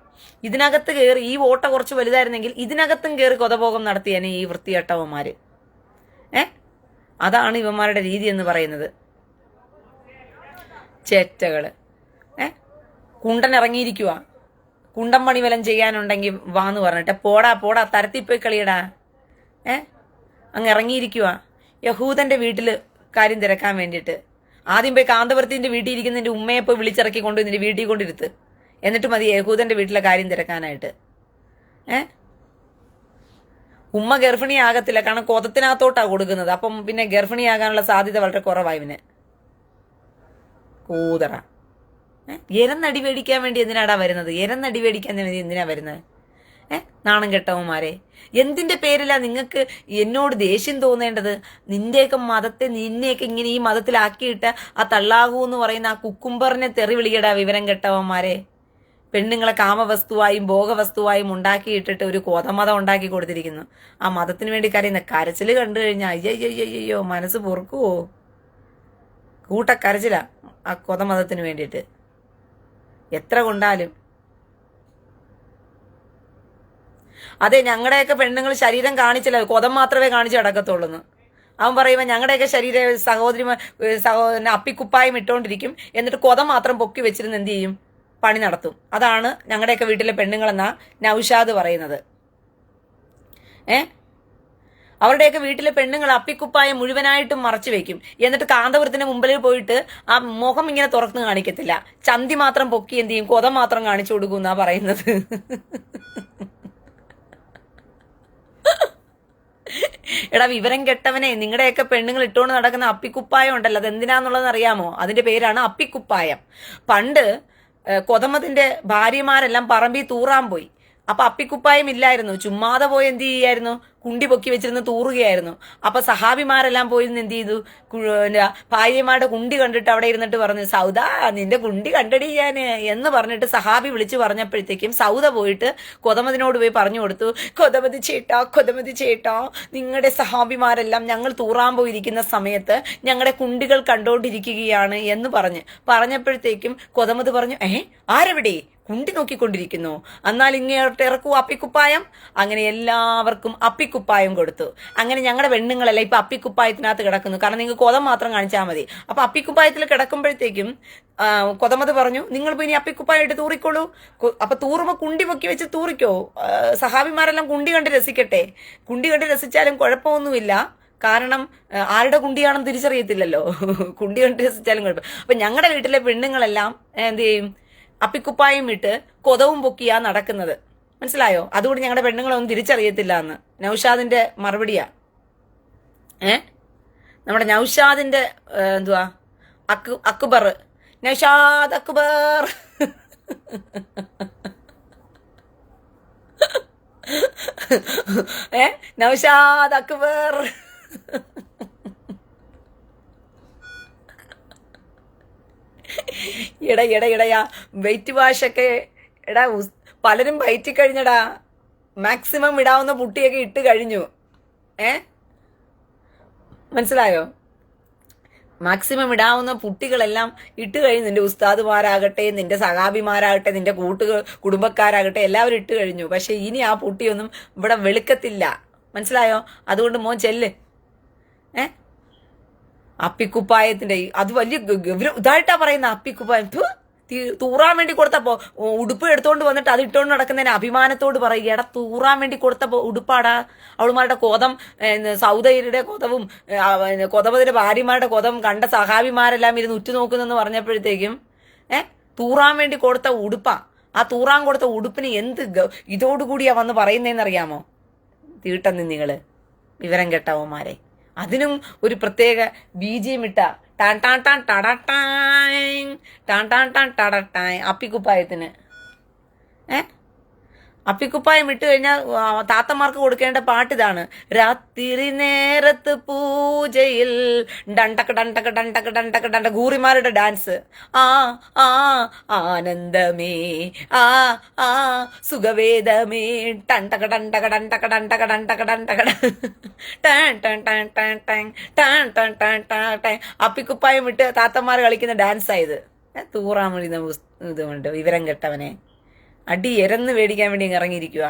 ഇതിനകത്ത് കയറി ഈ ഓട്ട കുറച്ച് വലുതായിരുന്നെങ്കിൽ ഇതിനകത്തും കയറി കൊതഭോഗം നടത്തിയേനെ ഈ വൃത്തികെട്ടവന്മാര്. അതാണ് ഇവന്മാരുടെ രീതി എന്ന് പറയുന്നത്. ചേറ്റകള്. കുണ്ടൻ ഇറങ്ങിയിരിക്കുക. കുണ്ടം പണി വല്ലം ചെയ്യാനുണ്ടെങ്കിൽ വാന്ന് പറഞ്ഞിട്ട് പോടാ പോടാ തരത്തിപ്പോയി കളിയടാ. അങ്ങ് ഇറങ്ങിയിരിക്കുക യഹൂദന്റെ വീട്ടില് കാര്യം തിരക്കാൻ വേണ്ടിയിട്ട്. ആദ്യം പോയി കാന്തപുരത്തിന്റെ വീട്ടിൽ ഇരിക്കുന്നതിന്റെ ഉമ്മയെ പോയി വിളിച്ചിറക്കി കൊണ്ട് നിന്റെ വീട്ടിൽ കൊണ്ടിരുത്ത്. എന്നിട്ട് മതി യഹൂദന്റെ വീട്ടിലെ കാര്യം തിരക്കാനായിട്ട്. ഉമ്മ ഗർഭിണിയാകത്തില്ല, കാരണം കൊതത്തിനകത്തോട്ടാ കൊടുക്കുന്നത്. അപ്പം പിന്നെ ഗർഭിണിയാകാനുള്ള സാധ്യത വളരെ കുറവായിവന്. കൂതറ. എരന്നടി മേടിക്കാൻ വേണ്ടി എന്തിനാടാ വരുന്നത്? എരന്നടി മേടിക്കാൻ വേണ്ടി എന്തിനാ വരുന്നത്? നാണം കെട്ടവന്മാരെ, എന്തിന്റെ പേരിലാ നിങ്ങൾക്ക് എന്നോട് ദേഷ്യം തോന്നേണ്ടത്? നിന്റെയൊക്കെ മതത്തെ നിന്നെയൊക്കെ ഇങ്ങനെ ഈ മതത്തിലാക്കിയിട്ട് ആ തള്ളാഹു എന്ന് പറയുന്ന ആ കുക്കുംബറിനെ തെറി വിളിക്കടാ വിവരം കെട്ടവന്മാരെ. പെണ്ണുങ്ങളെ കാമവസ്തുവായും ഭോഗവസ്തുവായും ഉണ്ടാക്കിയിട്ടിട്ട് ഒരു കോതമതം ഉണ്ടാക്കി കൊടുത്തിരിക്കുന്നു. ആ മതത്തിന് വേണ്ടി കരയുന്ന കരച്ചില് കണ്ടു കഴിഞ്ഞാൽ അയ്യോ മനസ്സ് പൊറുക്കുവോ? കൂട്ടക്കരച്ചില ആ കൊതമതത്തിന് വേണ്ടിയിട്ട്. എത്ര കൊണ്ടാലും. അതെ, ഞങ്ങളുടെയൊക്കെ പെണ്ണുങ്ങൾ ശരീരം കാണിച്ചില്ല, കൊതം മാത്രമേ കാണിച്ച് കിടക്കത്തുള്ളൂ. അവൻ പറയുമ്പോൾ ഞങ്ങളുടെയൊക്കെ ശരീര സഹോദരൻ അപ്പിക്കുപ്പായം ഇട്ടുകൊണ്ടിരിക്കും, എന്നിട്ട് കൊതം മാത്രം പൊക്കി വെച്ചിരുന്ന് എന്ത് ചെയ്യും? പണി നടത്തും. അതാണ് ഞങ്ങളുടെയൊക്കെ വീട്ടിലെ പെണ്ണുങ്ങളെന്നാ നൗഷാദ് പറയുന്നത്. അവരുടെയൊക്കെ വീട്ടിലെ പെണ്ണുങ്ങൾ അപ്പിക്കുപ്പായം മുഴുവനായിട്ടും മറച്ചു വെക്കും, എന്നിട്ട് കാന്തപുരത്തിന് മുമ്പിൽ പോയിട്ട് ആ മുഖം ഇങ്ങനെ തുറന്ന് കാണിക്കത്തില്ല, ചന്തി മാത്രം പൊക്കി എന്ത് ചെയ്യും? കൊതം മാത്രം കാണിച്ചു കൊടുക്കും എന്നാ പറയുന്നത്. എടാ വിവരം കെട്ടവനെ, നിങ്ങളുടെയൊക്കെ പെണ്ണുങ്ങൾ ഇട്ടുകൊണ്ട് നടക്കുന്ന അപ്പിക്കുപ്പായം ഉണ്ടല്ലോ, അതെന്തിനാന്നുള്ളത് അറിയാമോ? അതിന്റെ പേരാണ് അപ്പിക്കുപ്പായം. പണ്ട് കൊതമതിന്റെ ഭാര്യമാരെല്ലാം പറമ്പിൽ തൂറാൻ പോയി. അപ്പൊ അപ്പിക്കുപ്പായം ഇല്ലായിരുന്നു, ചുമ്മാതെ പോയി എന്ത് ചെയ്യായിരുന്നു? കുണ്ടി പൊക്കി വെച്ചിരുന്ന് തൂറുകയായിരുന്നു. അപ്പൊ സഹാബിമാരെല്ലാം പോയി എന്ത് ചെയ്തു? ഭാര്യമാരുടെ കുണ്ടി കണ്ടിട്ട് അവിടെ ഇരുന്നിട്ട് പറഞ്ഞു, സൗദ നിന്റെ കുണ്ടി കണ്ടടി ഞാന് എന്ന് പറഞ്ഞിട്ട് സഹാബി വിളിച്ചു പറഞ്ഞപ്പോഴത്തേക്കും സൗദ പോയിട്ട് കൊതമതിനോട് പോയി പറഞ്ഞു കൊടുത്തു, കൊതമതി ചേട്ടാ, നിങ്ങളുടെ സഹാബിമാരെല്ലാം ഞങ്ങൾ തൂറാൻ പോയിരിക്കുന്ന സമയത്ത് ഞങ്ങളുടെ കുണ്ടികൾ കണ്ടോണ്ടിരിക്കുകയാണ് എന്ന് പറഞ്ഞപ്പോഴത്തേക്കും കൊതമത് പറഞ്ഞു, ആരെവിടെ? കുണ്ടി നോക്കിക്കൊണ്ടിരിക്കുന്നു, എന്നാൽ ഇങ്ങോട്ട് ഇറക്കൂ അപ്പിക്കുപ്പായം. അങ്ങനെ എല്ലാവർക്കും അപ്പിക്കുപ്പായം കൊടുത്തു. അങ്ങനെ ഞങ്ങളുടെ പെണ്ണുങ്ങളെല്ലാം ഇപ്പൊ അപ്പിക്കുപ്പായത്തിനകത്ത് കിടക്കുന്നു. കാരണം നിങ്ങൾക്ക് കൊതം മാത്രം കാണിച്ചാൽ മതി. അപ്പൊ അപ്പിക്കുപ്പായത്തിൽ കിടക്കുമ്പോഴത്തേക്കും കൊതമത് പറഞ്ഞു, നിങ്ങൾ പോയി ഇനി അപ്പിക്കുപ്പായം ഇട്ട് തൂറിക്കോളൂ. അപ്പൊ തൂറുമ്പോ കുണ്ടി പൊക്കി വെച്ച് തൂറിക്കോ. സഹാബിമാരെല്ലാം കുണ്ടി കണ്ട് രസിക്കട്ടെ. കുണ്ടി കണ്ട് രസിച്ചാലും കുഴപ്പമൊന്നുമില്ല, കാരണം ആരുടെ കുണ്ടിയാണെന്ന് തിരിച്ചറിയത്തില്ലല്ലോ. കുണ്ടി കണ്ട് രസിച്ചാലും കുഴപ്പം. അപ്പൊ ഞങ്ങളുടെ വീട്ടിലെ പെണ്ണുങ്ങളെല്ലാം എന്ത് ചെയ്യും? അപ്പിക്കുപ്പായും ഇട്ട് കൊതവും പൊക്കിയാ നടക്കുന്നത്. മനസ്സിലായോ? അതുകൊണ്ട് ഞങ്ങളുടെ പെണ്ണുങ്ങളൊന്നും തിരിച്ചറിയത്തില്ല എന്ന് നൗഷാദിന്റെ മറുപടിയാ. നമ്മുടെ നൗഷാദിന്റെ എന്തുവാ അക്ബർ, നൗഷാദ് അക്ബർ. നൗഷാദ് അക്ബർ. എടയാ വെയിറ്റ് വാഷൊക്കെ എടാ പലരും വയറ്റി കഴിഞ്ഞടാ. മാക്സിമം ഇടാവുന്ന പുട്ടിയൊക്കെ ഇട്ട് കഴിഞ്ഞു. മനസ്സിലായോ? മാക്സിമം ഇടാവുന്ന പുട്ടികളെല്ലാം ഇട്ട് കഴിഞ്ഞു. നിന്റെ ഉസ്താദുമാരാകട്ടെ, നിന്റെ സഹാബിമാരാകട്ടെ, നിന്റെ കുടുംബക്കാരാകട്ടെ, എല്ലാവരും ഇട്ട് കഴിഞ്ഞു. പക്ഷെ ഇനി ആ പുട്ടിയൊന്നും ഇവിടെ വെളുക്കത്തില്ല. മനസ്സിലായോ? അതുകൊണ്ട് മോൻ ചെല്ല്. അപ്പിക്കുപ്പായത്തിന്റെ അത് വലിയ ഇതായിട്ടാ പറയുന്ന അപ്പിക്കുപ്പായം. തൂറാൻ വേണ്ടി കൊടുത്തപ്പോ ഉടുപ്പ് എടുത്തോണ്ട് വന്നിട്ട് അത് ഇട്ടോണ്ട് നടക്കുന്നതിന് അഭിമാനത്തോട് പറയുക, എടാ തൂറാൻ വേണ്ടി കൊടുത്തപ്പോ ഉടുപ്പാടാ. അവളുമാരുടെ കൊതം, സൗദയുടെ കൊതവും കൊതമതിന്റെ ഭാര്യമാരുടെ കൊതം കണ്ട സഹാബിമാരെല്ലാം ഇരുന്ന് ഉറ്റുനോക്കുന്നെന്ന് പറഞ്ഞപ്പോഴത്തേക്കും തൂറാൻ വേണ്ടി കൊടുത്ത ഉടുപ്പാ. ആ തൂറാൻ കൊടുത്ത ഉടുപ്പിന് എന്ത് ഇതോടുകൂടിയാ വന്ന് പറയുന്നതെന്നറിയാമോ? തീട്ടം നിങ്ങള് വിവരം കെട്ടവന്മാരെ. അതിനും ഒരു പ്രത്യേക ബീജിയം ഇട്ട ടാൻ ടാൻ ടാൻ ടടട്ടാൻ ടാൻ ടാൻ ടാൻ ടടട്ടാൻ അപ്പിക്കുപ്പായത്തിന്. അപ്പിക്കുപ്പായം ഇട്ട് കഴിഞ്ഞാൽ താത്തമാർക്ക് കൊടുക്കേണ്ട പാട്ട് ഇതാണ്. രാത്രി നേരത്ത് പൂജയിൽ ഡണ്ടക്ക് ഡണ്ടക്ക് ഡണ്ടക്ക് ഡണ്ടക്ക് ഡണ്ട ഗൂറിമാരുടെ ഡാൻസ്. ആനന്ദമേ സുഖവേദമേ ടണ്ടക ഡണ്ടക ഡണ്ടക ഡണ്ടക ഡണ്ടക ഡണ്ടക ടാൻ ടാൻ ടാൻ ടാൻ ടാൻ ടാൻ ടാൻ ടാൻ ടാൻ ടാൻ. അപ്പിക്കുപ്പായം ഇട്ട് താത്തമാർ കളിക്കുന്ന ഡാൻസായത്. തൂറാൻ മുഴിയുന്ന ഇതുകൊണ്ട് വിവരം കെട്ടവനെ. അടി എരന്ന് മേടിക്കാൻ വേണ്ടി ഇറങ്ങിയിരിക്കുക.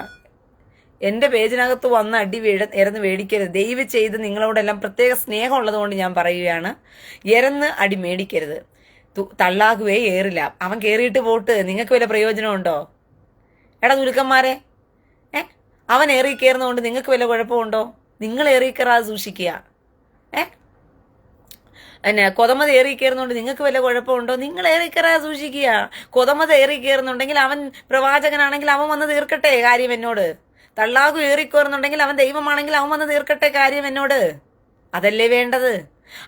എൻ്റെ പേജിനകത്ത് വന്ന അടി എരന്ന് മേടിക്കരുത്. ദയവ് ചെയ്ത് നിങ്ങളോടെല്ലാം പ്രത്യേക സ്നേഹമുള്ളത് കൊണ്ട് ഞാൻ പറയുകയാണ്, എരന്ന് അടി മേടിക്കരുത്. തള്ളാകുവേ ഏറില്ല. അവൻ കയറിയിട്ട് പോട്ട്, നിങ്ങൾക്ക് വല്ല പ്രയോജനമുണ്ടോ? എടാ ദുരുക്കന്മാരെ, അവൻ ഏറി കയറുന്നതുകൊണ്ട് നിങ്ങൾക്ക് വല്ല കുഴപ്പമുണ്ടോ? നിങ്ങൾ ഏറി കയറാതെ സൂക്ഷിക്കുക. കൊതമത് ഏറി കയറുന്നുണ്ട് നിങ്ങൾക്ക് വല്ല കുഴപ്പമുണ്ടോ? നിങ്ങൾ ഏറി കയറാതെ സൂക്ഷിക്കുക. കൊതമത് ഏറി കയറുന്നുണ്ടെങ്കിൽ അവൻ പ്രവാചകനാണെങ്കിൽ അവൻ വന്ന് തീർക്കട്ടെ കാര്യം എന്നോട്. തള്ളാഹു ഏറിക്കയറുന്നുണ്ടെങ്കിൽ അവൻ ദൈവമാണെങ്കിൽ അവൻ വന്ന് തീർക്കട്ടെ കാര്യം എന്നോട്. അതല്ലേ വേണ്ടത്.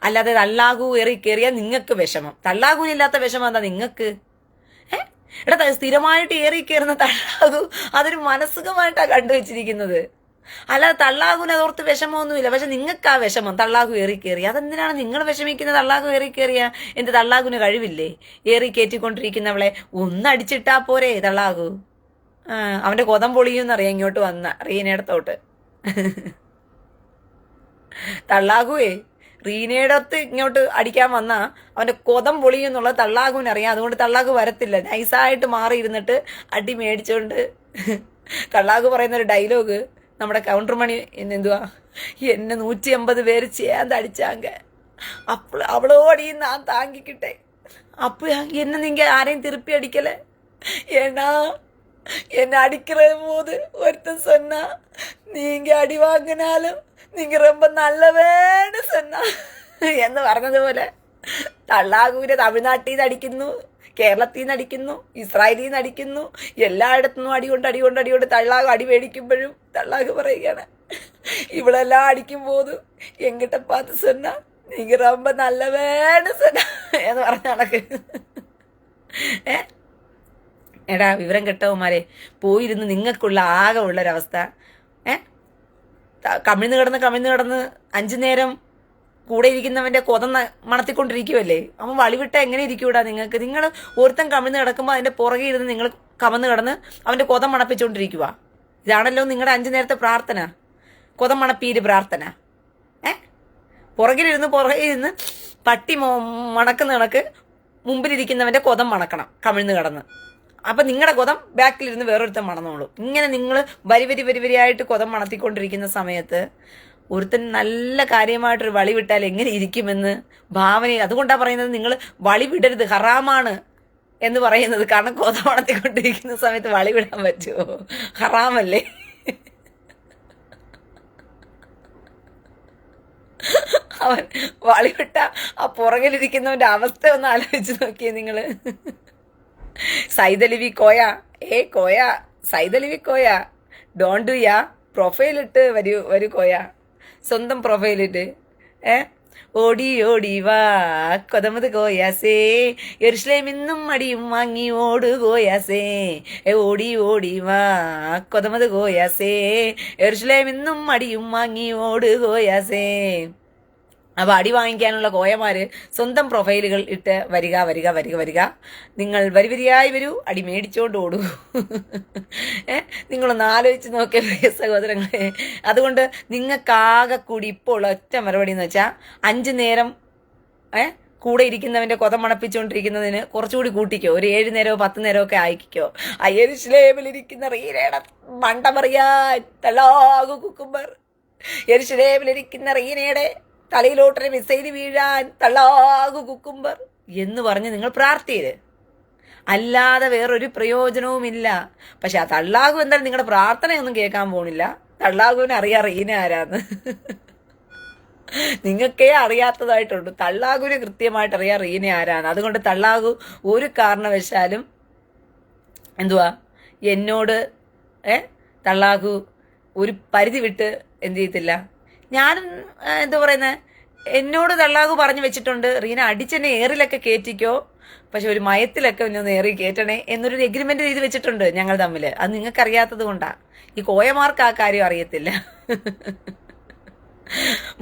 അല്ലാതെ തള്ളാഹു ഏറി കയറിയാൽ നിങ്ങൾക്ക് വിഷമം. തള്ളാഹുവിനില്ലാത്ത വിഷമം എന്താ നിങ്ങൾക്ക്? എടാ സ്ഥിരമായിട്ട് ഏറി കയറുന്ന തള്ളാഹു അതൊരു മനസ്സുഖമായിട്ടാണ് കണ്ടുവച്ചിരിക്കുന്നത്. അല്ലാതെ തള്ളാഹുവിനെ അതോർത്ത് വിഷമമൊന്നുമില്ല. പക്ഷെ നിങ്ങൾക്ക് ആ വിഷമം തള്ളാഹു ഏറി കയറി. അതെന്തിനാണ് നിങ്ങൾ വിഷമിക്കുന്നത്? തള്ളാഹു ഏറി കയറിയ എന്ത് തള്ളാഹുവിന് കഴിവില്ലേ? ഏറി കയറ്റിക്കൊണ്ടിരിക്കുന്നവളെ ഒന്നടിച്ചിട്ടാ പോരെ തള്ളാഹു? അവന്റെ കൊതം പൊളിയുന്നറിയാം ഇങ്ങോട്ട് വന്ന റീനയിടത്തോട്ട്. തള്ളാഹുവേ റീനയുടെ അടുത്ത് ഇങ്ങോട്ട് അടിക്കാൻ വന്നാ അവന്റെ കൊതം പൊളിയെന്നുള്ളത് തള്ളാഹുവിന് അറിയാം. അതുകൊണ്ട് തള്ളാഹു വരത്തില്ല. നൈസായിട്ട് മാറിയിരുന്നിട്ട് അടി മേടിച്ചോണ്ട് തള്ളാഹു പറയുന്ന ഒരു ഡയലോഗ് നമ്മുടെ കൗണ്ടർ മണി എന്തുവാ, എന്നെ 150 പേര് ചെയ്യാൻ അടിച്ചാങ്ക അപ്പോൾ അവളോടി ഞാൻ താങ്ങിക്കിട്ടെ. അപ്പൊ എന്നെ நீங்க ആരെയും திருப்பி அடிக்கல. ஏன்னா என்ன அடிக்கிறது போது ஒருத்தன் சொன்னா நீங்க அடி வாங்கினாலும் நீங்க ரொம்ப நல்லவேன்னு சொன்னா എന്ന് പറഞ്ഞതുപോലെ തള്ളാഹുവിനെ തമിഴ്നാട്ടിൽ നിന്ന് അടിക്കുന്നു, കേരളത്തിൽ നിന്ന് അടിക്കുന്നു, ഇസ്രായേലിൽ നിന്ന് അടിക്കുന്നു, എല്ലായിടത്തുനിന്നും അടികൊണ്ട് തള്ളാഹു അടി മേടിക്കുമ്പോഴും തള്ളാഹു പറയുകയാണ്, ഇവളെല്ലാം അടിക്കുമ്പോത് എങ്കിട്ട പാത്ത് சொன்னா നീங்க ரொம்ப நல்லவேன்னு சொன்னா എന്ന് പറഞ്ഞ കണക്ക്. എടാ വിവരം കെട്ടവന്മാരെ, പോയിരുന്ന് നിങ്ങൾക്കുള്ള ആകെ ഉള്ളൊരവസ്ഥ കമിഴ്ന്ന് കിടന്ന് 5 നേരം കൂടെ ഇരിക്കുന്നവന്റെ കൊതം മണത്തിക്കൊണ്ടിരിക്കുവല്ലേ. അവൻ വളിവിട്ട എങ്ങനെ ഇരിക്കൂടാ നിങ്ങൾക്ക്? നിങ്ങൾ ഒരുത്തൻ കമിഴ്ന്ന് കിടക്കുമ്പോൾ അതിന്റെ പുറകെ ഇരുന്ന് നിങ്ങൾ കമന്ന് കിടന്ന് അവന്റെ കൊതം മണപ്പിച്ചുകൊണ്ടിരിക്കുക. ഇതാണല്ലോ നിങ്ങളുടെ 5 നേരത്തെ പ്രാർത്ഥന, കൊതം മണപ്പീര് പ്രാർത്ഥന. പുറകിലിരുന്ന് പട്ടി മണക്കുന്ന കണക്ക് മുമ്പിലിരിക്കുന്നവന്റെ കൊതം മണക്കണം കമിഴ്ന്ന് കിടന്ന്. അപ്പൊ നിങ്ങളുടെ കൊതം ബാക്കിലിരുന്ന് വേറൊരുത്തൻ മണന്നോളൂ. ഇങ്ങനെ നിങ്ങൾ വരിയായിട്ട് കൊതം മണത്തിക്കൊണ്ടിരിക്കുന്ന സമയത്ത് ഒരുത്തൻ നല്ല കാര്യമായിട്ടൊരു വളി വിട്ടാൽ എങ്ങനെ ഇരിക്കുമെന്ന് ഭാവന. അതുകൊണ്ടാണ് പറയുന്നത് നിങ്ങൾ വളി വിടരുത്, ഹറാമാണ് എന്ന് പറയുന്നത്. കാരണം കൊതം മണത്തിക്കൊണ്ടിരിക്കുന്ന സമയത്ത് വളി വിടാൻ പറ്റുമോ? ഹറാമല്ലേ? അവൻ വളിവിട്ട ആ പുറകിലിരിക്കുന്നവന്റെ അവസ്ഥ ഒന്ന് ആലോചിച്ച് നോക്കിയേ നിങ്ങള്. സൈദലിവി കോയ, കോയ, സൈദലിവി കോയ, ഡോണ്ട് ഡു യാ പ്രൊഫൈലിട്ട് വരൂ കോയ, സ്വന്തം പ്രൊഫൈലിട്ട് ഓടി വാ കൊതമത് കോയാസേ, യെരുശലേമിന്നും അടിയും വാങ്ങി ഓട് കോയാസേ, ഓടി വാ കൊതമത് കോയാസേ, യെരുശലേമിന്നും അടിയും വാങ്ങി ഓട് കോയാസേ. അപ്പൊ അടി വാങ്ങിക്കാനുള്ള കോയമാര് സ്വന്തം പ്രൊഫൈലുകൾ ഇട്ട് വരിക. നിങ്ങൾ വരിയായി വരൂ, അടി മേടിച്ചോണ്ട് ഓടൂ. നിങ്ങളൊന്ന് ആലോചിച്ച് നോക്കിയ പ്രിയ സഹോദരങ്ങളെ. അതുകൊണ്ട് നിങ്ങൾക്കാകെ കൂടി ഇപ്പോൾ ഒറ്റ മറുപടി എന്ന് വെച്ചാൽ 5 നേരം കൂടെ ഇരിക്കുന്നവന്റെ കൊതം മണപ്പിച്ചുകൊണ്ടിരിക്കുന്നതിന് കുറച്ചുകൂടി കൂട്ടിക്കോ, ഒരു 7 നേരമോ 10 നേരമോ ഒക്കെ അയക്കോ. യെരുശലേമിലിരിക്കുന്ന റീനയുടെ മണ്ടമറിയാൻ തള്ളാഹു കുക്കുംബർ, യെരുശലേമിലിരിക്കുന്ന റീനയുടെ തലയിലോട്ടൊരു മിസൈൽ വീഴാൻ തള്ളാഹു കുക്കുംബർ എന്ന് പറഞ്ഞ് നിങ്ങൾ പ്രാർത്ഥിയത് അല്ലാതെ വേറൊരു പ്രയോജനവുമില്ല. പക്ഷെ ആ തള്ളാഹു എന്തായാലും നിങ്ങളുടെ പ്രാർത്ഥനയൊന്നും കേൾക്കാൻ പോണില്ല. തള്ളാഹുവിനെ അറിയാം റീന ആരാന്ന്. നിങ്ങൾക്കേ അറിയാത്തതായിട്ടുണ്ട്. തള്ളാഹുവിന് കൃത്യമായിട്ട് അറിയാം റീന ആരാന്ന്. അതുകൊണ്ട് തള്ളാഹു ഒരു കാരണവശാലും എന്നോട് തള്ളാഹു ഒരു പരിധി വിട്ട് എന്ത് ചെയ്യത്തില്ല. ഞാനും എന്നോട് തള്ളാഹു പറഞ്ഞു വെച്ചിട്ടുണ്ട്, റീന അടിച്ചെന്നെ ഏറിലൊക്കെ കയറ്റിക്കോ, പക്ഷെ ഒരു മയത്തിലൊക്കെ ഒന്ന് ഏറി കയറ്റണേ എന്നൊരു എഗ്രിമെന്റ് ചെയ്ത് വെച്ചിട്ടുണ്ട് ഞങ്ങൾ തമ്മിൽ. അത് നിങ്ങൾക്ക് അറിയാത്തത് കൊണ്ടാ. ഈ കോയമാർക്ക് ആ കാര്യം അറിയത്തില്ല.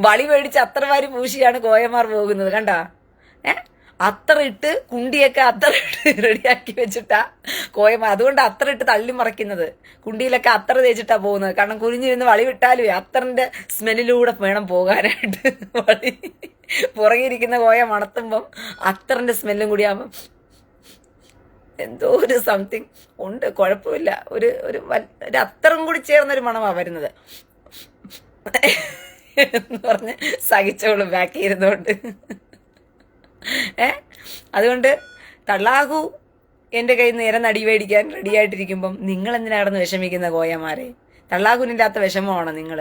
വളി മേടിച്ച് അത്ര വാരി പൂശിയാണ് കോയമാർ പോകുന്നത്. കണ്ടാ? അത്ര ഇട്ട് കുണ്ടിയൊക്കെ അത്ര ഇട്ട് റെഡിയാക്കി വെച്ചിട്ടാ കോയമാർ. അതുകൊണ്ട് അത്ര ഇട്ട് തള്ളി മറയ്ക്കുന്നത്. കുണ്ടിയിലൊക്കെ അത്ര തേച്ചിട്ടാ പോകുന്നത്. കാരണം കുനിഞ്ഞിരുന്ന് വളി വിട്ടാലും അത്തറിന്റെ സ്മെല്ലിലൂടെ വേണം പോകാനായിട്ട്. വളി പുറകിരിക്കുന്ന കോയ മണത്തുമ്പം അത്തറിന്റെ സ്മെല്ലും കൂടി ആകുമ്പം എന്തോ ഒരു സംതിങ് ഉണ്ട്. കുഴപ്പമില്ല. ഒരു അത്തറും കൂടി ചേർന്നൊരു മണമാണ് വരുന്നത് എന്ന് പറഞ്ഞ് സഹിച്ചോളും ബാക്കി ഇരുന്നോണ്ട്. അതുകൊണ്ട് തള്ളാഹു എൻ്റെ കയ്യിൽ നിന്ന് നേരെ നടി മേടിക്കാൻ റെഡിയായിട്ടിരിക്കുമ്പം നിങ്ങൾ എന്തിനാ കിടന്ന് വിഷമിക്കുന്ന കോയമാരെ? തള്ളാഹുവിനില്ലാത്ത വിഷമമാണോ നിങ്ങൾ?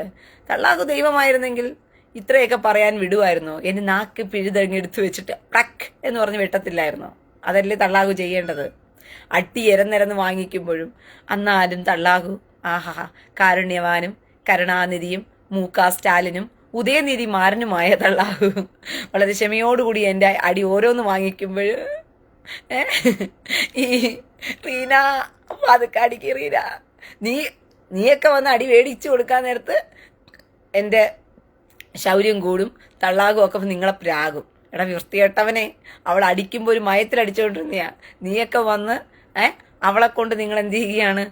തള്ളാഹു ദൈവമായിരുന്നെങ്കിൽ ഇത്രയൊക്കെ പറയാൻ വിടുമായിരുന്നോ? എന്നെ നാക്ക് പിഴുതെടുത്ത് വെച്ചിട്ട് ടക്ക് എന്ന് പറഞ്ഞ് വെട്ടത്തില്ലായിരുന്നോ? അതല്ലേ തള്ളാഹു ചെയ്യേണ്ടത്? അട്ടി എരന്നിരന്ന് വാങ്ങിക്കുമ്പോഴും എന്നാലും തള്ളാഹു കാരുണ്യവാനും കരുണാനിധിയും മൂക്കാ സ്റ്റാലിനും ഉദയനിധി മാരനുമായ തള്ളാഹു വളരെ ക്ഷമയോടുകൂടി എൻ്റെ അടി ഓരോന്ന് വാങ്ങിക്കുമ്പോൾ ഈ റീന അതൊക്കെ അടിക്ക് റീന, നീയൊക്കെ വന്ന് അടി മേടിച്ചു കൊടുക്കാൻ നേരത്ത് എൻ്റെ ശൗര്യം കൂടും, തള്ളാകും ഒക്കെ നിങ്ങളെ പ്രാകും. എടാ വൃത്തികെട്ടവനെ, അവൾ അടിക്കുമ്പോൾ ഒരു മയത്തിലടിച്ചുകൊണ്ടിരുന്നയാ. നീയൊക്കെ വന്ന് അവളെ കൊണ്ട് നിങ്ങൾ എന്ത് ചെയ്യുകയാണ്?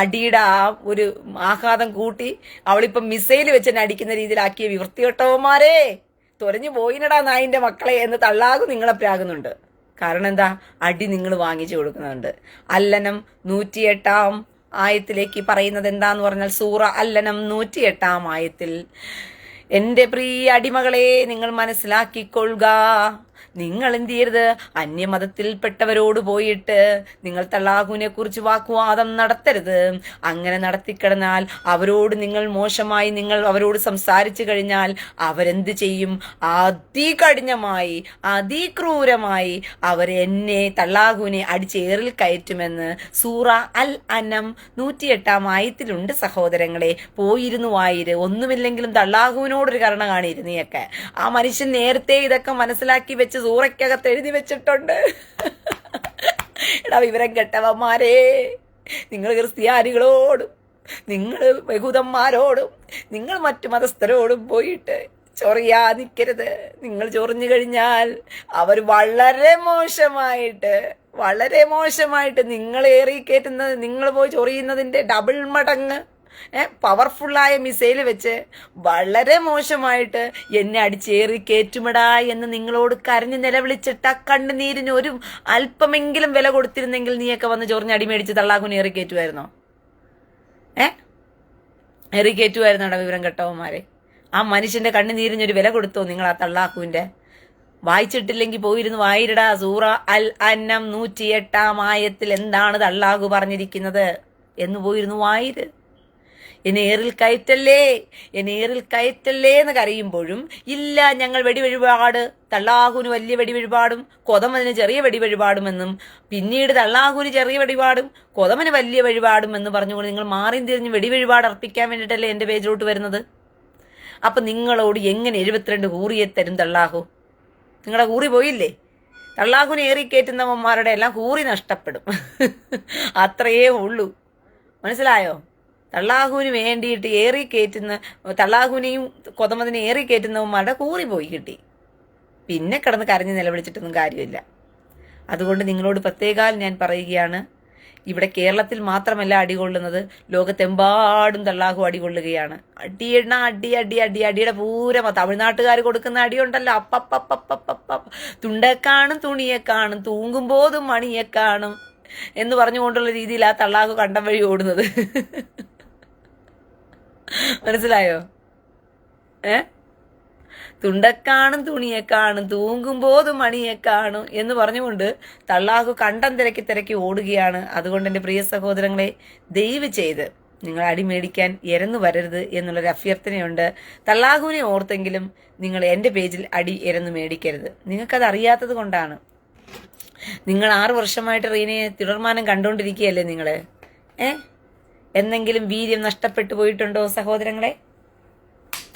അടിയുടെ ആ ഒരു ആഘാതം കൂട്ടി അവളിപ്പം മിസൈൽ വെച്ച് തന്നെ അടിക്കുന്ന രീതിയിലാക്കിയ വൃത്തികെട്ടവന്മാരെ, തൊലഞ്ഞു പോയിനടാ നായിന്റെ മക്കളെ എന്ന് തള്ളാഹു നിങ്ങളെ പ്രാകുന്നുണ്ട്. കാരണം എന്താ? അടി നിങ്ങൾ വാങ്ങിച്ചു കൊടുക്കുന്നുണ്ട്. അല്ലനം 108 ആയത്തിലേക്ക് പറയുന്നത് എന്താന്ന് പറഞ്ഞാൽ, സൂറ അല്ലനം 108 ആയത്തിൽ, എന്റെ പ്രിയ അടിമകളെ നിങ്ങൾ മനസ്സിലാക്കിക്കൊള്ളുക, നിങ്ങൾ എന്ത് ചെയ്യരുത്, അന്യമതത്തിൽപ്പെട്ടവരോട് പോയിട്ട് നിങ്ങൾ തള്ളാഹുവിനെ കുറിച്ച് വാഗ്വാദം നടത്തരുത്. അങ്ങനെ നടത്തിക്കിടന്നാൽ അവരോട് നിങ്ങൾ മോശമായി നിങ്ങൾ അവരോട് സംസാരിച്ചു കഴിഞ്ഞാൽ അവരെന്ത് ചെയ്യും? അതികഠിനമായി അതിക്രൂരമായി അവരെന്നെ തള്ളാഹുവിനെ അടിച്ചേറിൽ കയറ്റുമെന്ന് സൂറ അൽ അനം 108 ആയത്തിലുണ്ട് സഹോദരങ്ങളെ. പോയിരുന്നു വായിര്, ഒന്നുമില്ലെങ്കിലും തള്ളാഹുവിനോടൊരു കരുണ കാണിയിരുന്നു നീയൊക്കെ. ആ മനുഷ്യൻ നേരത്തെ ഇതൊക്കെ മനസ്സിലാക്കി വെച്ച് സൂറയ്ക്കകത്ത് എഴുതി വെച്ചിട്ടുണ്ട്. എടാ വിവരം കെട്ടവന്മാരെ, നിങ്ങൾ ക്രിസ്ത്യാനികളോടും നിങ്ങൾ യഹൂദന്മാരോടും നിങ്ങൾ മറ്റു മതസ്ഥരോടും പോയിട്ട് ചൊറിയാ നിൽക്കരുത്. നിങ്ങൾ ചൊറിഞ്ഞു കഴിഞ്ഞാൽ അവർ വളരെ മോശമായിട്ട് നിങ്ങളേറി കയറ്റുന്നത്, നിങ്ങൾ പോയി ചൊറിയുന്നതിന്റെ ഡബിൾ മടങ്ങ് പവർഫുള്ളായ മിസൈൽ വെച്ച് വളരെ മോശമായിട്ട് എന്നെ അടിച്ചേറി കയറ്റുമടാ എന്ന് നിങ്ങളോട് കരഞ്ഞ് നിലവിളിച്ചിട്ട് ആ കണ്ണുനീരിന് ഒരു അല്പമെങ്കിലും വില കൊടുത്തിരുന്നെങ്കിൽ നീയൊക്കെ വന്ന് ചൊറിഞ്ഞ് അടിമേടിച്ച് തള്ളാഹുവിനെ ഏറി കയറ്റുമായിരുന്നോ? ഏറി കയറ്റുമായിരുന്നോടാ വിവരം കെട്ടവന്മാരെ? ആ മനുഷ്യന്റെ കണ്ണുനീരിനൊരു വില കൊടുത്തോ നിങ്ങൾ? ആ തള്ളാഹുവിന്റെ വായിച്ചിട്ടില്ലെങ്കിൽ പോയിരുന്നു വായിരടാ. സൂറ അൽ അന്നം 108 ആയത്തിൽ എന്താണ് തള്ളാഹു പറഞ്ഞിരിക്കുന്നത് എന്ന് പോയിരുന്നു വായിര്. എന്നെ ഏറിൽ കയറ്റല്ലേ എന്ന് കരയുമ്പോഴും ഇല്ല ഞങ്ങൾ വെടിവഴിപാട്, തള്ളാഹുവിന് വലിയ വെടിവഴിപാടും കൊതമന് ചെറിയ വെടിവഴിപാടുമെന്നും പിന്നീട് തള്ളാഹുവിന് ചെറിയ വെടിപാടും കൊതമന് വലിയ വഴിപാടും എന്ന് പറഞ്ഞുകൊണ്ട് നിങ്ങൾ മാറിയും തിരിഞ്ഞ് വെടിവഴിപാട് അർപ്പിക്കാൻ വേണ്ടിയിട്ടല്ലേ എൻ്റെ പേജിലോട്ട് വരുന്നത്. അപ്പൊ നിങ്ങളോട് എങ്ങനെ 72 ഹൂറിയെ തരും തള്ളാഹു? നിങ്ങളുടെ ഹൂറി പോയില്ലേ? തള്ളാഹുവിനെ ഏറിക്കയറ്റുന്നവന്മാരുടെ എല്ലാം ഹൂറി നഷ്ടപ്പെടും. അത്രയേ ഉള്ളൂ. മനസ്സിലായോ? തള്ളാഹുവിന് വേണ്ടിയിട്ട് തള്ളാഹുവിനെയും കൊതമതിനെ ഏറി കയറ്റുന്നവന്മാരുടെ കൂറി പോയി കിട്ടി. പിന്നെ കിടന്ന് കരഞ്ഞ് നിലവിളിച്ചിട്ടൊന്നും കാര്യമില്ല. അതുകൊണ്ട് നിങ്ങളോട് പ്രത്യേകം ഞാൻ പറയുകയാണ്, ഇവിടെ കേരളത്തിൽ മാത്രമല്ല അടികൊള്ളുന്നത്, ലോകത്തെമ്പാടും തള്ളാഹു അടികൊള്ളുകയാണ്. അടിയുടെ പൂരമ തമിഴ്നാട്ടുകാർ കൊടുക്കുന്ന അടിയുണ്ടല്ലോ, അപ്പപ്പപ്പപ്പപ്പ തുണ്ടെ കാണും തുണിയെ കാണും തൂങ്ങുമ്പോതും മണിയെ കാണും എന്ന് പറഞ്ഞുകൊണ്ടുള്ള രീതിയിൽ ആ തള്ളാഹു കണ്ടം വഴി ഓടുന്നത്. മനസ്സിലായോ? തുണ്ടക്കാണും തുണിയെ കാണും തൂങ്ങുമ്പോതും മണിയെ കാണും എന്ന് പറഞ്ഞുകൊണ്ട് തള്ളാഹു കണ്ടം തിരക്കി ഓടുകയാണ്. അതുകൊണ്ട് എൻ്റെ പ്രിയ സഹോദരങ്ങളെ, ദയവ് ചെയ്ത് നിങ്ങൾ അടിമേടിക്കാൻ ഇരന്നു വരരുത് എന്നുള്ളൊരു അഭ്യർത്ഥനയുണ്ട്. തള്ളാഹുവിനെ ഓർത്തെങ്കിലും നിങ്ങൾ എൻ്റെ പേജിൽ അടി ഇരന്നു മേടിക്കരുത്. നിങ്ങൾക്കത് അറിയാത്തത് കൊണ്ടാണ്. നിങ്ങൾ 6 വർഷമായിട്ട് റീനയെ തുടർമാനം കണ്ടുകൊണ്ടിരിക്കുകയല്ലേ നിങ്ങൾ? എന്നെങ്കിലും വീര്യം നഷ്ടപ്പെട്ടു പോയിട്ടുണ്ടോ സഹോദരങ്ങളെ?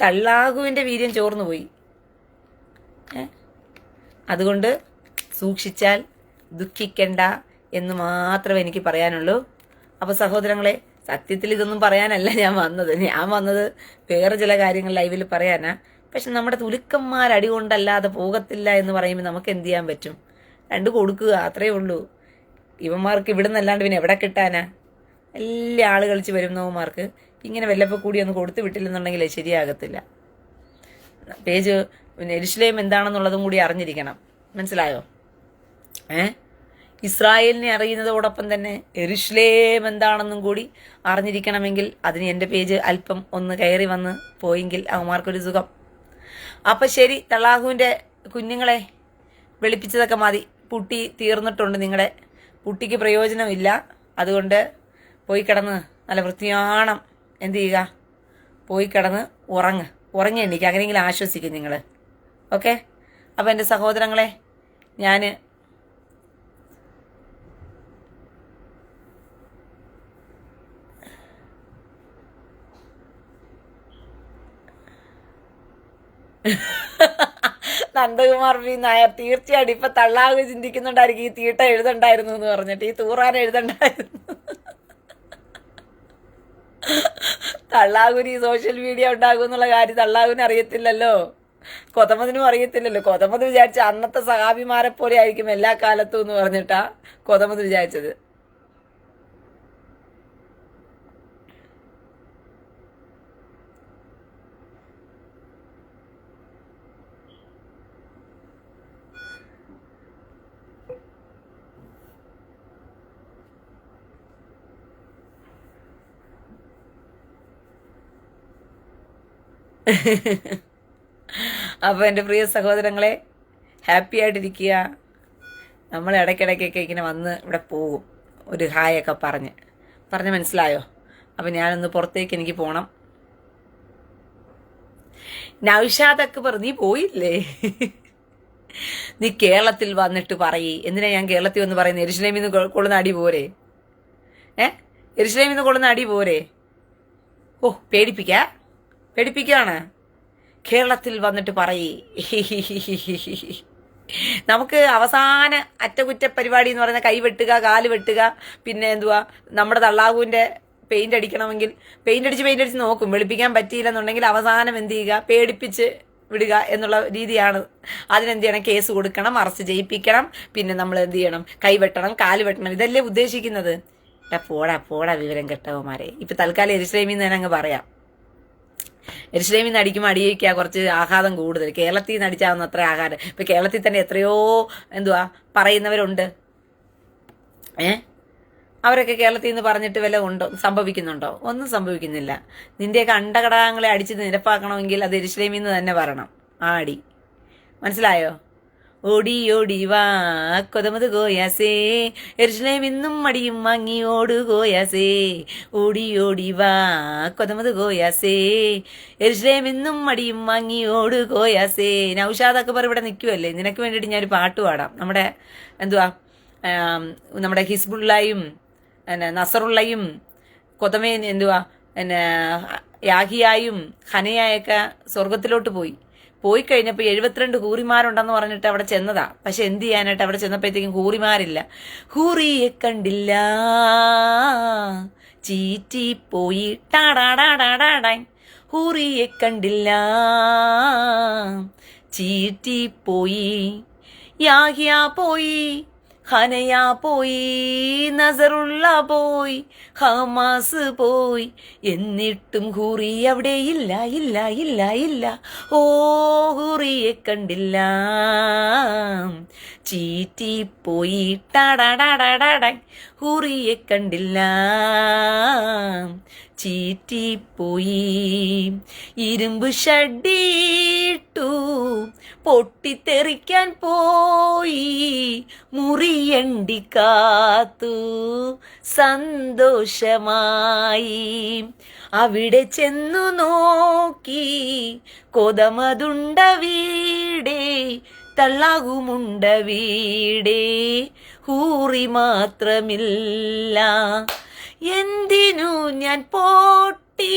തള്ളാഹുവിന്റെ വീര്യം ചോർന്നു പോയി. അതുകൊണ്ട് സൂക്ഷിച്ചാൽ ദുഃഖിക്കണ്ട എന്ന് മാത്രമേ എനിക്ക് പറയാനുള്ളൂ. അപ്പൊ സഹോദരങ്ങളെ, സത്യത്തിൽ ഇതൊന്നും പറയാനല്ല ഞാൻ വന്നത് വേറെ ചില കാര്യങ്ങൾ ലൈവിൽ പറയാനാ. പക്ഷെ നമ്മുടെ തുലുക്കന്മാർ അടികൊണ്ടല്ലാതെ പോകത്തില്ല എന്ന് പറയുമ്പോൾ നമുക്ക് എന്ത് ചെയ്യാൻ പറ്റും? 2 കൊടുക്കുക, അത്രേ ഉള്ളൂ. ഇവന്മാർക്ക് ഇവിടെ നിന്നല്ലാണ്ട് പിന്നെ എവിടെ കിട്ടാനാ? എല്ലാ ആള് കളിച്ച് വരുന്നവന്മാർക്ക് ഇങ്ങനെ വല്ലപ്പോൾ കൂടി ഒന്ന് കൊടുത്തു വിട്ടില്ലെന്നുണ്ടെങ്കിൽ ശരിയാകത്തില്ല. പേജ് പിന്നെ യെരുശലേം എന്താണെന്നുള്ളതും കൂടി അറിഞ്ഞിരിക്കണം. മനസ്സിലായോ? ഇസ്രായേലിനെ അറിയുന്നതോടൊപ്പം തന്നെ യെരുശലേം എന്താണെന്നും കൂടി അറിഞ്ഞിരിക്കണമെങ്കിൽ അതിന് എൻ്റെ പേജ് അല്പം ഒന്ന് കയറി വന്ന് പോയെങ്കിൽ അവന്മാർക്കൊരു സുഖം. അപ്പൊ ശരി, തള്ളാഹുവിൻ്റെ കുഞ്ഞുങ്ങളെ വെളുപ്പിച്ചതൊക്കെ മതി. പുട്ടി തീർന്നിട്ടുണ്ട്. നിങ്ങളുടെ പുട്ടിക്ക് പ്രയോജനമില്ല. അതുകൊണ്ട് പോയി കിടന്ന് നല്ല വൃത്തിയാണം എന്ത് ചെയ്യുക, പോയി കിടന്ന് ഉറങ്ങി എണ്ണിക്കുക. അങ്ങനെയെങ്കിലും ആശ്വസിക്കും നിങ്ങൾ. ഓക്കെ? അപ്പം എൻ്റെ സഹോദരങ്ങളെ, ഞാൻ നന്ദകുമാർ പി നായർ തീർച്ചയായിട്ടും ഇപ്പൊ തള്ളാഹു ചിന്തിക്കുന്നുണ്ടായിരിക്കും ഈ തീട്ട എഴുതണ്ടായിരുന്നു എന്ന് പറഞ്ഞിട്ട്, ഈ തൂറാൻ എഴുതണ്ടായിരുന്നു. തള്ളാഹുവിന് ഈ സോഷ്യൽ മീഡിയ ഉണ്ടാകും എന്നുള്ള കാര്യം തള്ളാഹുവിന് അറിയത്തില്ലല്ലോ, കൊതമതിനും അറിയത്തില്ലല്ലോ. കൊതമത് വിചാരിച്ച അന്നത്തെ സഹാബിമാരെ പോലെ ആയിരിക്കും എല്ലാ കാലത്തും എന്ന് പറഞ്ഞിട്ടാ കൊതമത് വിചാരിച്ചത്. അപ്പോൾ എൻ്റെ പ്രിയ സഹോദരങ്ങളെ, ഹാപ്പി ആയിട്ടിരിക്കുക. നമ്മൾ ഇടയ്ക്കിടയ്ക്കൊക്കെ ഇങ്ങനെ വന്ന് ഇവിടെ പോകും, ഒരു ഹായൊക്കെ പറഞ്ഞ് മനസ്സിലായോ? അപ്പം ഞാനൊന്ന് പുറത്തേക്ക് എനിക്ക് പോകണം. നൗഷാദ് അക്ബർ, നീ പോയില്ലേ? നീ കേരളത്തിൽ വന്നിട്ട് പറയേ. എന്തിനാ ഞാൻ കേരളത്തിൽ വന്ന് പറയുന്നത്? യെരുശലേമിൽ നിന്ന് കൊള്ളുന്ന അടി പോരെ? യെരുശലേമിൽ നിന്ന് കൊള്ളുന്ന അടി പോരെ? ഓ, പേടിപ്പിക്കാണ്. കേരളത്തിൽ വന്നിട്ട് പറയേ. നമുക്ക് അവസാന അറ്റകുറ്റ പരിപാടി എന്ന് പറയുന്ന കൈ വെട്ടുക, കാല് വെട്ടുക, പിന്നെ എന്തുവാ നമ്മുടെ തള്ളാഹുവിൻ്റെ പെയിന്റ് അടിക്കണമെങ്കിൽ പെയിന്റ് അടിച്ച് നോക്കും. വെളുപ്പിക്കാൻ പറ്റിയില്ലെന്നുണ്ടെങ്കിൽ അവസാനം എന്ത് ചെയ്യുക? പേടിപ്പിച്ച് വിടുക എന്നുള്ള രീതിയാണ്. അതിനെന്ത് ചെയ്യണം? കേസ് കൊടുക്കണം, അറസ്റ്റ് ചെയ്യിപ്പിക്കണം, പിന്നെ നമ്മൾ എന്ത് ചെയ്യണം? കൈ വെട്ടണം, കാല് വെട്ടണം. ഇതല്ലേ ഉദ്ദേശിക്കുന്നത്? പോടാ വിവരം കെട്ടവന്മാരെ. ഇപ്പം തൽക്കാലം യെരുശലേമിൽ നിന്ന് തന്നെ അങ്ങ് പറയാം. യെരുശലേമിൽ നിന്ന് അടിക്കുമ്പോൾ അടിയിക്കുക കുറച്ച് ആഘാതം കൂടുതൽ. കേരളത്തിൽ നിന്ന് അടിച്ചാവുന്ന അത്ര ആഘാതം. ഇപ്പം കേരളത്തിൽ തന്നെ എത്രയോ പറയുന്നവരുണ്ട്. അവരൊക്കെ കേരളത്തിൽ നിന്ന് പറഞ്ഞിട്ട് വല്ല സംഭവിക്കുന്നുണ്ടോ? ഒന്നും സംഭവിക്കുന്നില്ല. നിന്റെയൊക്കെ അണ്ടകടകങ്ങളെ അടിച്ച് നിരപ്പാക്കണമെങ്കിൽ അത് യെരുശലേമിൽ നിന്ന് തന്നെ പറയണം. ആടി, മനസ്സിലായോ? ഓടി ഓടി വാ കൊതമത് ഗോയാസേ, യെരുശലേമിന്നും മടിയും വാങ്ങി ഓടു ഗോയാസേ. ഓടി ഓടി വാ കൊതമത് ഗോയാസേ, യെരുശലേമിന്നും മടിയും വാങ്ങി ഓടു ഗോയാസേ. നൗഷാദ് അക്ബർ ഇവിടെ നിൽക്കുമല്ലേ, നിനക്ക് വേണ്ടിയിട്ട് ഞാനൊരു പാട്ട് പാടാം. നമ്മുടെ ഹിസ്ബുള്ളയും നസറുള്ളയും കൊതമേൻ യാഹിയായും ഹനയായൊക്കെ സ്വർഗത്തിലോട്ട് പോയി കഴിഞ്ഞപ്പോൾ 72 ഹൂറിമാരുണ്ടെന്ന് പറഞ്ഞിട്ട് അവിടെ ചെന്നതാ. പക്ഷെ എന്ത് ചെയ്യാനായിട്ട് അവിടെ ചെന്നപ്പോഴത്തേക്കും ഹൂറിമാരില്ല. ഹൂറിയെ കണ്ടില്ല, ചീറ്റിപ്പോയി ടാടാടാടാടാ. ഹൂറിയെ കണ്ടില്ല, ചീറ്റിപ്പോയി. യാഹിയ പോയി, ഹനയ പോയി, നസറുള്ള പോയി, ഹമാസ് പോയി. എന്നിട്ടും ഹൂറി അവിടെ ഇല്ല. ഓ, ഹൂറിയെ കണ്ടില്ല, ചീറ്റിപ്പോയി ടാടാടാടാടാ. ഹൂറിയെ കണ്ടില്ല, ചീറ്റിപ്പോയി. ഇരുമ്പ് ഷഡ്ഡിട്ടു പൊട്ടിത്തെറിക്കാൻ പോയി, മുറിയണ്ടി കാത്തു സന്തോഷമായി. അവിടെ ചെന്നു നോക്കി കൊതമതുണ്ട വീടേ, തള്ളാകുമുണ്ട വീടേ, ഹൂറി മാത്രമില്ല. എന്തിനു ഞാൻ പോട്ടി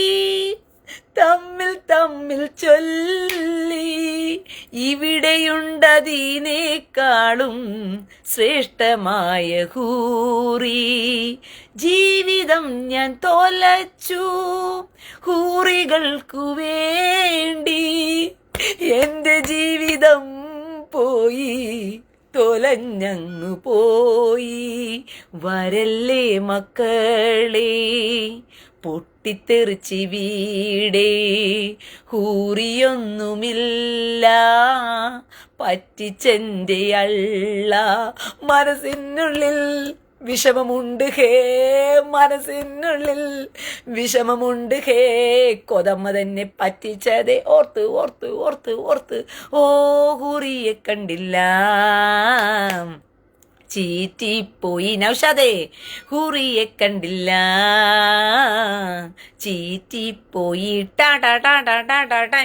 തമ്മിൽ ചൊല്ലി, ഇവിടെയുണ്ടതിനേക്കാളും ശ്രേഷ്ഠമായ ഹൂറി. ജീവിതം ഞാൻ തോലച്ചു ഹൂറികൾക്കു വേണ്ടി, എന്റെ ജീവിതം പോയി തൊലഞ്ഞങ്ങു പോയി. വരല്ലേ മക്കളെ പൊട്ടിത്തെറിച്ച് വീടേ, ഹൂറിയൊന്നുമില്ല പറ്റിച്ചെന്റെ അള്ള. മനസ്സിനുള്ളിൽ വിഷമമുണ്ട് ഹേ, മനസ്സിനുള്ളിൽ വിഷമമുണ്ട് ഹേ. കൊതമ്മ തന്നെ പറ്റിച്ചതേ ഓർത്ത്. ഓ, ഹൂറിയെ കണ്ടില്ല, ചീറ്റിപ്പോയി. നൗഷാദേ, ഹൂറിയെ കണ്ടില്ല, ചീറ്റിപ്പോയി ടാടാടാടാടാടാ.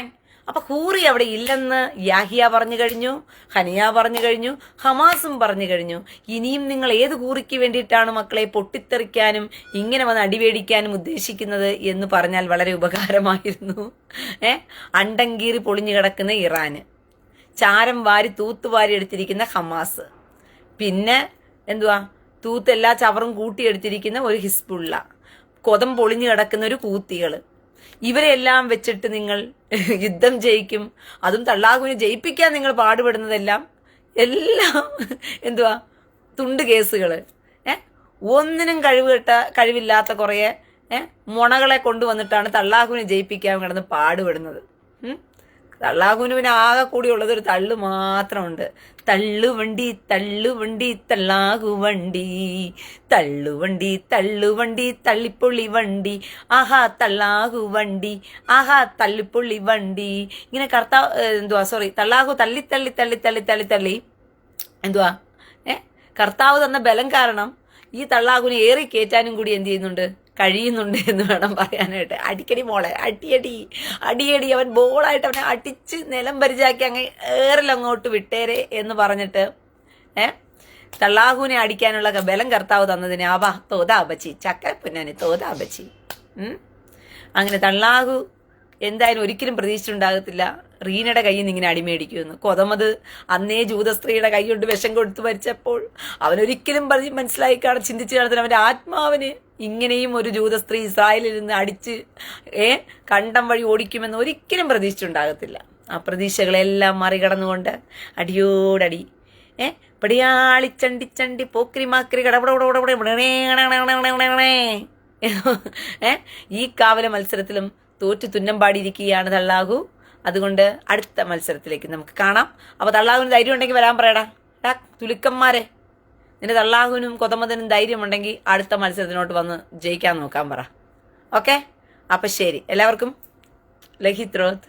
അപ്പൊ ഹൂറി അവിടെ ഇല്ലെന്ന് യാഹിയ പറഞ്ഞു കഴിഞ്ഞു, ഹനിയ പറഞ്ഞു കഴിഞ്ഞു, ഹമാസും പറഞ്ഞു കഴിഞ്ഞു. ഇനിയും നിങ്ങൾ ഏത് ഹൂറിക്ക് വേണ്ടിയിട്ടാണ് മക്കളെ പൊട്ടിത്തെറിക്കാനും ഇങ്ങനെ വന്ന് അടിവേടിക്കാനും ഉദ്ദേശിക്കുന്നത് എന്ന് പറഞ്ഞാൽ വളരെ ഉപകാരമായിരുന്നു. അണ്ടങ്കീറി പൊളിഞ്ഞു കിടക്കുന്ന ഇറാന്, ചാരം വാരി തൂത്തുവാരി എടുത്തിരിക്കുന്ന ഹമാസ്, പിന്നെ തൂത്തെല്ലാ ചവറും കൂട്ടിയെടുത്തിരിക്കുന്ന ഒരു ഹിസ്ബുള്ള, കൊതം പൊളിഞ്ഞു കിടക്കുന്ന ഒരു കൂത്തികള്. ഇവരെല്ലാം വെച്ചിട്ട് നിങ്ങൾ യുദ്ധം ജയിക്കും. അതും തള്ളാഹുവിനെ ജയിപ്പിക്കാൻ നിങ്ങൾ പാടുപെടുന്നതെല്ലാം തുണ്ട് കേസുകള്. ഒന്നിനും കഴിവില്ലാത്ത കുറേ മുണകളെ കൊണ്ടുവന്നിട്ടാണ് തള്ളാഹുവിനെ ജയിപ്പിക്കാൻ കിടന്ന് പാടുപെടുന്നത്. തള്ളാഹുവിന് പിന്നെ ആകെ കൂടിയുള്ളത് ഒരു തള്ളു മാത്രമുണ്ട്. തള്ളുവണ്ടി തള്ളുവണ്ടി തള്ളാഹു വണ്ടി, തള്ളുവണ്ടി തള്ളുവണ്ടി തള്ളിപ്പൊള്ളി വണ്ടി, ആഹാ തള്ളാഹു വണ്ടി, ആഹാ തള്ളിപ്പൊള്ളി വണ്ടി. ഇങ്ങനെ തള്ളാഹു തള്ളി തള്ളി തള്ളി തള്ളി തള്ളി തള്ളി കർത്താവ് തന്ന ബലം കാരണം ഈ തള്ളാഹുവിനെ ഏറി കയറ്റാനും കൂടി എന്ത് ചെയ്യുന്നുണ്ട്, കഴിയുന്നുണ്ട് എന്ന് വേണം പറയാനായിട്ട്. അടിക്കടി മോളെ, അടിയടി അവൻ ബോളായിട്ട് അവനെ അടിച്ച് നിലം പരിചാക്കി അങ്ങ് ഏറിലങ്ങോട്ട് വിട്ടേരെ എന്ന് പറഞ്ഞിട്ട് തള്ളാഹുവിനെ അടിക്കാനുള്ള ബലം കർത്താവ് തന്നതിന് ആവാ തോതാബച്ചി, ചക്കരപ്പൊന്നാന് തോതാബച്ചി. അങ്ങനെ തള്ളാഹു എന്തായാലും ഒരിക്കലും പ്രതീക്ഷിച്ചിട്ടുണ്ടാകത്തില്ല റീനയുടെ കയ്യിൽ നിന്ന് ഇങ്ങനെ അടിമേടിക്കുമെന്ന്. കൊതമത് അന്നേ ജൂതസ്ത്രീയുടെ കൈ കൊണ്ട് വിഷം കൊടുത്ത് മരിച്ചപ്പോൾ അവനൊരിക്കലും മനസ്സിലായി ചിന്തിച്ചു കാണത്തില്ല അവൻ്റെ ആത്മാവിന് ഇങ്ങനെയും ഒരു ജൂതസ്ത്രീ ഇസ്രായേലിൽ നിന്ന് അടിച്ച് കണ്ടം വഴി ഓടിക്കുമെന്ന് ഒരിക്കലും പ്രതീക്ഷിച്ചിട്ടുണ്ടാകത്തില്ല. ആ പ്രതീക്ഷകളെല്ലാം മറികടന്നുകൊണ്ട് അടിയോടടി പടിയാളിച്ചണ്ടി ചണ്ടി പോക്രി മാക്രി ഈ കാവല മത്സരത്തിലും തോറ്റു തുന്നം പാടിയിരിക്കുകയാണ് തള്ളാഹു. അതുകൊണ്ട് അടുത്ത മത്സരത്തിലേക്ക് നമുക്ക് കാണാം. അപ്പോൾ തള്ളാഹുവിന് ധൈര്യം ഉണ്ടെങ്കിൽ വരാൻ പറയടാ തുലുക്കന്മാരെ. നിന്റെ തള്ളാഹുവിനും കൊതമതനും ധൈര്യമുണ്ടെങ്കിൽ അടുത്ത മത്സരത്തിനോട്ട് വന്ന് ജയിക്കാൻ നോക്കാൻ പറ. ഓക്കെ, അപ്പം ശരി, എല്ലാവർക്കും ലഹിത്രോത്ത്.